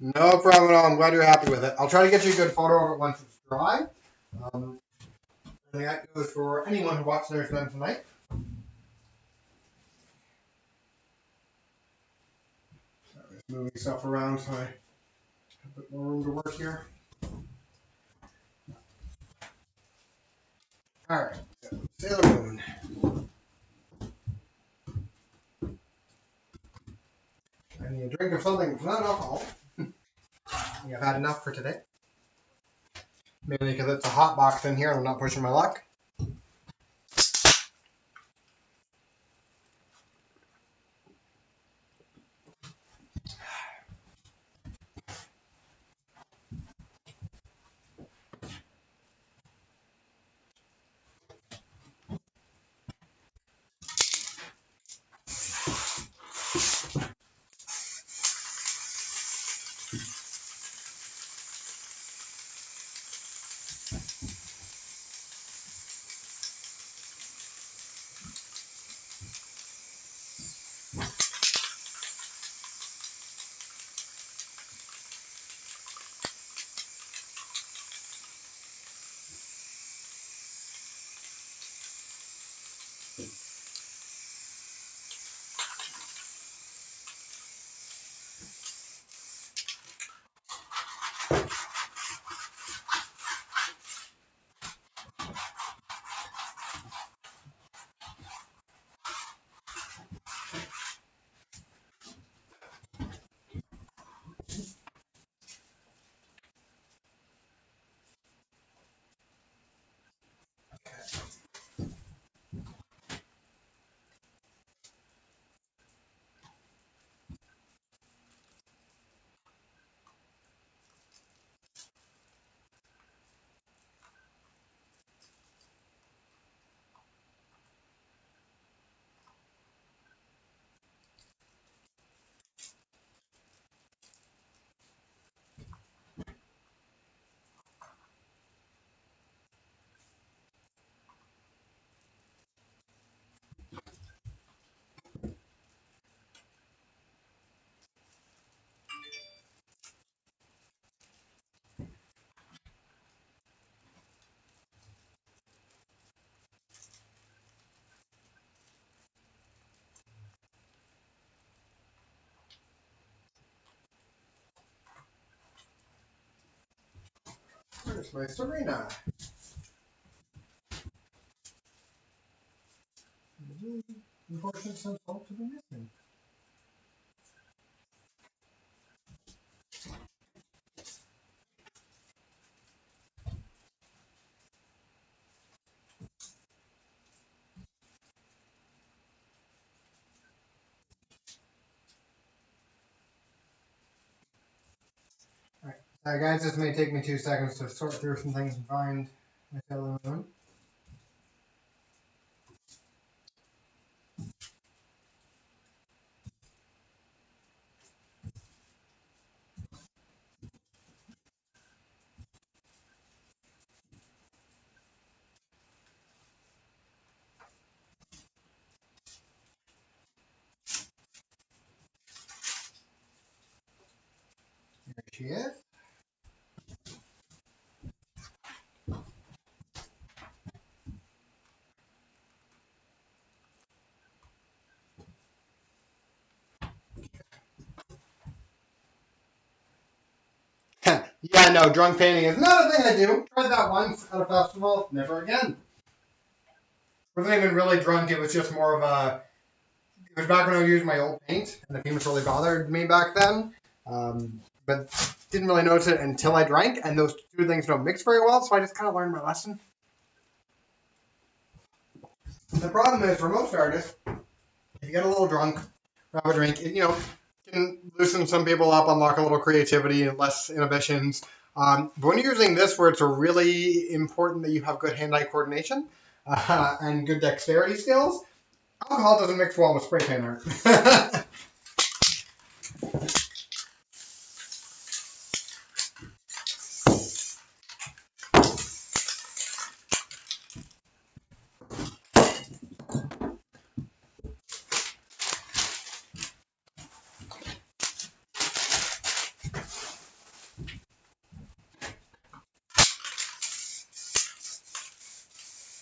No problem at all. I'm glad you're happy with it. I'll try to get you a good photo of it once it's dry. And that goes for anyone who watched theirs done tonight. So just moving stuff around so I have a bit more room to work here. All right. So Sailor Moon. I need a drink of something without alcohol. I've had enough for today. Mainly because it's a hot box in here and I'm not pushing my luck. Here's my Serena. Unfortunate sense hope to be missing. Alright guys, this may take me 2 seconds to sort through some things and find my Sailor Moon. Here she is. Yeah, no, drunk painting is not a thing I do. Tried that once at a festival, never again. Wasn't even really drunk, it was just more of a... It was back when I was using my old paint, and the fumes really bothered me back then. But didn't really notice it until I drank, and those two things don't mix very well, so I just kind of learned my lesson. The problem is, for most artists, if you get a little drunk, grab a drink, it, can loosen some people up, unlock a little creativity and less inhibitions. But when you're using this, where it's really important that you have good hand-eye coordination and good dexterity skills, alcohol doesn't mix well with spray paint art.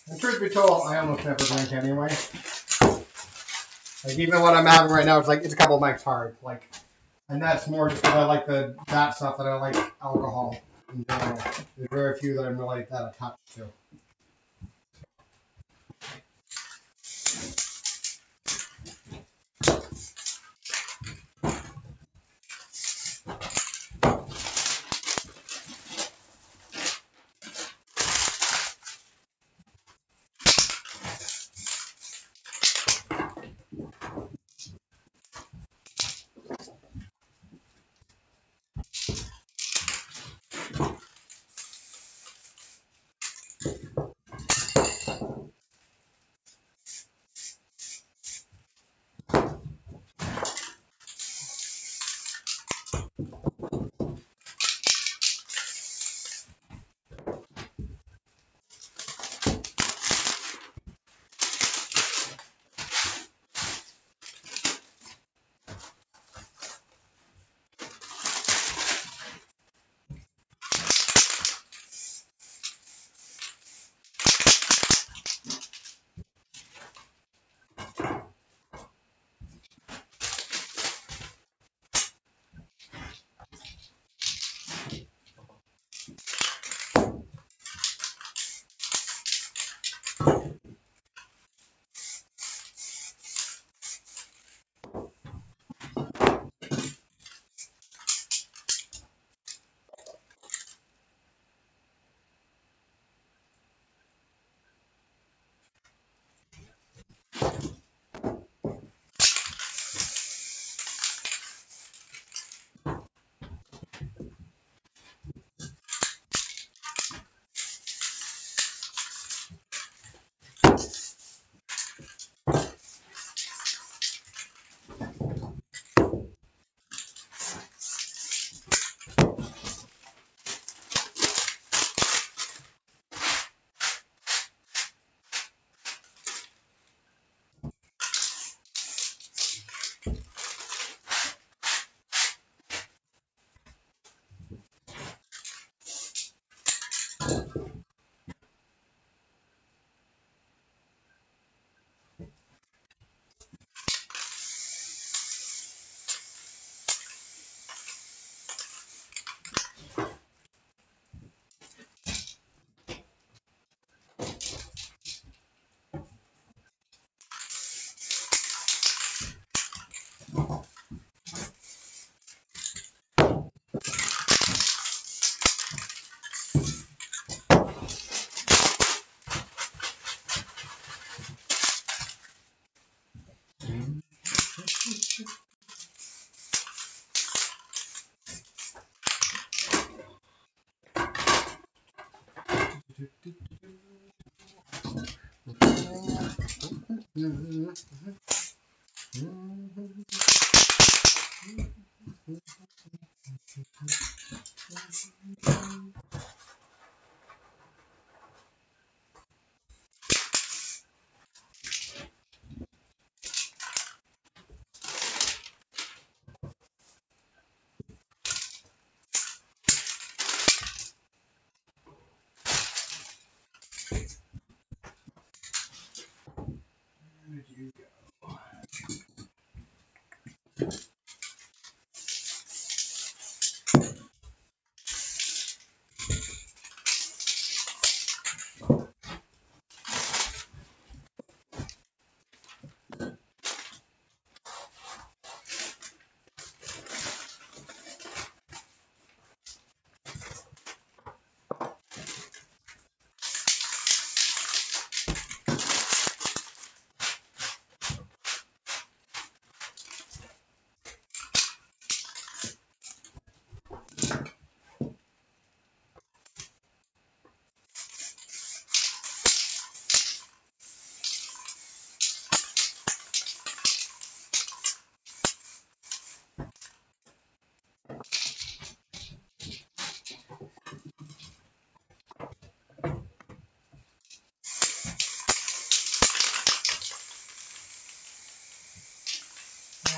And truth be told, I almost never drink anyway. Like, even what I'm having right now, it's a couple mics hard. And that's more just because I like that stuff that I like alcohol in general. There's very few that I'm really that attached to.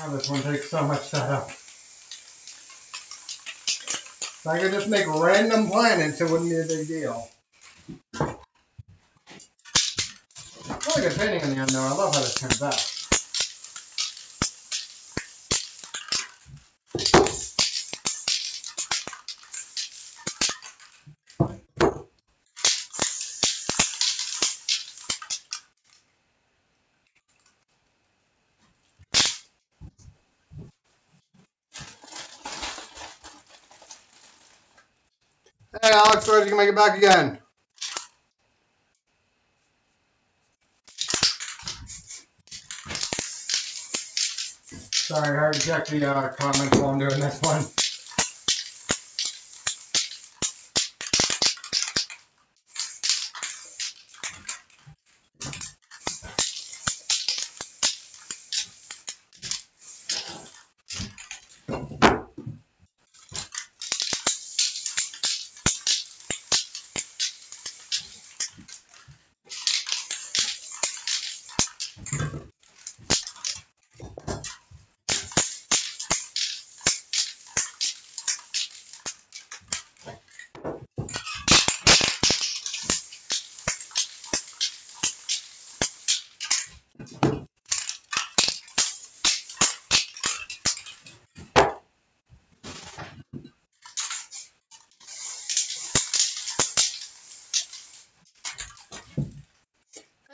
Oh, this one takes so much setup. If I could just make random planets, it wouldn't be a big deal. Really good painting in the end, though. I love how this turns out. Hey, Alex, where's you can make it back again? Sorry, hard to check the comments while I'm doing this one.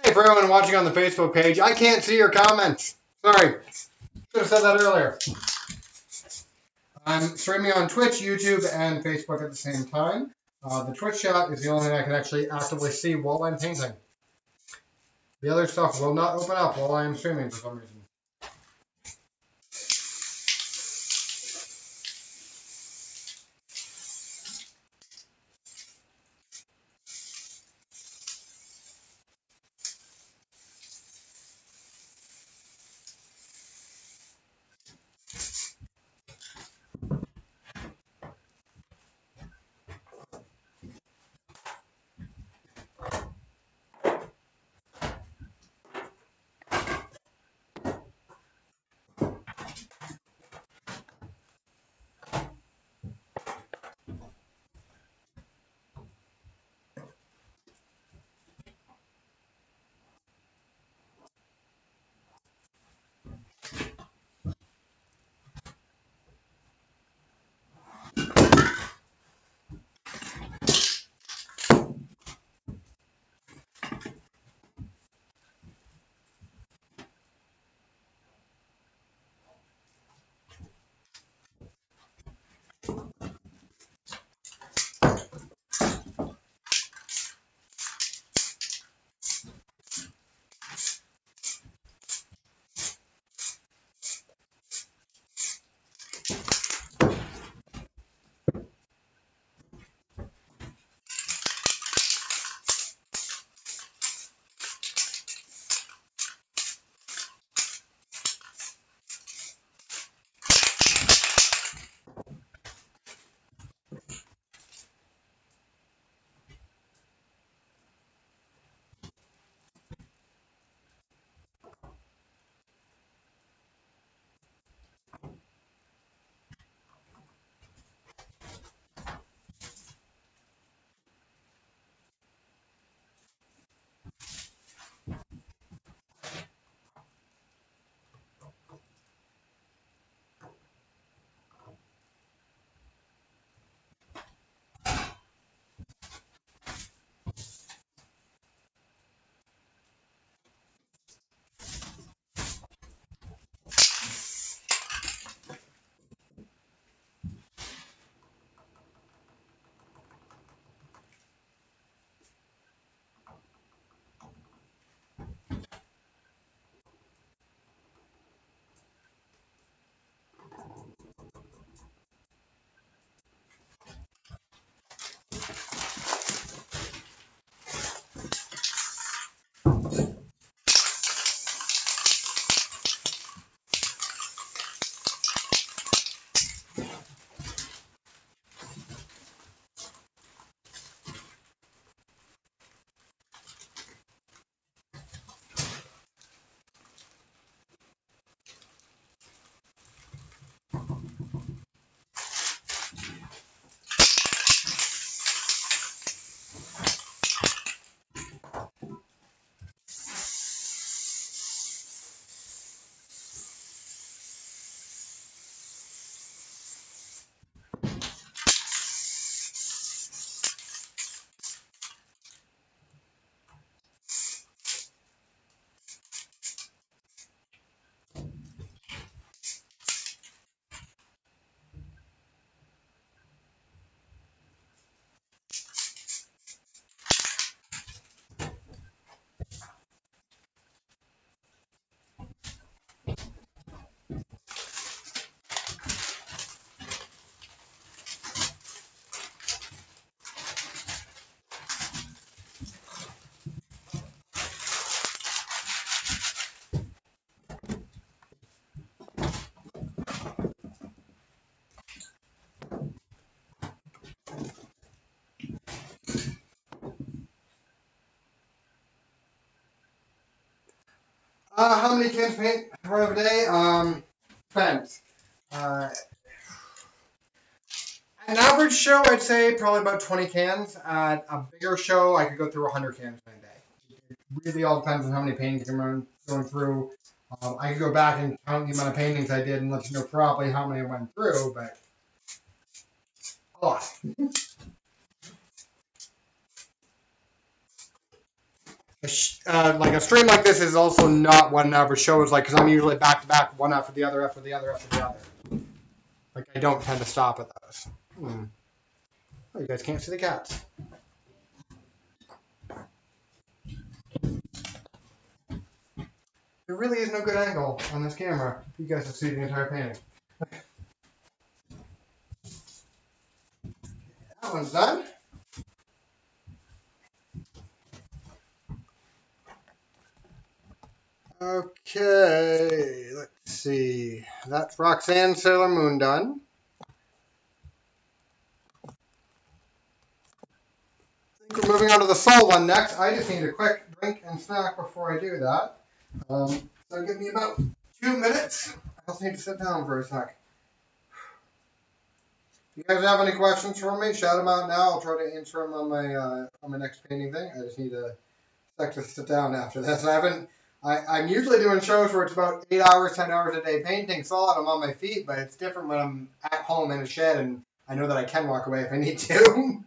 Hey, for everyone watching on the Facebook page, I can't see your comments. Sorry. Should have said that earlier. I'm streaming on Twitch, YouTube, and Facebook at the same time. The Twitch shot is the only thing I can actually actively see while I'm painting. The other stuff will not open up while I am streaming for some reason. How many cans of paint for a day? Depends. An average show, I'd say probably about 20 cans. At a bigger show, I could go through 100 cans in a day. It really all depends on how many paintings I'm going through. I could go back and count the amount of paintings I did and let you know probably how many I went through, but a lot. Like a stream like this is also not what an average show is like, because I'm usually back to back, one after the other, after the other, after the other. Like I don't tend to stop at those. Oh, you guys can't see the cats. There really is no good angle on this camera. You guys will see the entire painting. That one's done. Okay, let's see. That's Roxanne Sailor Moon done. I think we're moving on to the Soul one next. I just need a quick drink and snack before I do that. So give me about 2 minutes. I also need to sit down for a sec. If you guys have any questions for me, shout them out now. I'll try to answer them on my next painting thing. I just need a sec to sit down after this. I'm usually doing shows where it's about 8 hours, 10 hours a day painting solid. I'm on my feet, but it's different when I'm at home in a shed and I know that I can walk away if I need to.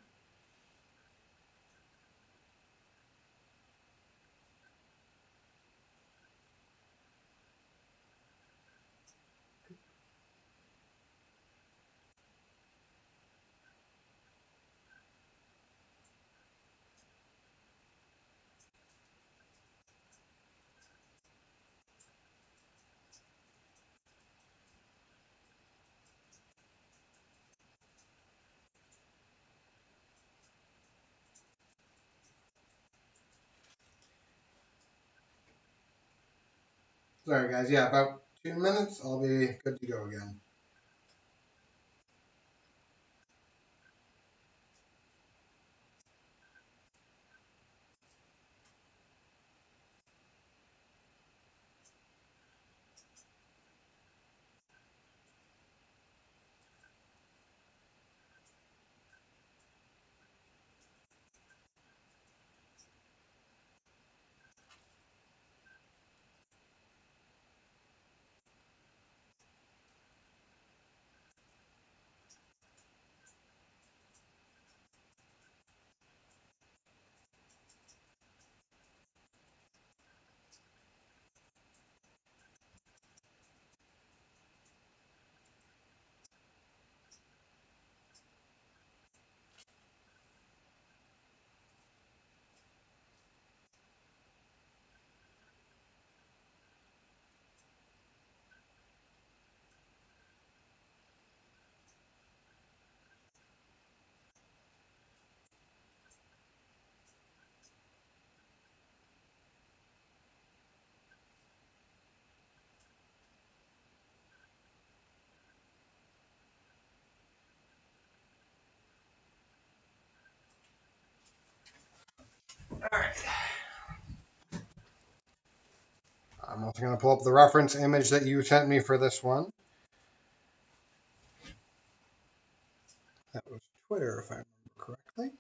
Sorry, guys. Yeah, about 2 minutes. I'll be good to go again. All right. I'm also going to pull up the reference image that you sent me for this one. That was Twitter, if I remember correctly.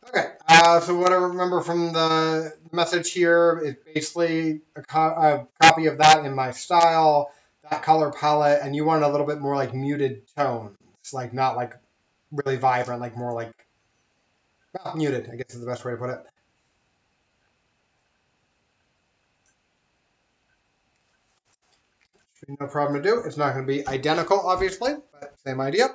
Okay, so what I remember from the message here is basically a copy of that in my style, that color palette, and you want a little bit more like muted tones, like not like really vibrant, like more like, well, muted, I guess is the best way to put it. Should be no problem to do. It's not going to be identical, obviously, but same idea.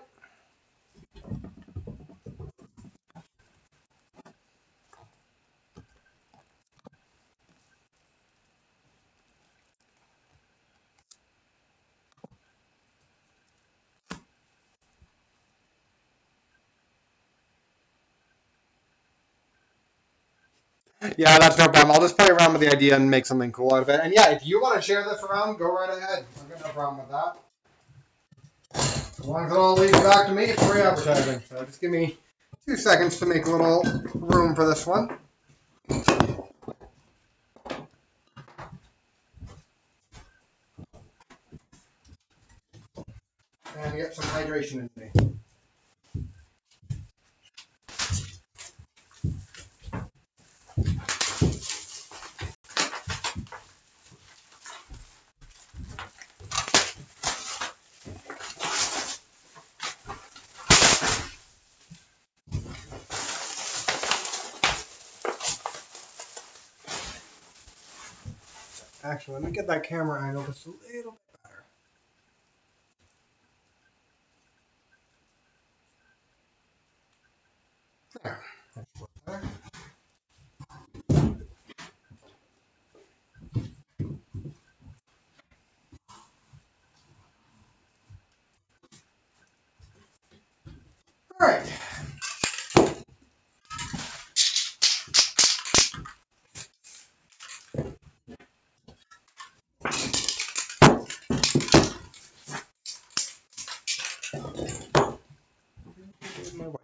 Yeah, that's no problem. I'll just play around with the idea and make something cool out of it. And yeah, if you want to share this around, go right ahead. I've got no problem with that. As long as it all leads back to me, it's free advertising. So just give me 2 seconds to make a little room for this one. And get some hydration in me. Actually, let me get that camera angle just a little bit better. There. That's a little better. All right. Here's my white.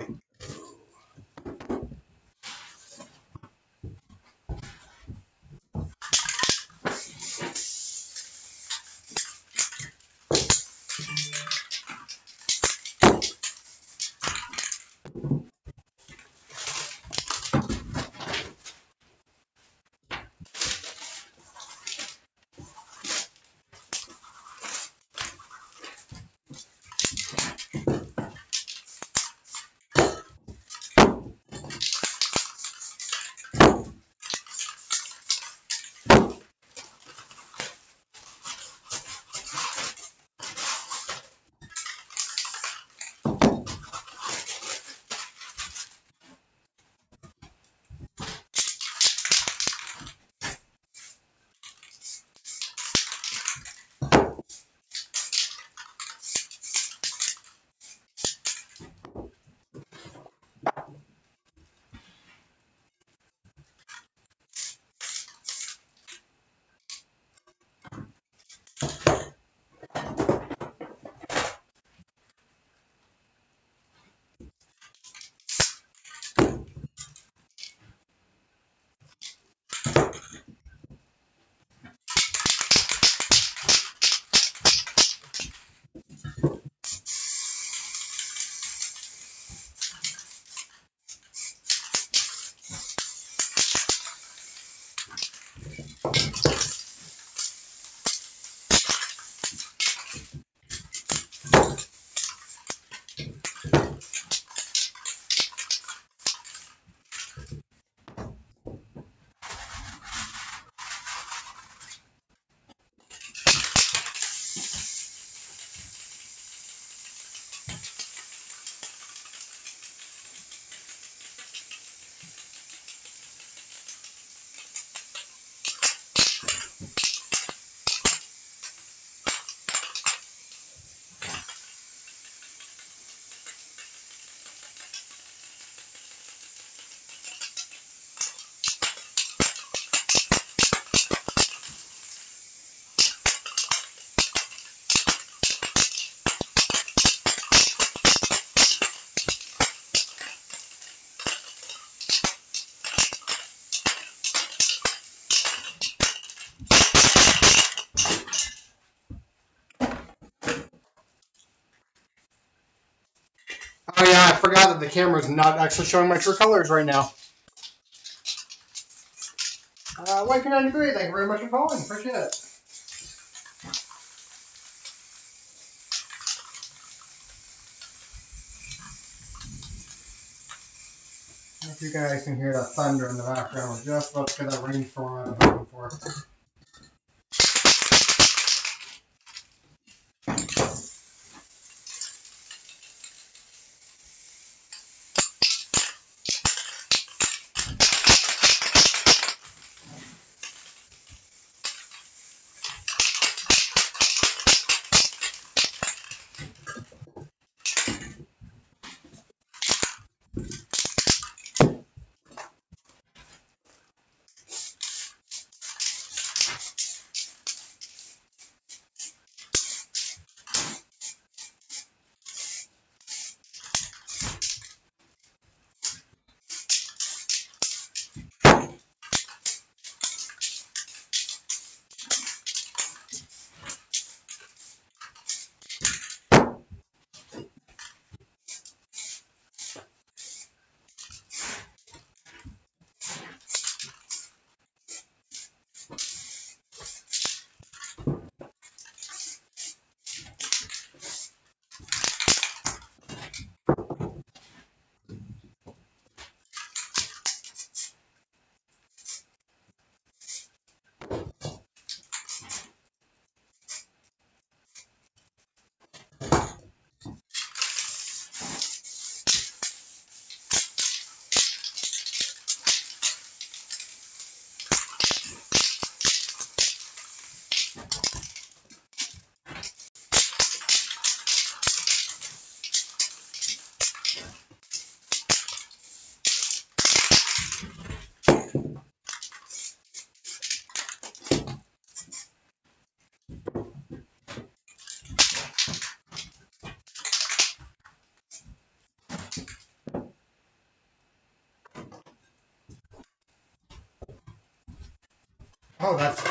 Oh yeah, I forgot that the camera's not actually showing my true colors right now. YP93, thank you very much for calling. Appreciate it. If you guys can hear that thunder in the background, we're just about to get that rainstorm I was hoping for. Oh, that's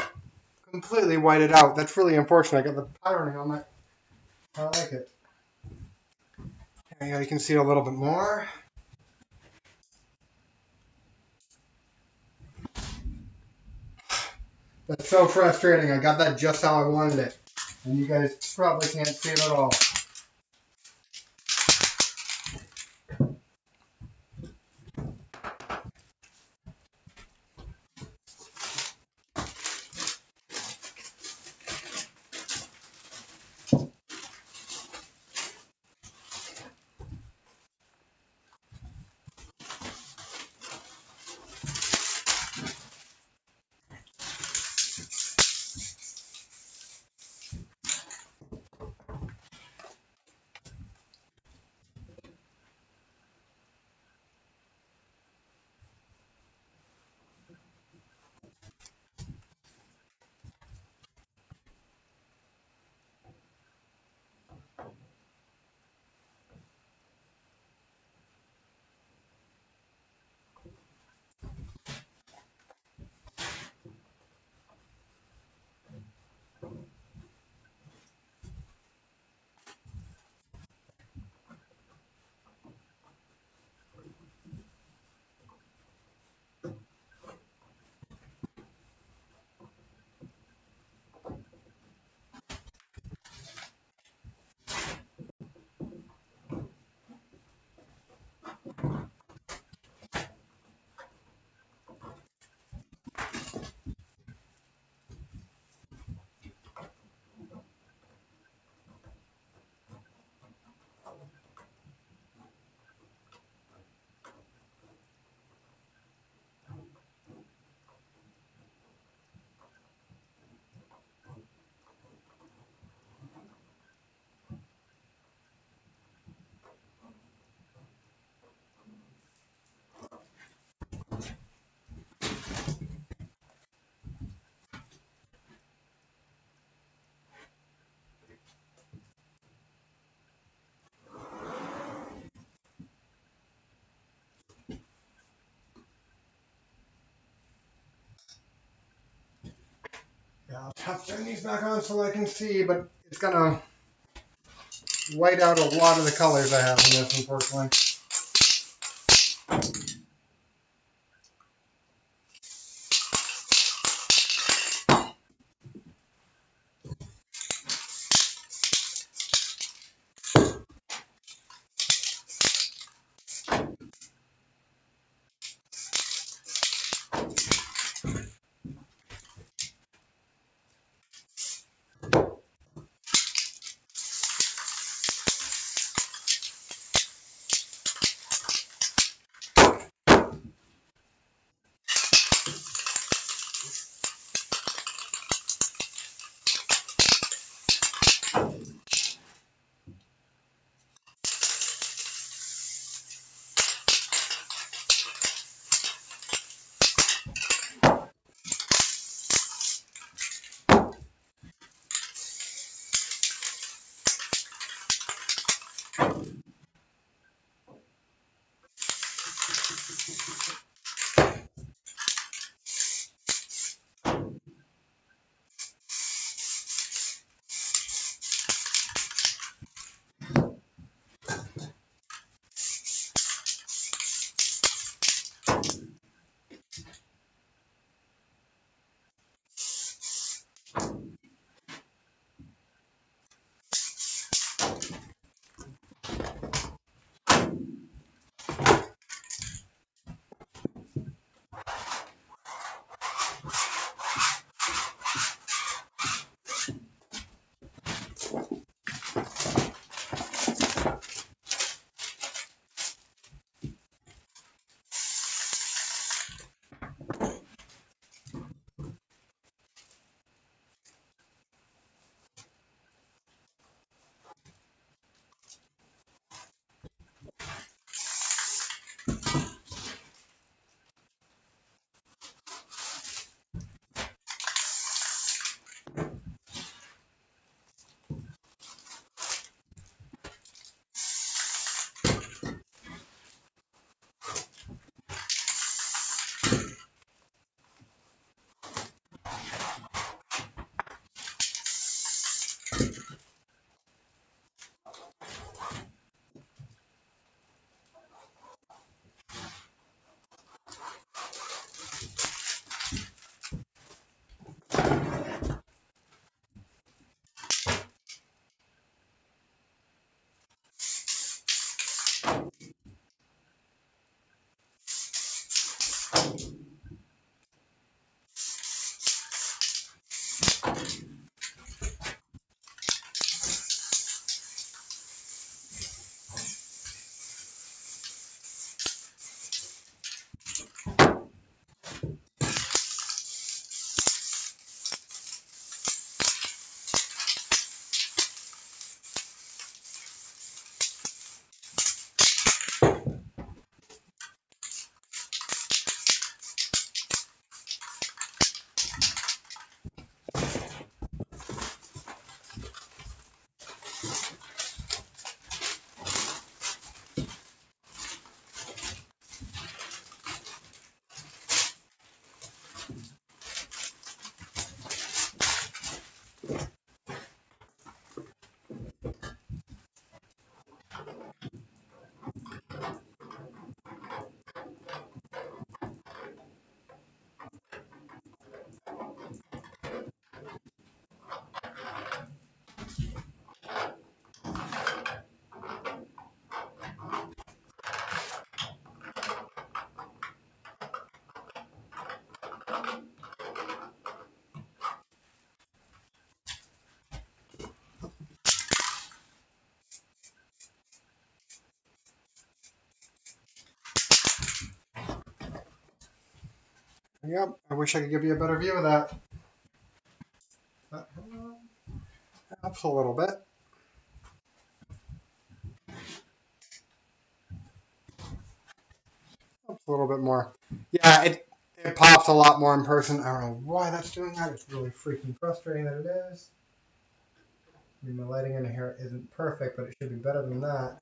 completely whited out. That's really unfortunate. I got the patterning on that. I like it. Yeah, you can see a little bit more. That's so frustrating. I got that just how I wanted it. And you guys probably can't see it at all. Yeah, I'll have to turn these back on so I can see, but it's gonna white out a lot of the colors I have in this, unfortunately. Yep, I wish I could give you a better view of that. That helps a little bit. Helps a little bit more. Yeah, it pops a lot more in person. I don't know why that's doing that. It's really freaking frustrating that it is. I mean, my lighting in here isn't perfect, but it should be better than that.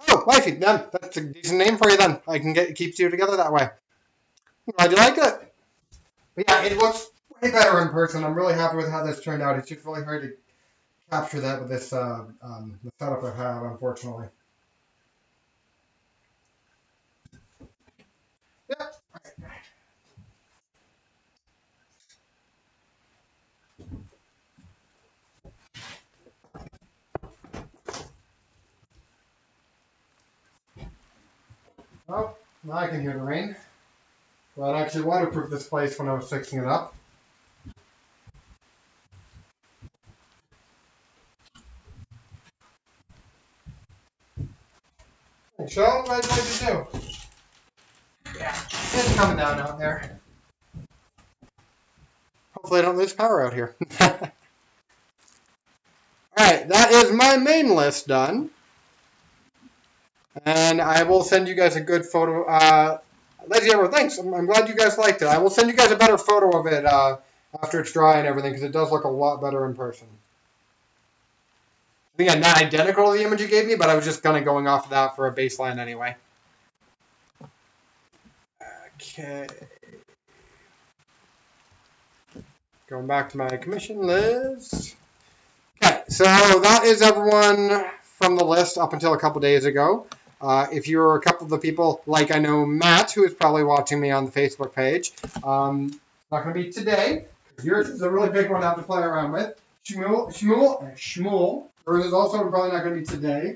Oh, wifey, then that's a decent name for you. Then I can keep you together that way. I'm glad you like it. But yeah, it looks way better in person. I'm really happy with how this turned out. It's just really hard to capture that with this the setup I have, unfortunately. Yep. Oh, now I can hear the rain. Well, I actually waterproofed this place when I was fixing it up. Hey, Sean, what did you do? Yeah, it's coming down out there. Hopefully I don't lose power out here. Alright, that is my main list done. And I will send you guys a good photo. Ladies and gentlemen, thanks. I'm glad you guys liked it. I will send you guys a better photo of it after it's dry and everything, because it does look a lot better in person. Again, not identical to the image you gave me, but I was just kind of going off of that for a baseline anyway. Okay. Going back to my commission list. Okay, so that is everyone from the list up until a couple days ago. If you're a couple of the people, like I know Matt, who is probably watching me on the Facebook page, it's not going to be today. Yours is a really big one to have to play around with. Shmuel. Yours is also probably not going to be today,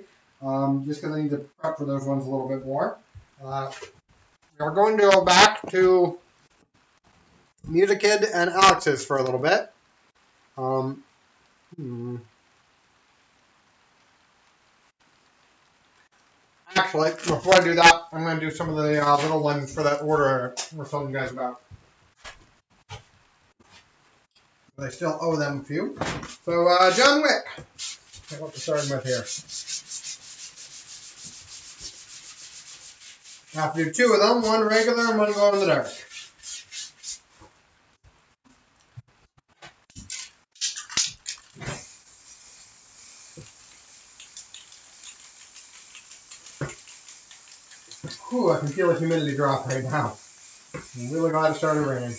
just because I need to prep for those ones a little bit more. We're going to go back to Music Kid and Alex's for a little bit. Actually, before I do that, I'm going to do some of the little ones for that order we're telling you guys about. But I still owe them a few. So, John Wick. That's what we're starting with here. I have to do 2 of them, 1 regular and 1 glow in the dark. Whew, I can feel the humidity drop right now. I'm really glad it started raining.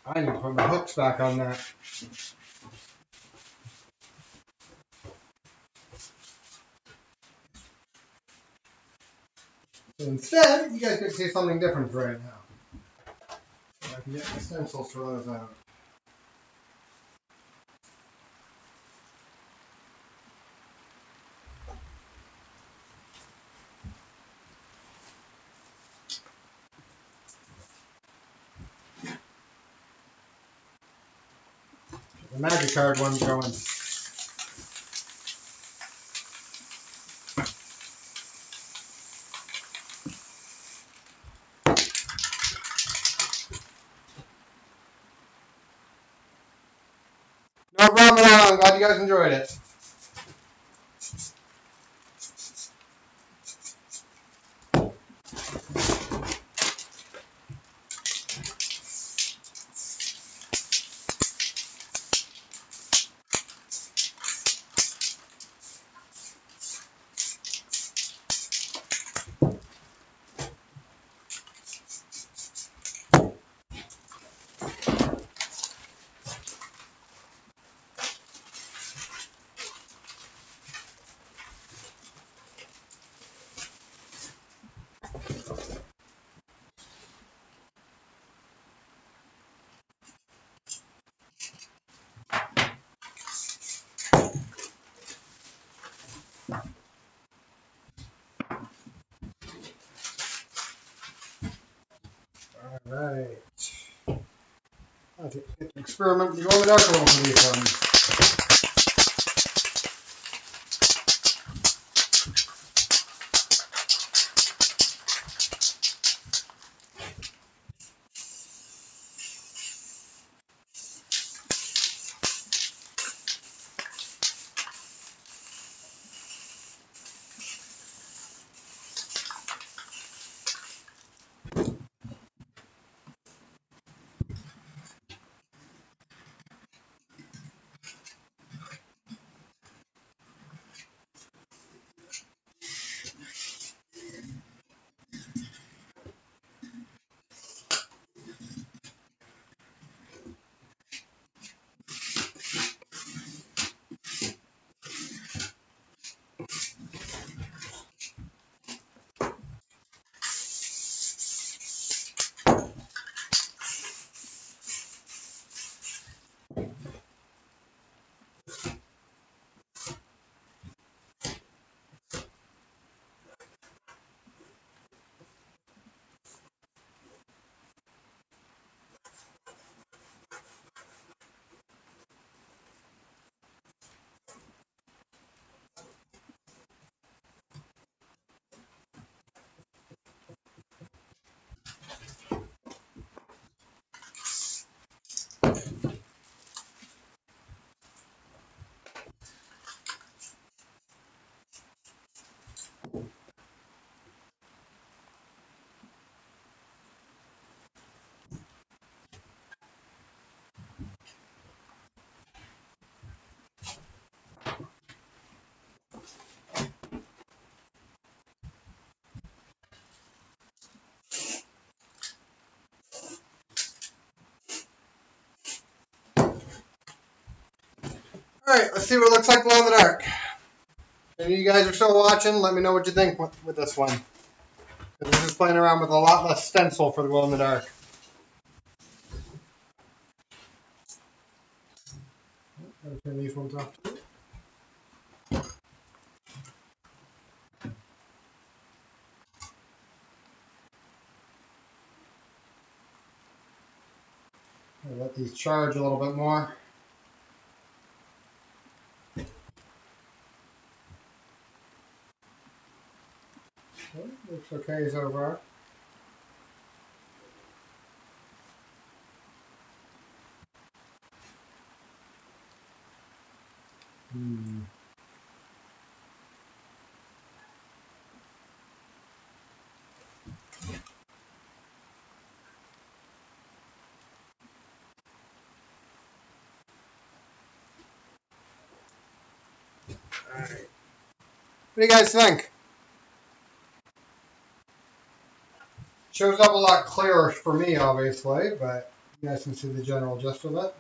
I need to put my hooks back on that. So instead, you guys get to see something different right now. I can get my stencils for those out. The magic card one's going. No problem at all. I'm glad you guys enjoyed it. Alright. I'll get to experiment with the glow in the dark a little for these ones. Alright, let's see what it looks like glow in the dark. If any of you guys are still watching, let me know what you think with this one. This is playing around with a lot less stencil for the glow in the dark. I'll turn these ones off too. I'll let these charge a little bit more. Okay, looks okay so far. Alright. What do you guys think? Shows up a lot clearer for me, obviously, but you guys can see the general gist of it.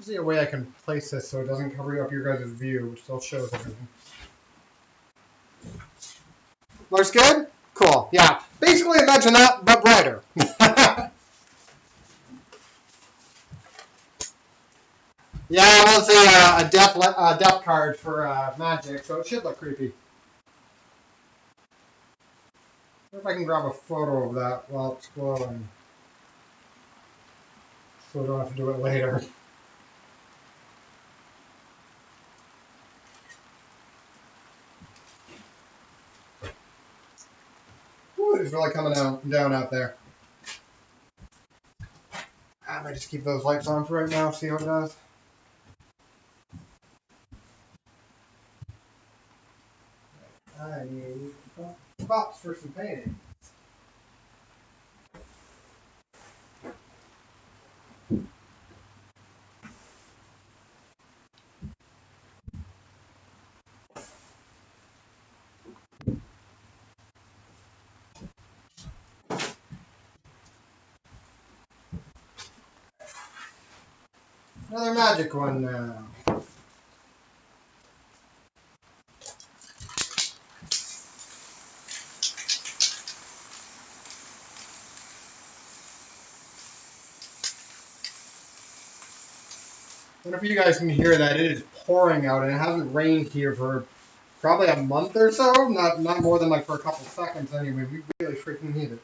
Is there a way I can place this so it doesn't cover up your guys' view, which still shows everything? Looks good? Cool. Yeah. Basically, imagine that, but brighter. Yeah, it was a death card for Magic, so it should look creepy. I wonder if I can grab a photo of that while it's glowing, so I don't have to do it later. Ooh, it's really coming down out there. I might just keep those lights on for right now, see how it does. I need spots for some painting. Another magic one now. I wonder if you guys can hear that. It is pouring out, and it hasn't rained here for probably a month or so. Not more than like for a couple seconds anyway. We really freaking need it.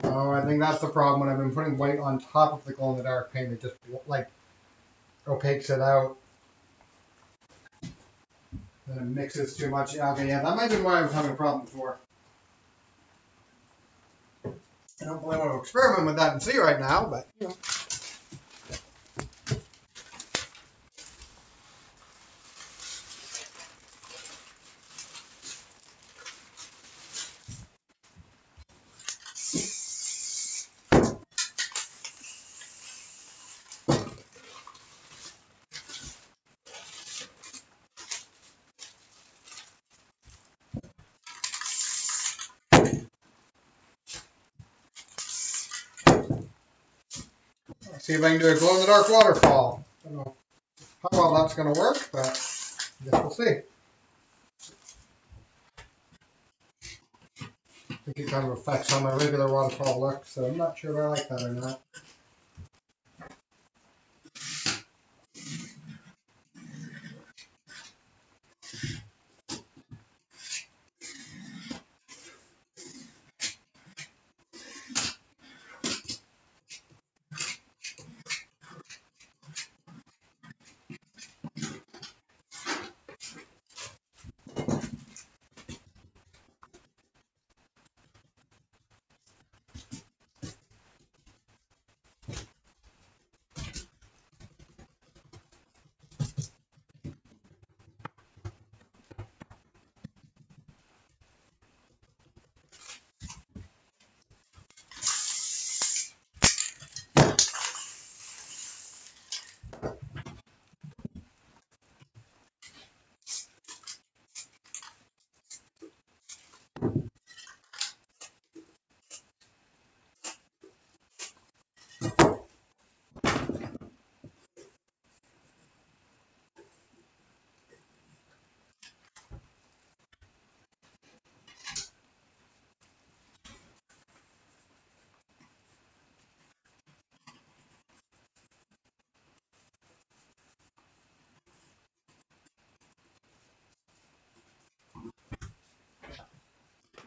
Oh, I think that's the problem when I've been putting white on top of the glow-in-the-dark paint. It just, like, opaques it out. Then it mixes too much. Okay, yeah, that might be why I was having a problem before. I don't really want to experiment with that and see right now, but, you know. See if I can do a glow-in-the-dark waterfall. I don't know. how well that's going to work, but I guess we'll see. I think it kind of affects how my regular waterfall looks, so I'm not sure if I like that or not.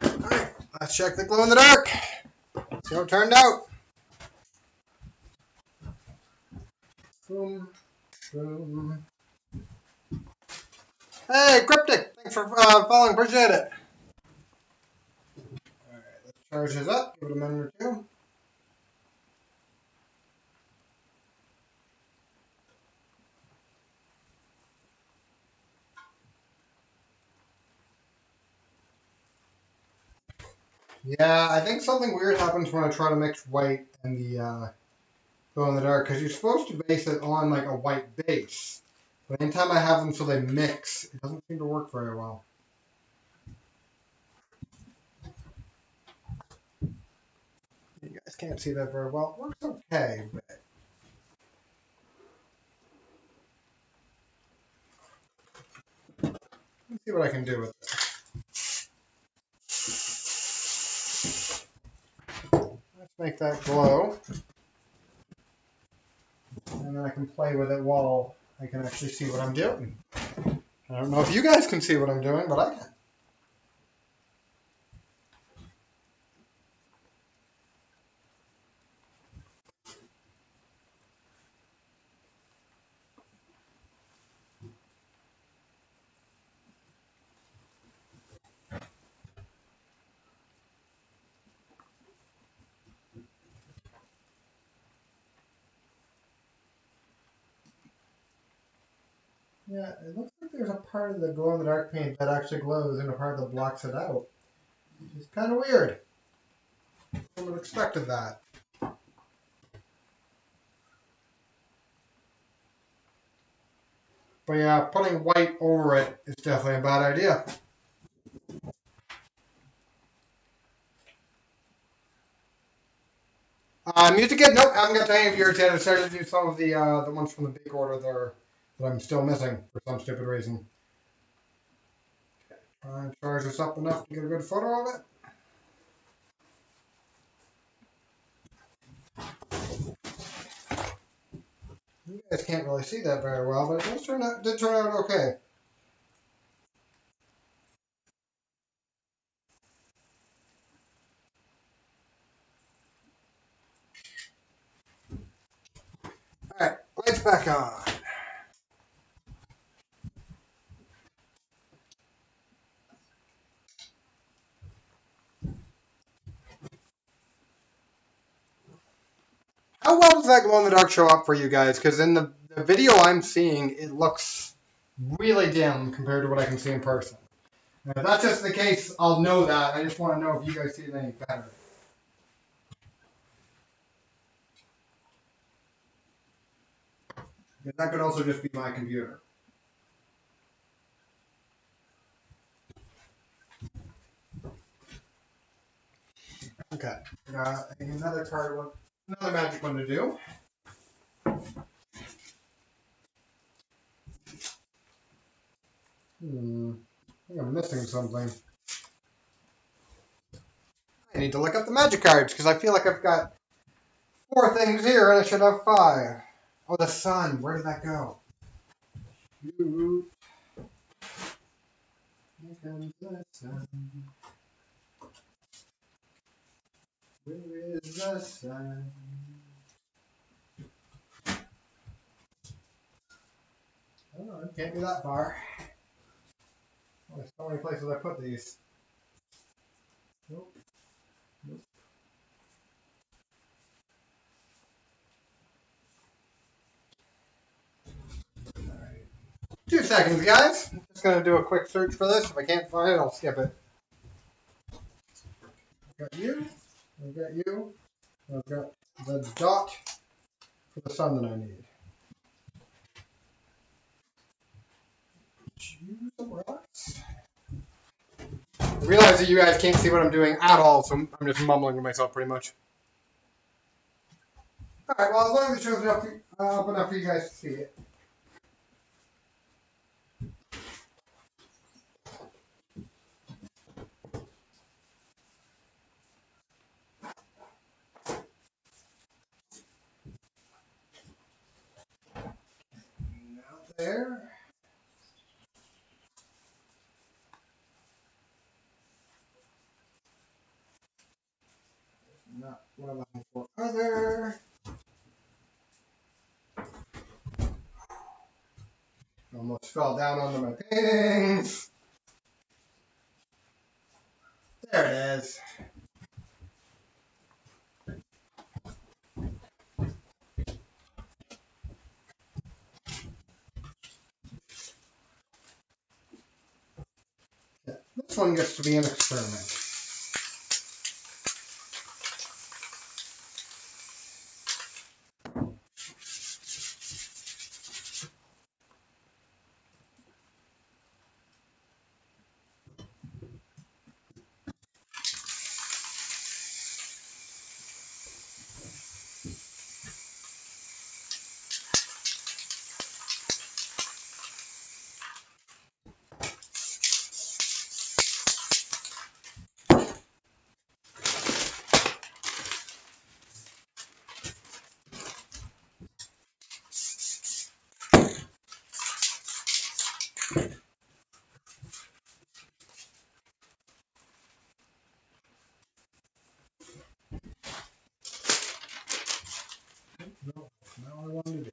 Alright, let's check the glow in the dark. See how it turned out. Boom, boom. Hey, Cryptic! Thanks for following, appreciate it. Alright, let's charge this up, give it a minute or two. Yeah, I think something weird happens when I try to mix white and the glow in the dark, because you're supposed to base it on like a white base. But anytime I have them so they mix, it doesn't seem to work very well. You guys can't see that very well. It works okay, but let's see what I can do with this. Let's make that glow. And then I can play with it while I can actually see what I'm doing. I don't know if you guys can see what I'm doing, but I can. Yeah, it looks like there's a part of the glow-in-the-dark paint that actually glows and a part that blocks it out. It's kind of weird. I would have expected that. But yeah, putting white over it is definitely a bad idea. Music Kid, nope, haven't got to any of yours yet. I started to do some of the ones from the big order there that I'm still missing for some stupid reason. Try and charge this up enough to get a good photo of it. You guys can't really see that very well, but it did turn out okay. Alright, lights back on. How well does that glow in the dark show up for you guys? Because in the video I'm seeing, it looks really dim compared to what I can see in person. Now, if that's just the case, I'll know that. I just want to know if you guys see it any better. Because that could also just be my computer. Okay, got another card one, another magic one to do. think I'm missing something. I need to look up the magic cards because I feel like I've got 4 things here and I should have 5. Oh, the sun. Where did that go? Shoot. Here comes the sun. Where is the sun? Oh, it can't be that far. Oh, there's so many places I put these. Nope. Nope. Alright. 2 seconds, guys. I'm just going to do a quick search for this. If I can't find it, I'll skip it. I've got you. I've got you. I've got the dot for the sun that I need. You somewhere else. I realize that you guys can't see what I'm doing at all, so I'm just mumbling to myself pretty much. Alright, well, as long as it shows up enough for you guys to see it. Out there. Not what I'm looking for. Other. Almost fell down onto my paintings. There it is. Yeah, this one gets to be an experiment. No, not what I wanted to do.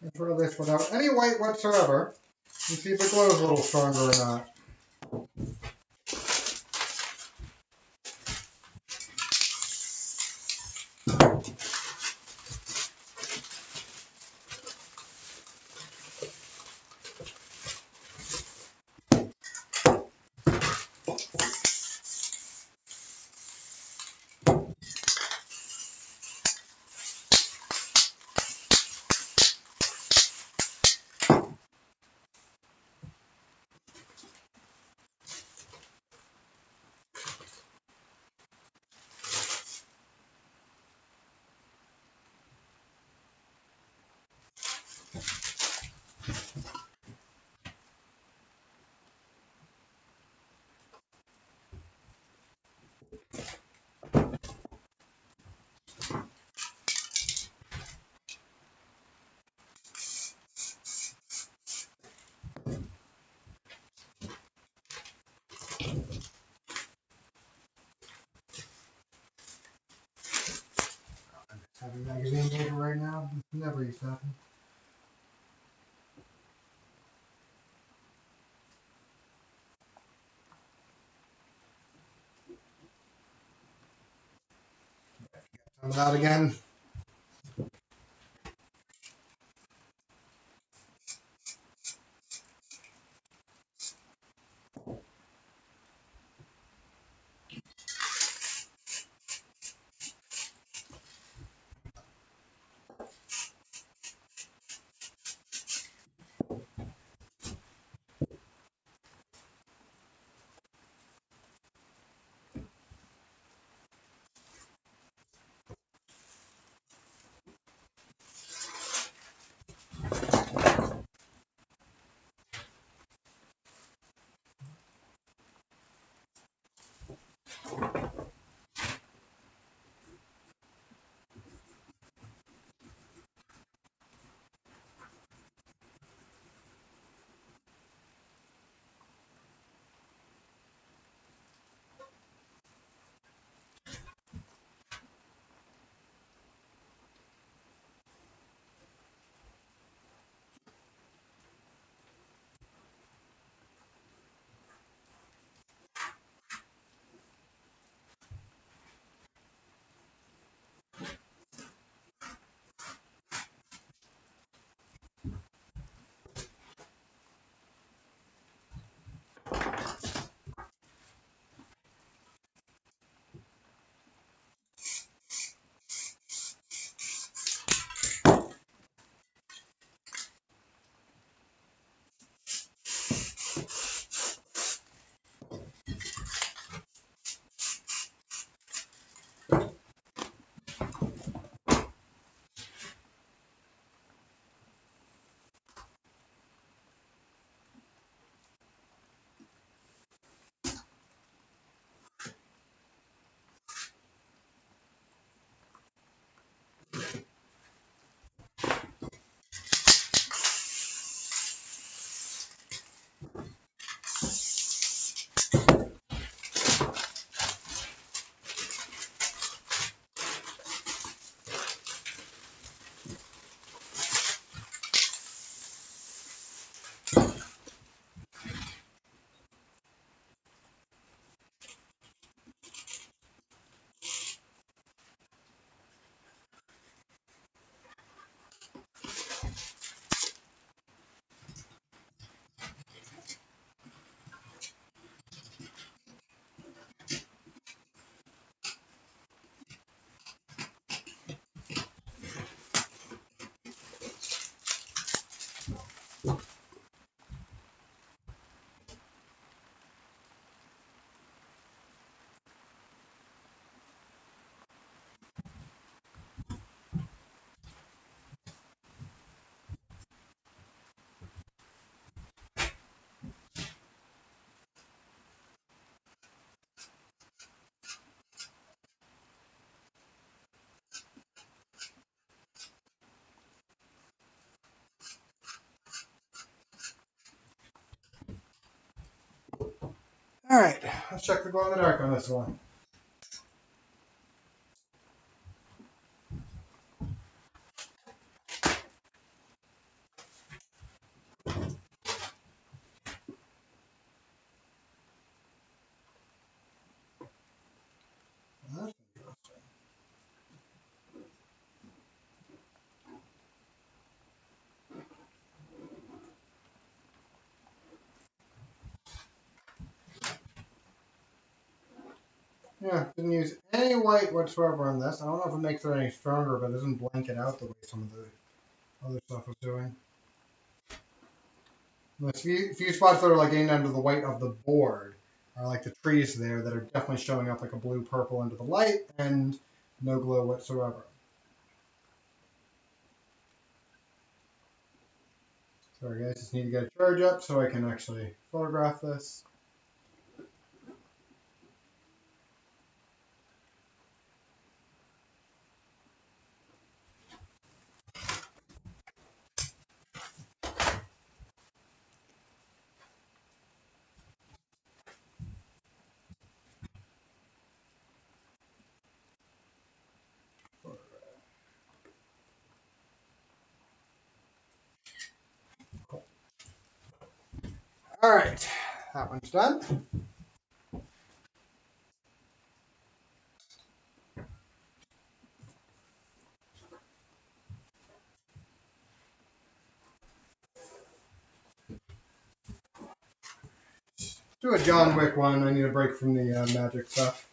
Let's roll this without any white whatsoever and see if it glows a little stronger or not. never used to happen. Some of that again. All right, let's check the glow in the dark on this one. That's interesting. Yeah, didn't use any white whatsoever on this. I don't know if it makes it any stronger, but it doesn't blanket out the way some of the other stuff was doing. The few spots that are like getting under the white of the board are like the trees there that are definitely showing up like a blue purple into the light and no glow whatsoever. Sorry guys, just need to get a charge up so I can actually photograph this. All right, that one's done. Do a John Wick one. I need a break from the magic stuff.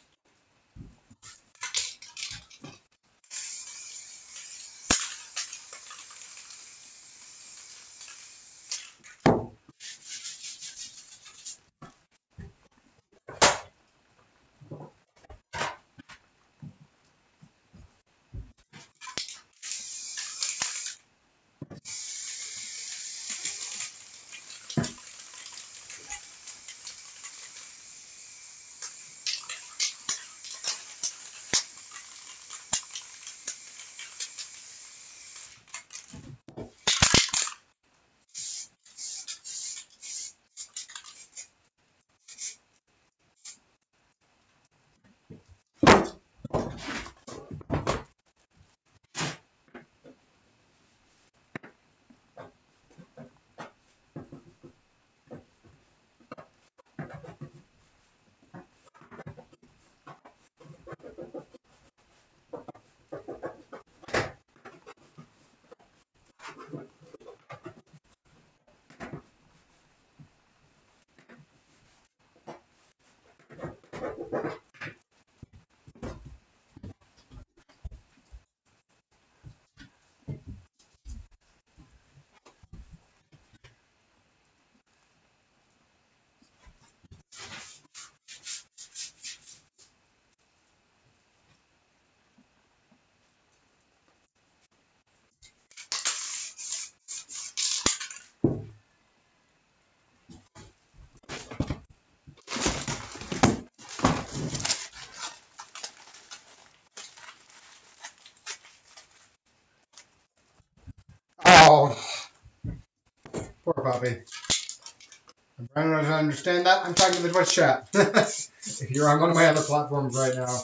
Oh, poor puppy. Brandon doesn't understand that. I'm talking to the Twitch chat. If you're on one of my other platforms right now.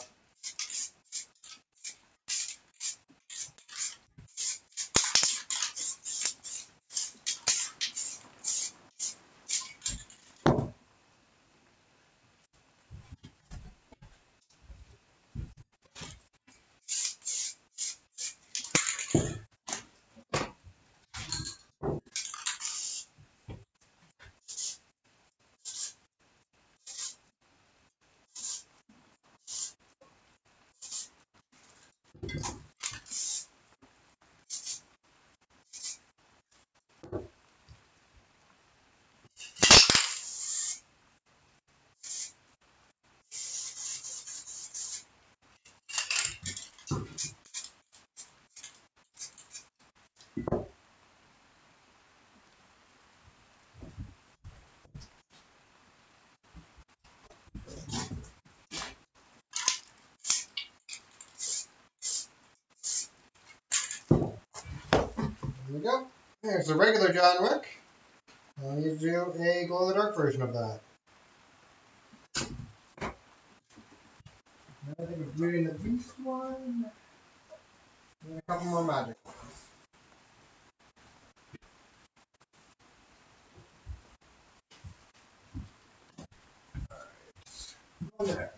There we go. There's the regular John Wick. I need to do a glow in the dark version of that. I think of Beauty and the Beast one. And a couple more magic ones. Alright. There.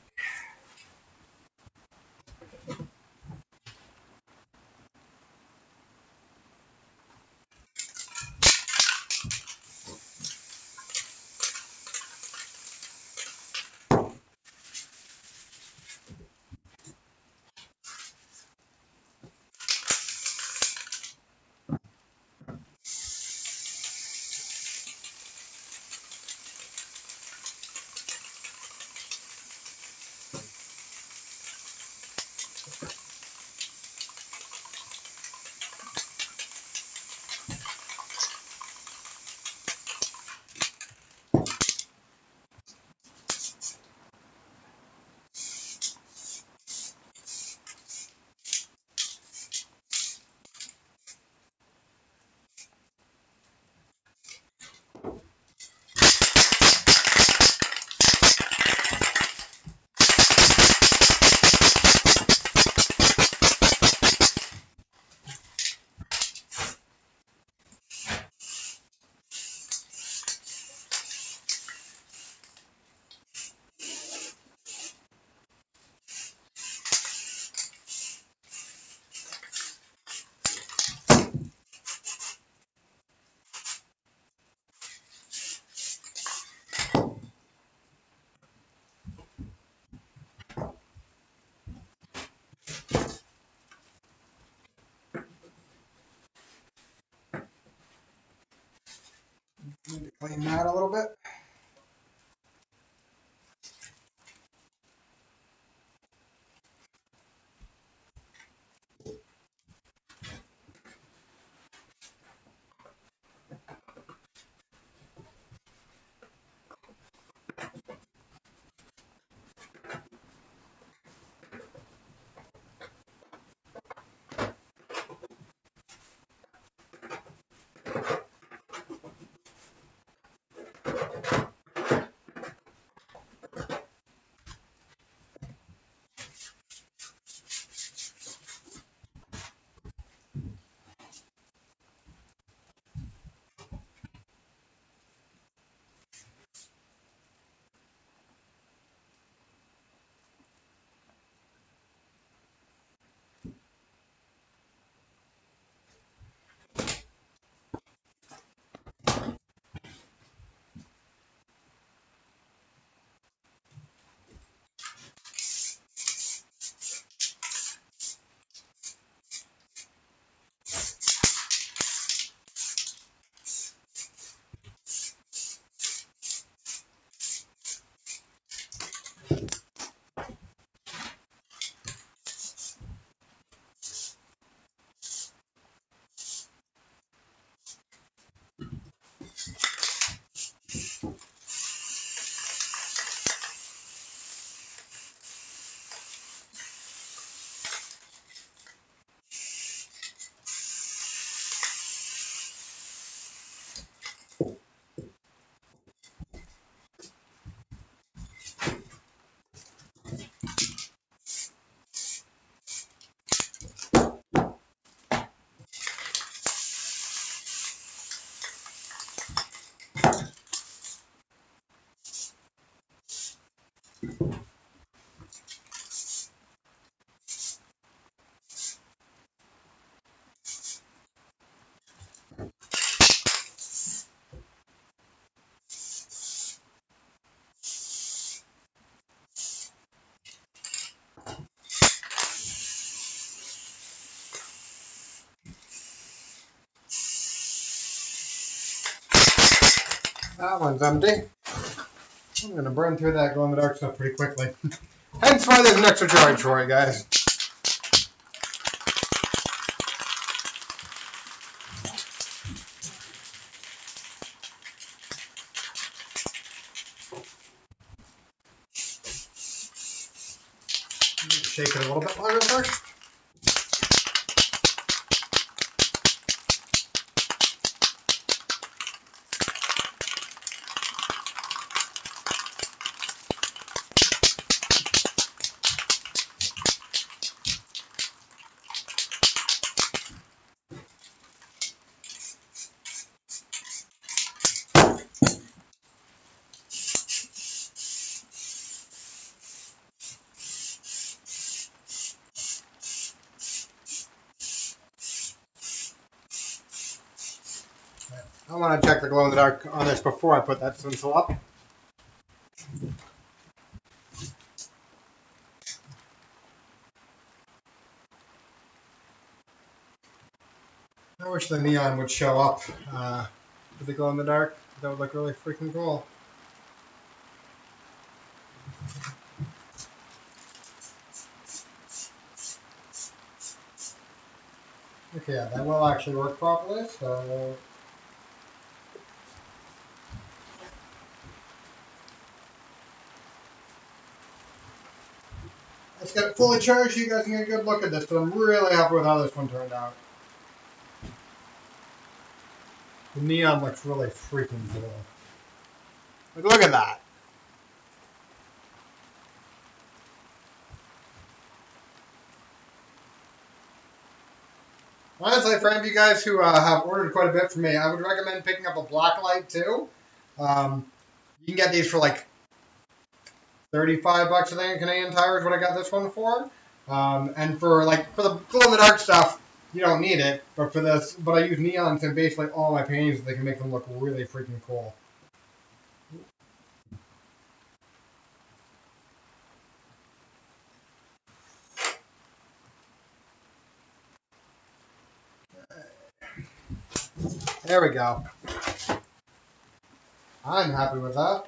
Need to clean that a little bit. That one's empty. I'm going to burn through that glow-in-the-dark stuff pretty quickly. Hence why there's an extra charge for it, guys. Shake it a little bit longer first. I want to check the glow-in-the-dark on this before I put that stencil up. I wish the neon would show up with the glow-in-the-dark. That would look really freaking cool. Okay, yeah, that will actually work properly, so... Let's get it fully charged so you guys can get a good look at this, but I'm really happy with how this one turned out. The neon looks really freaking cool. Like, look at that. Honestly, for any of you guys who have ordered quite a bit from me, I would recommend picking up a black light too. You can get these for like 35 bucks, I think, Canadian Tire is what I got this one for. And for the glow-in-the-dark stuff, you don't need it. But for this, I use neons in basically all my paintings so they can make them look really freaking cool. There we go. I'm happy with that.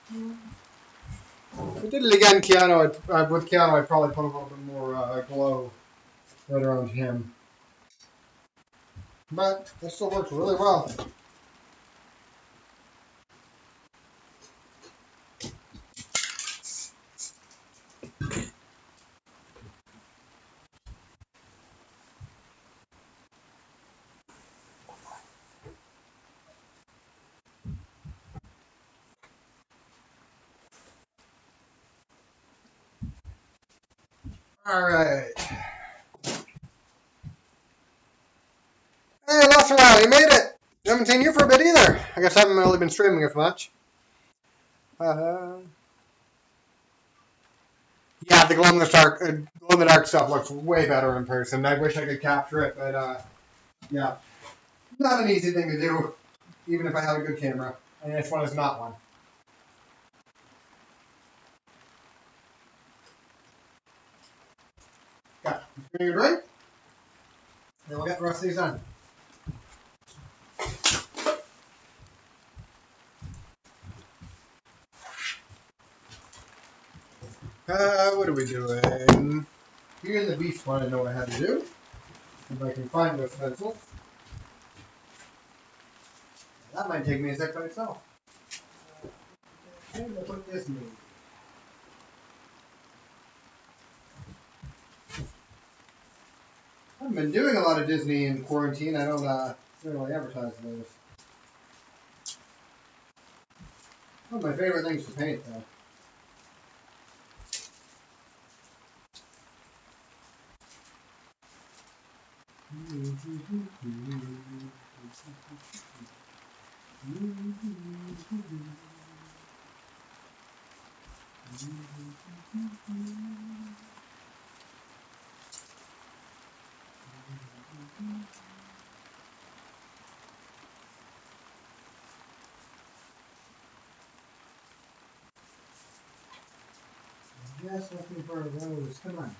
If I did it again, Keanu, with Keanu, I'd probably put a little bit more glow right around him. But this still works really well. All right. Hey, Lester, you made it. Haven't seen you for a bit either. I guess I haven't really been streaming as much. Yeah, the glow in the dark stuff looks way better in person. I wish I could capture it, but yeah, not an easy thing to do, even if I had a good camera. And this one is not one. Got a drink. Then we'll get the rest of these done. What are we doing? Here's the beast one I know what I had to do. If I can find those pencils. That might take me a sec by itself. I'm gonna put this in. I've been doing a lot of Disney in quarantine. I don't really advertise those. One of my favorite things to paint, though. Just looking for a rose. Come on.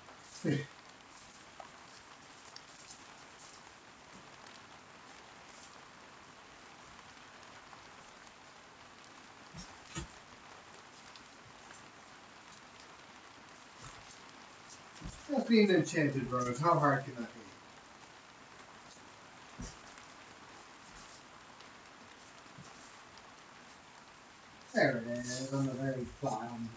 Just being an enchanted rose. How hard can that be? There it is on the very bottom.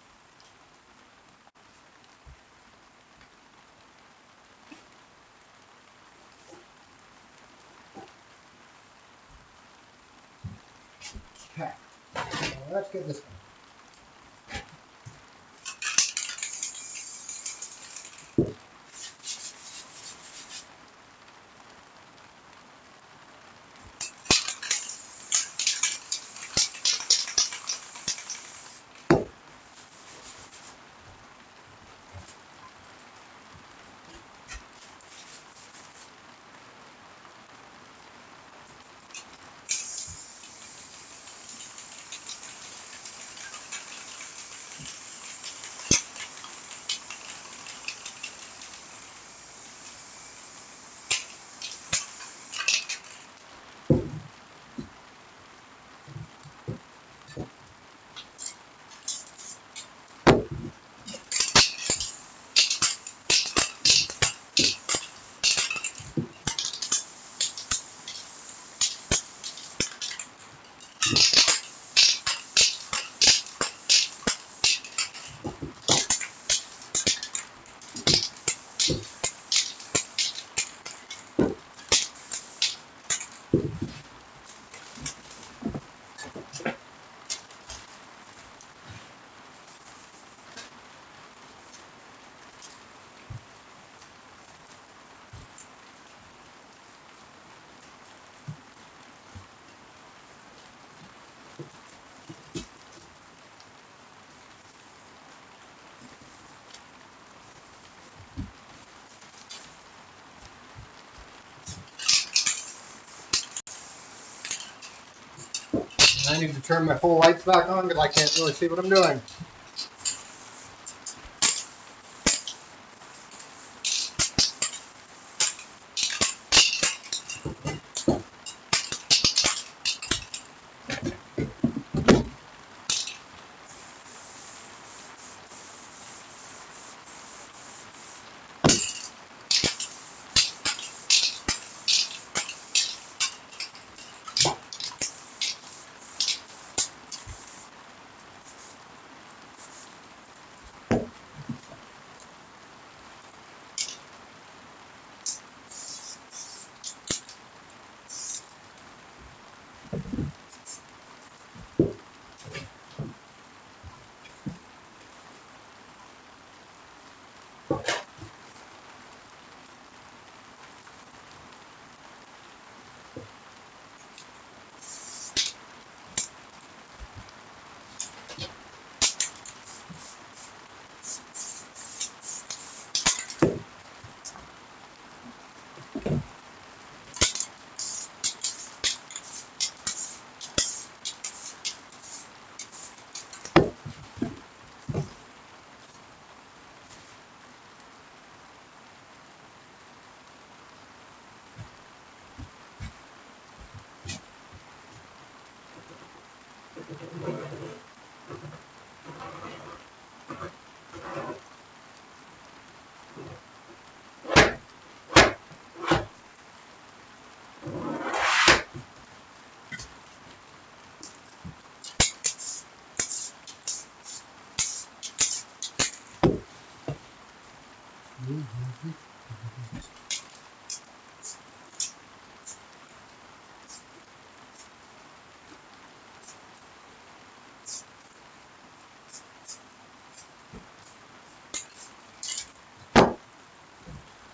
Okay. Let's get this one. I need to turn my full lights back on because I can't really see what I'm doing.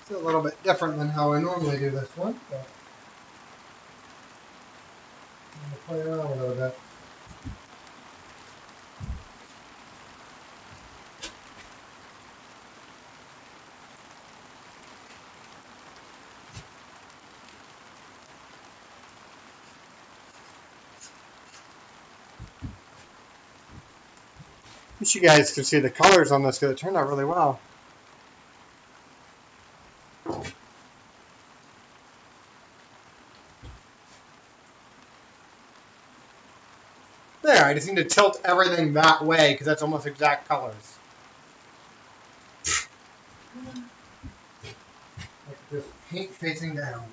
It's a little bit different than how I normally do this one, but I'm going to play around a little bit. I wish you guys could see the colors on this because it turned out really well. There, I just need to tilt everything that way because that's almost exact colors. Like just paint facing down.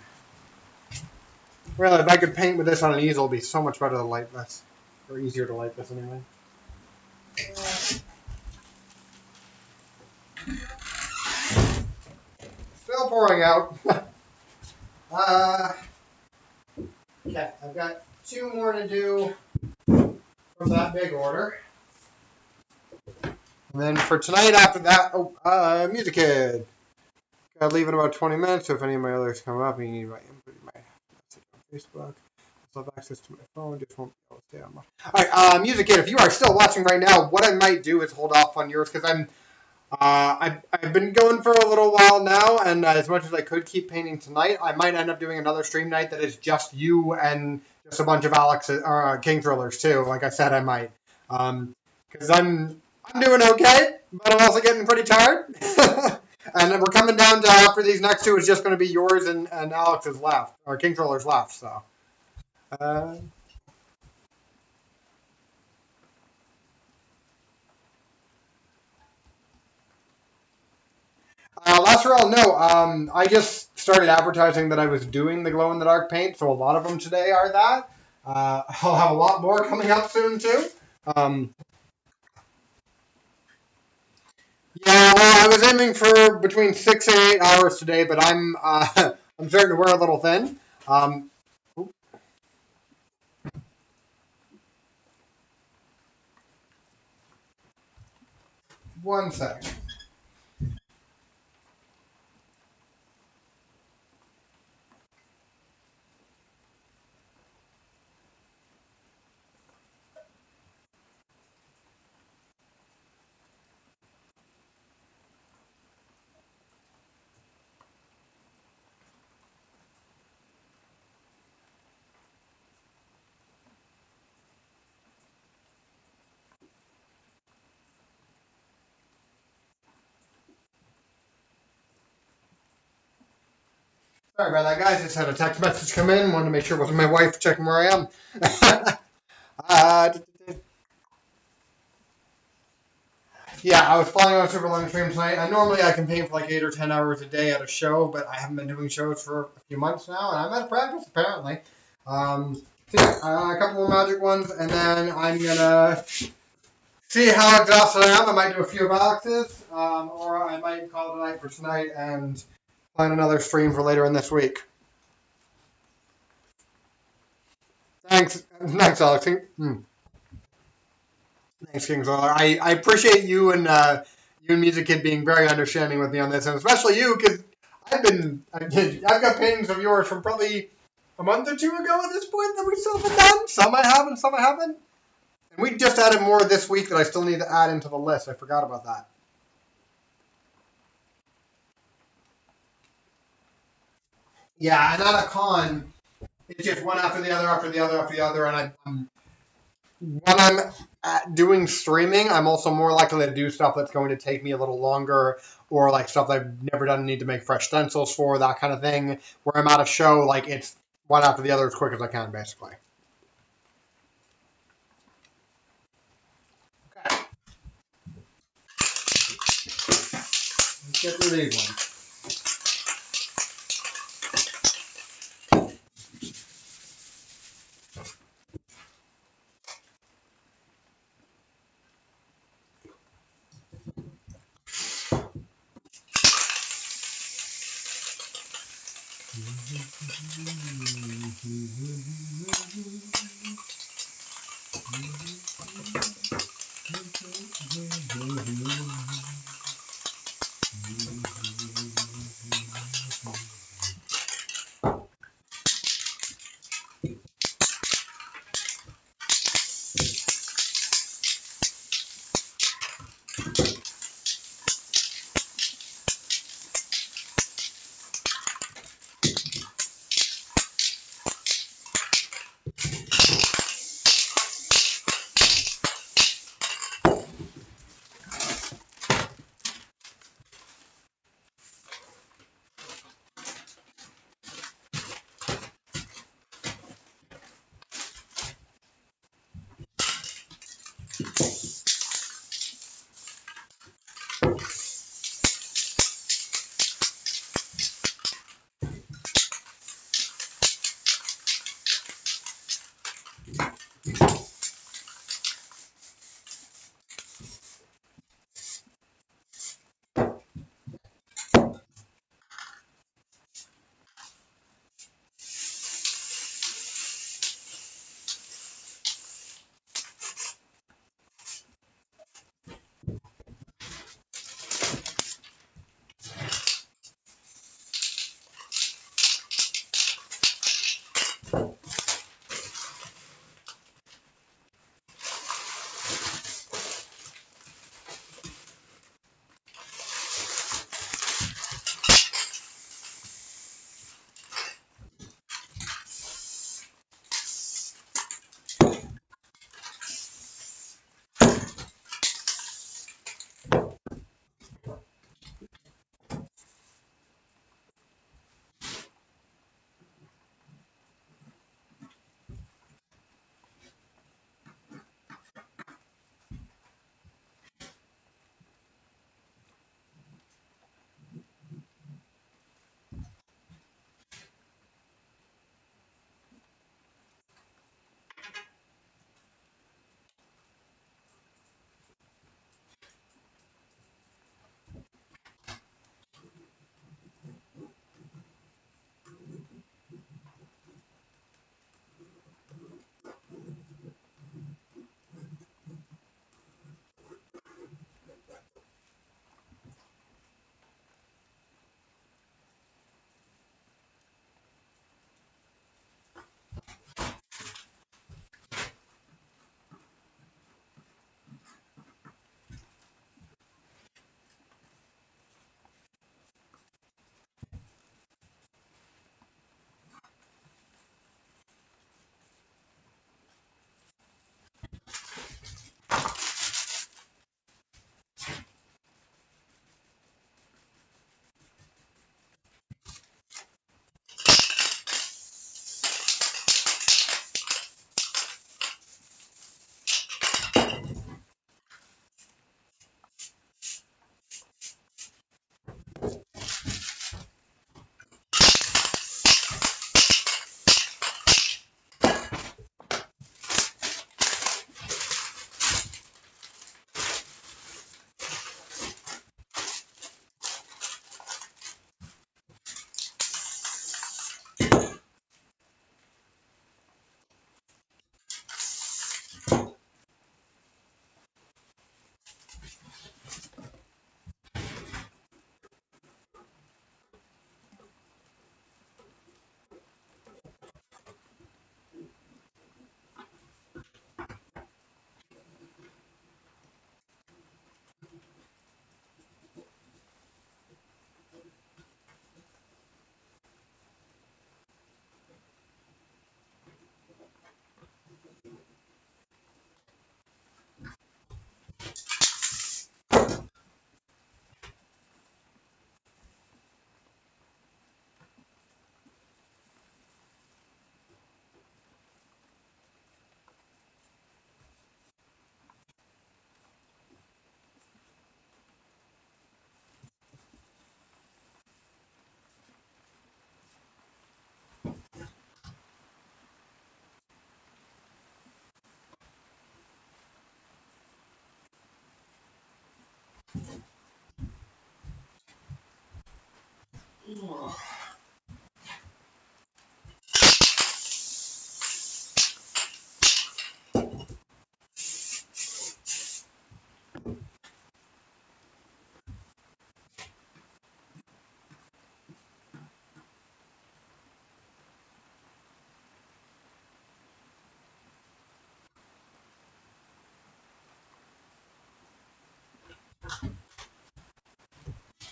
Really, if I could paint with this on an easel, it would be so much better to light this. Or easier to light this anyway. Still pouring out. Okay, I've got 2 more to do from that big order. And then for tonight after that, Music Kid. Gotta leave in about 20 minutes, so if any of my others come up and you need my input, you might message on Facebook. I still have access to my phone, just won't be able to stay on my... Alright, Music Kid, if you are still watching right now, what I might do is hold off on yours, because I've been going for a little while now, and as much as I could keep painting tonight, I might end up doing another stream night that is just you and just a bunch of King Thrillers too. Like I said, I might, because I'm doing okay, but I'm also getting pretty tired. And then we're coming down to after these next 2 is just going to be yours and Alex's left, or King Thrillers left. So. Lacerel, no. I just started advertising that I was doing the glow-in-the-dark paint, so a lot of them today are that. I'll have a lot more coming up soon, too. Yeah, well, I was aiming for between 6 and 8 hours today, but I'm I'm starting to wear a little thin. One second. Sorry about that, guys. Just had a text message come in. Wanted to make sure it wasn't my wife checking where I am. Yeah, I was planning on a super long stream tonight. And normally I can paint for like 8 or 10 hours a day at a show, but I haven't been doing shows for a few months now, and I'm out of practice apparently. So yeah, a couple more magic ones, and then I'm gonna see how exhausted I am. I might do a few boxes, or I might call it a night for tonight and plan another stream for later in this week. Thanks, Alex. Thanks, Kingswell. I appreciate you and Music Kid being very understanding with me on this, and especially you, because I've got paintings of yours from probably a month or two ago at this point that we still haven't done. Some I have and some I haven't. And we just added more this week that I still need to add into the list. I forgot about that. Yeah, and at a con, it's just one after the other, after the other, after the other, and when I'm doing streaming, I'm also more likely to do stuff that's going to take me a little longer, or like stuff that I've never done and need to make fresh stencils for, that kind of thing. Where I'm at a show, like it's one after the other as quick as I can, basically. Okay. Let's get through these ones.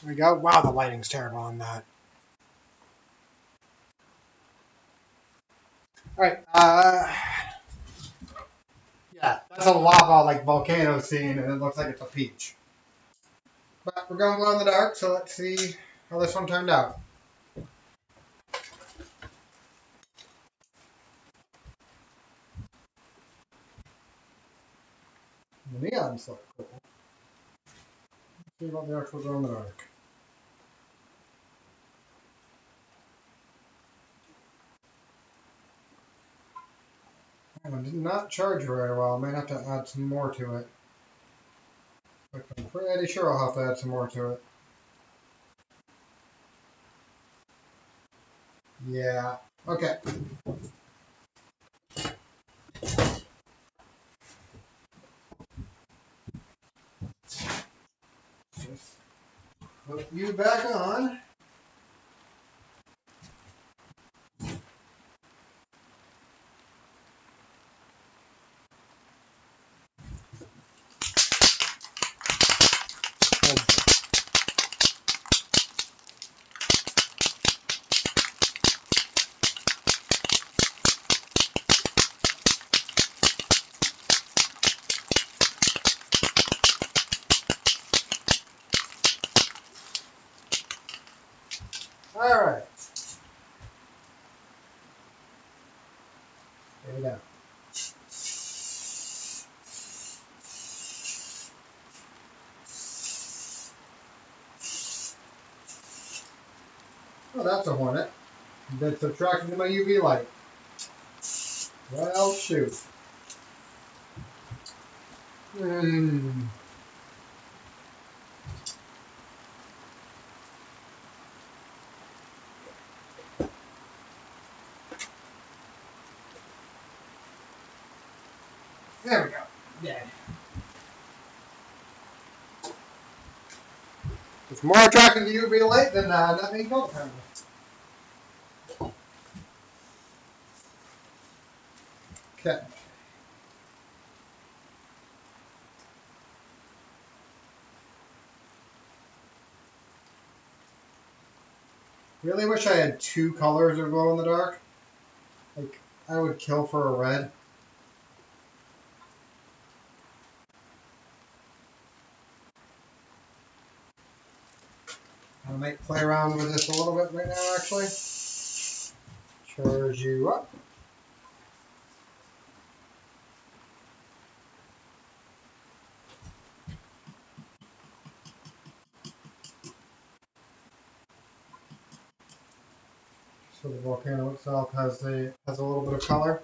There we go. Wow, the lighting's terrible on that. Alright, yeah, that's a lava, like, volcano scene, and it looks like it's a peach. But we're going glow in the dark, so let's see how this one turned out. The neons look cool. Let's see about the actual glow in the dark. That one did not charge very well. I might have to add some more to it. But I'm pretty sure I'll have to add some more to it. Yeah. Okay. Just put you back on. Alright. There we go. Oh, that's a hornet. That's attracted to my UV light. Well, shoot. There we go. Yeah. It's more attractive to UV light than not being cold, apparently. Okay. Really wish I had two colors of glow in the dark. Like, I would kill for a red. I might play around with this a little bit right now, actually. Charge you up. So the volcano itself has a little bit of color.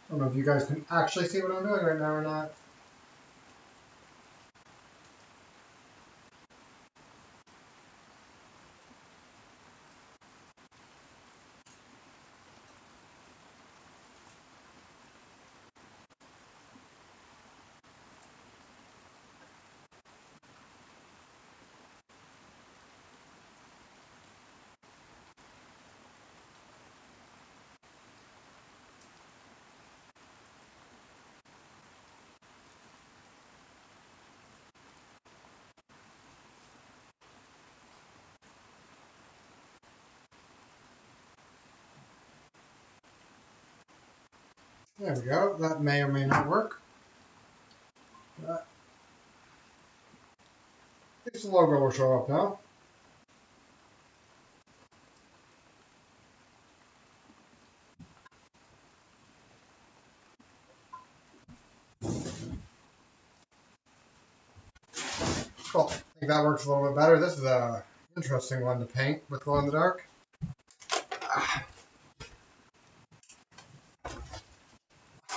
I don't know if you guys can actually see what I'm doing right now or not. There we go. That may or may not work. At least the logo will show up now. Cool. I think that works a little bit better. This is a interesting one to paint with glow in the dark.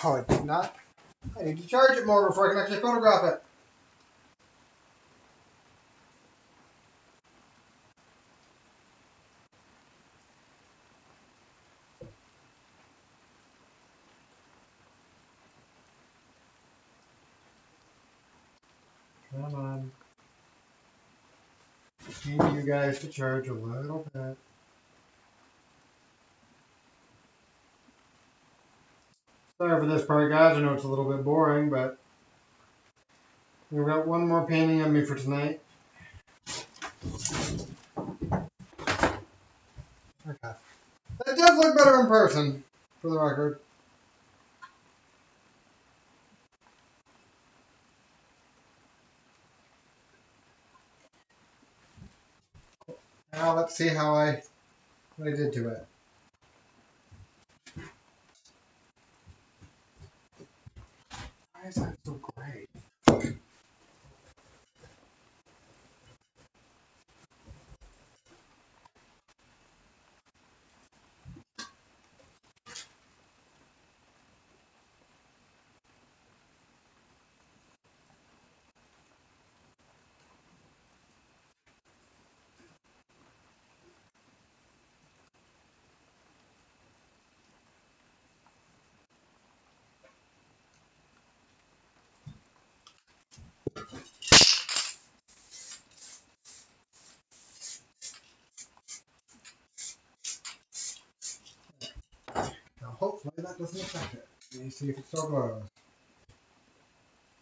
Oh, it did not. I need to charge it more before I can actually photograph it. Come on. Need you guys to charge a little bit. Sorry for this part, guys. I know it's a little bit boring, but we've got one more painting on me for tonight. Okay. It does look better in person, for the record. Now let's see what I did to it. Why is that so great? Now hopefully that doesn't affect it. Let me see if it still glows.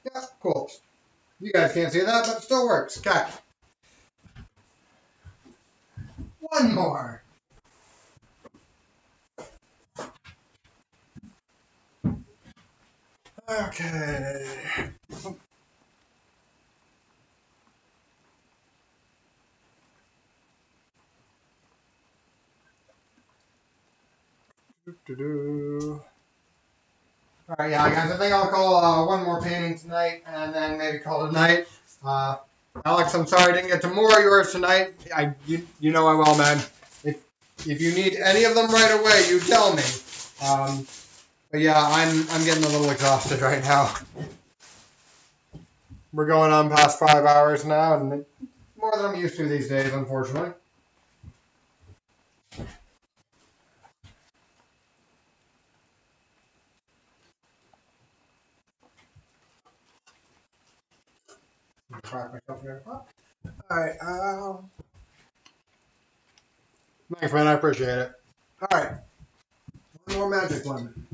Yeah, cool. You guys can't see that, but it still works. Okay. One more. Okay. Alright, yeah, guys, I think I'll call one more painting tonight, and then maybe call it a night. Alex, I'm sorry I didn't get to more of yours tonight. You know I will, man. If you need any of them right away, you tell me. But yeah, I'm getting a little exhausted right now. We're going on past 5 hours now, and more than I'm used to these days, unfortunately. Crack myself here. Alright, thanks, man. I appreciate it. Alright. One more magic lemon.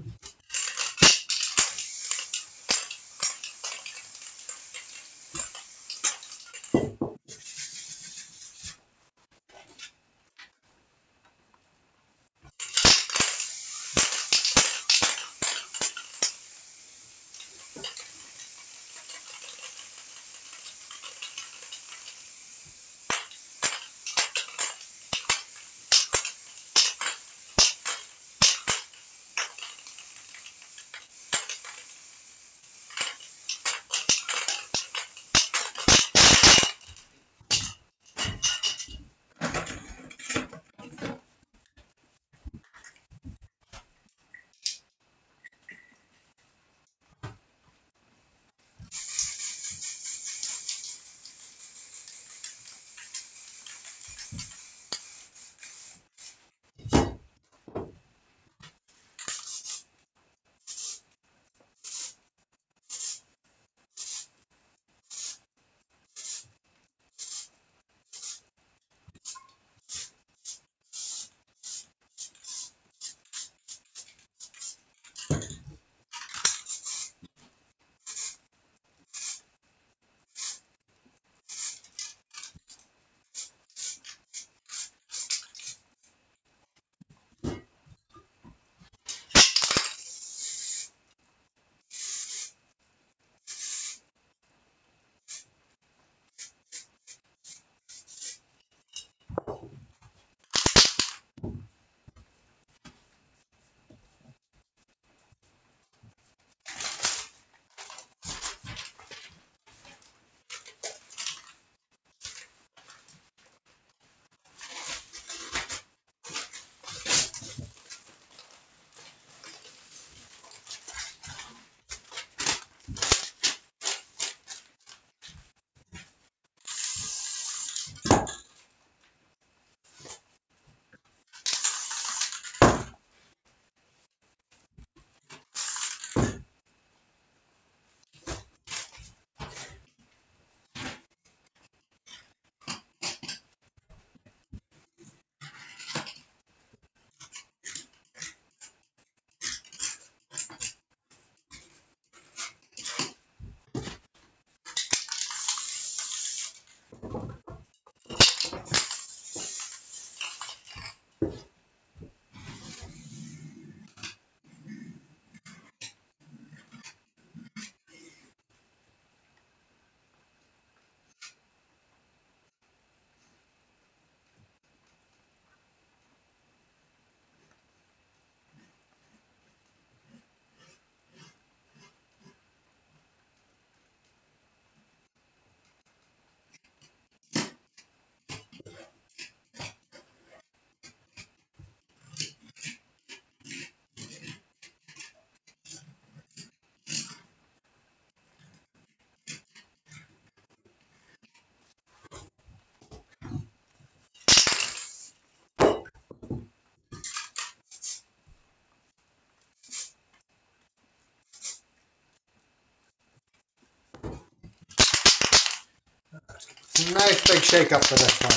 Nice big shake up for this one.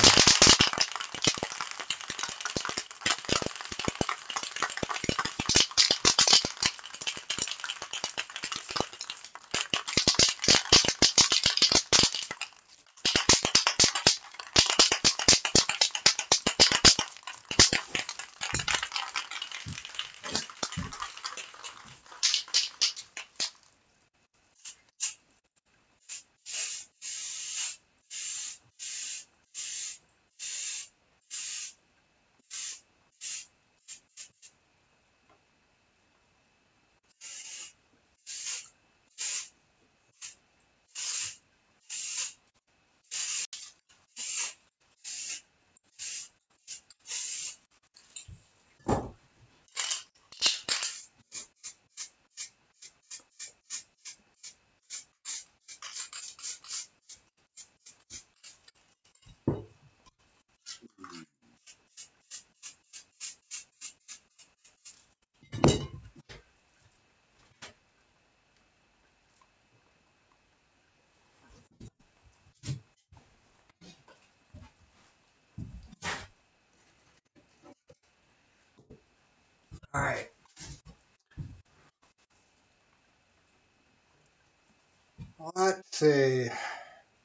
All right. Let's see.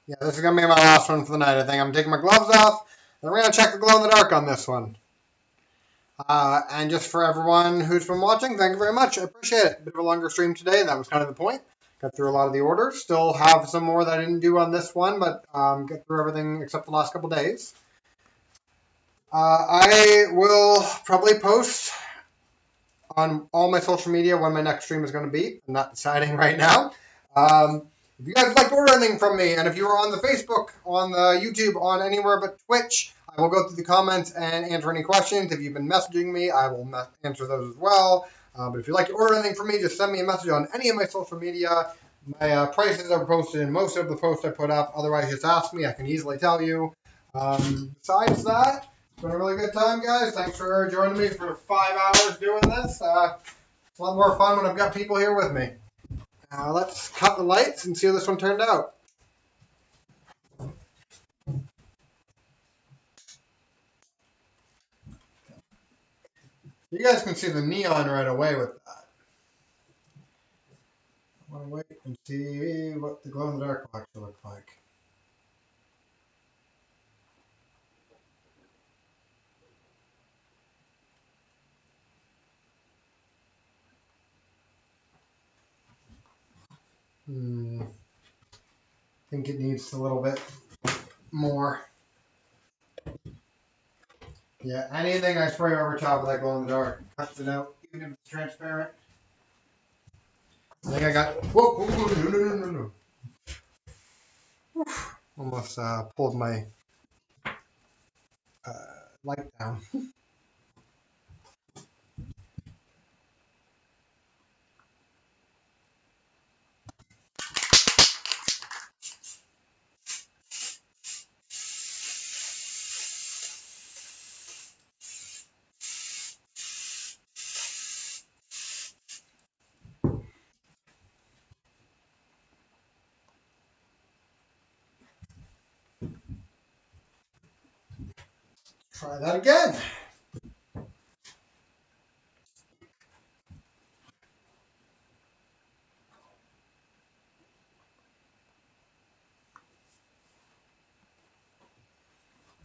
Yeah, this is going to be my last one for the night. I think I'm taking my gloves off, and we're going to check the glow in the dark on this one. And just for everyone who's been watching, thank you very much. I appreciate it. A bit of a longer stream today. That was kind of the point. Got through a lot of the orders. Still have some more that I didn't do on this one, but get through everything except the last couple days. I will probably post on all my social media when my next stream is going to be. I'm not deciding right now. If you guys would like to order anything from me, and if you are on the Facebook, on the YouTube, on anywhere but Twitch, I will go through the comments and answer any questions. If you've been messaging me, I will answer those as well. But if you'd like to order anything from me, just send me a message on any of my social media. My prices are posted in most of the posts I put up. Otherwise, just ask me. I can easily tell you. Besides that, it's been a really good time, guys. Thanks for joining me for 5 hours doing this. It's a lot more fun when I've got people here with me. Let's cut the lights and see how this one turned out. You guys can see the neon right away with that. I want to wait and see what the glow in the dark will actually look like. I think it needs a little bit more. Yeah, anything I spray over top of that glow in the dark cuts it out, even if it's transparent. I think I got. Whoa, no. Almost pulled my light down. Try that again.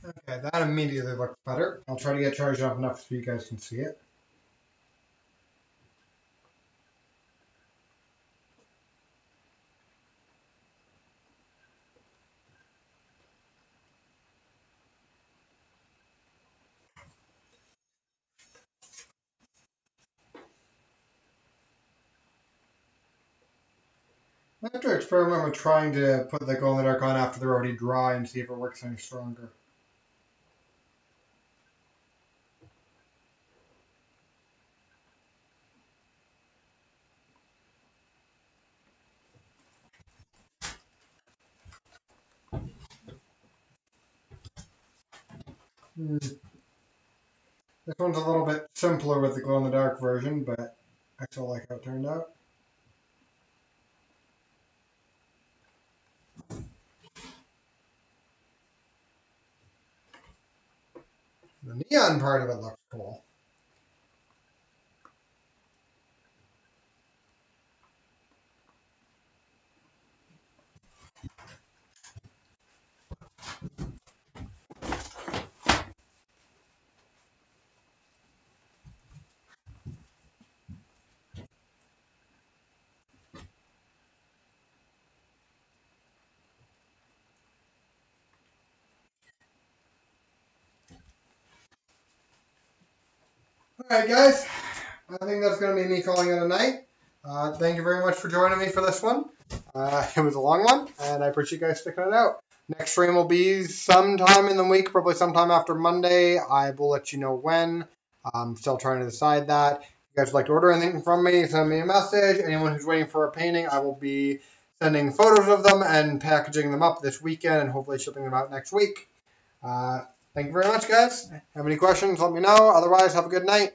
Okay, that immediately looks better. I'll try to get charged up enough so you guys can see it. I have to experiment with trying to put the glow in the dark on after they're already dry and see if it works any stronger. This one's a little bit simpler with the glow in the dark version, but I still like how it turned out. The neon part of it looks cool. Alright guys, I think that's going to be me calling it a night. Thank you very much for joining me for this one. It was a long one, and I appreciate you guys sticking it out. Next stream will be sometime in the week, probably sometime after Monday. I will let you know when. I'm still trying to decide that. If you guys would like to order anything from me, send me a message. Anyone who's waiting for a painting, I will be sending photos of them and packaging them up this weekend and hopefully shipping them out next week. Thank you very much, guys. Have any questions, let me know. Otherwise, have a good night.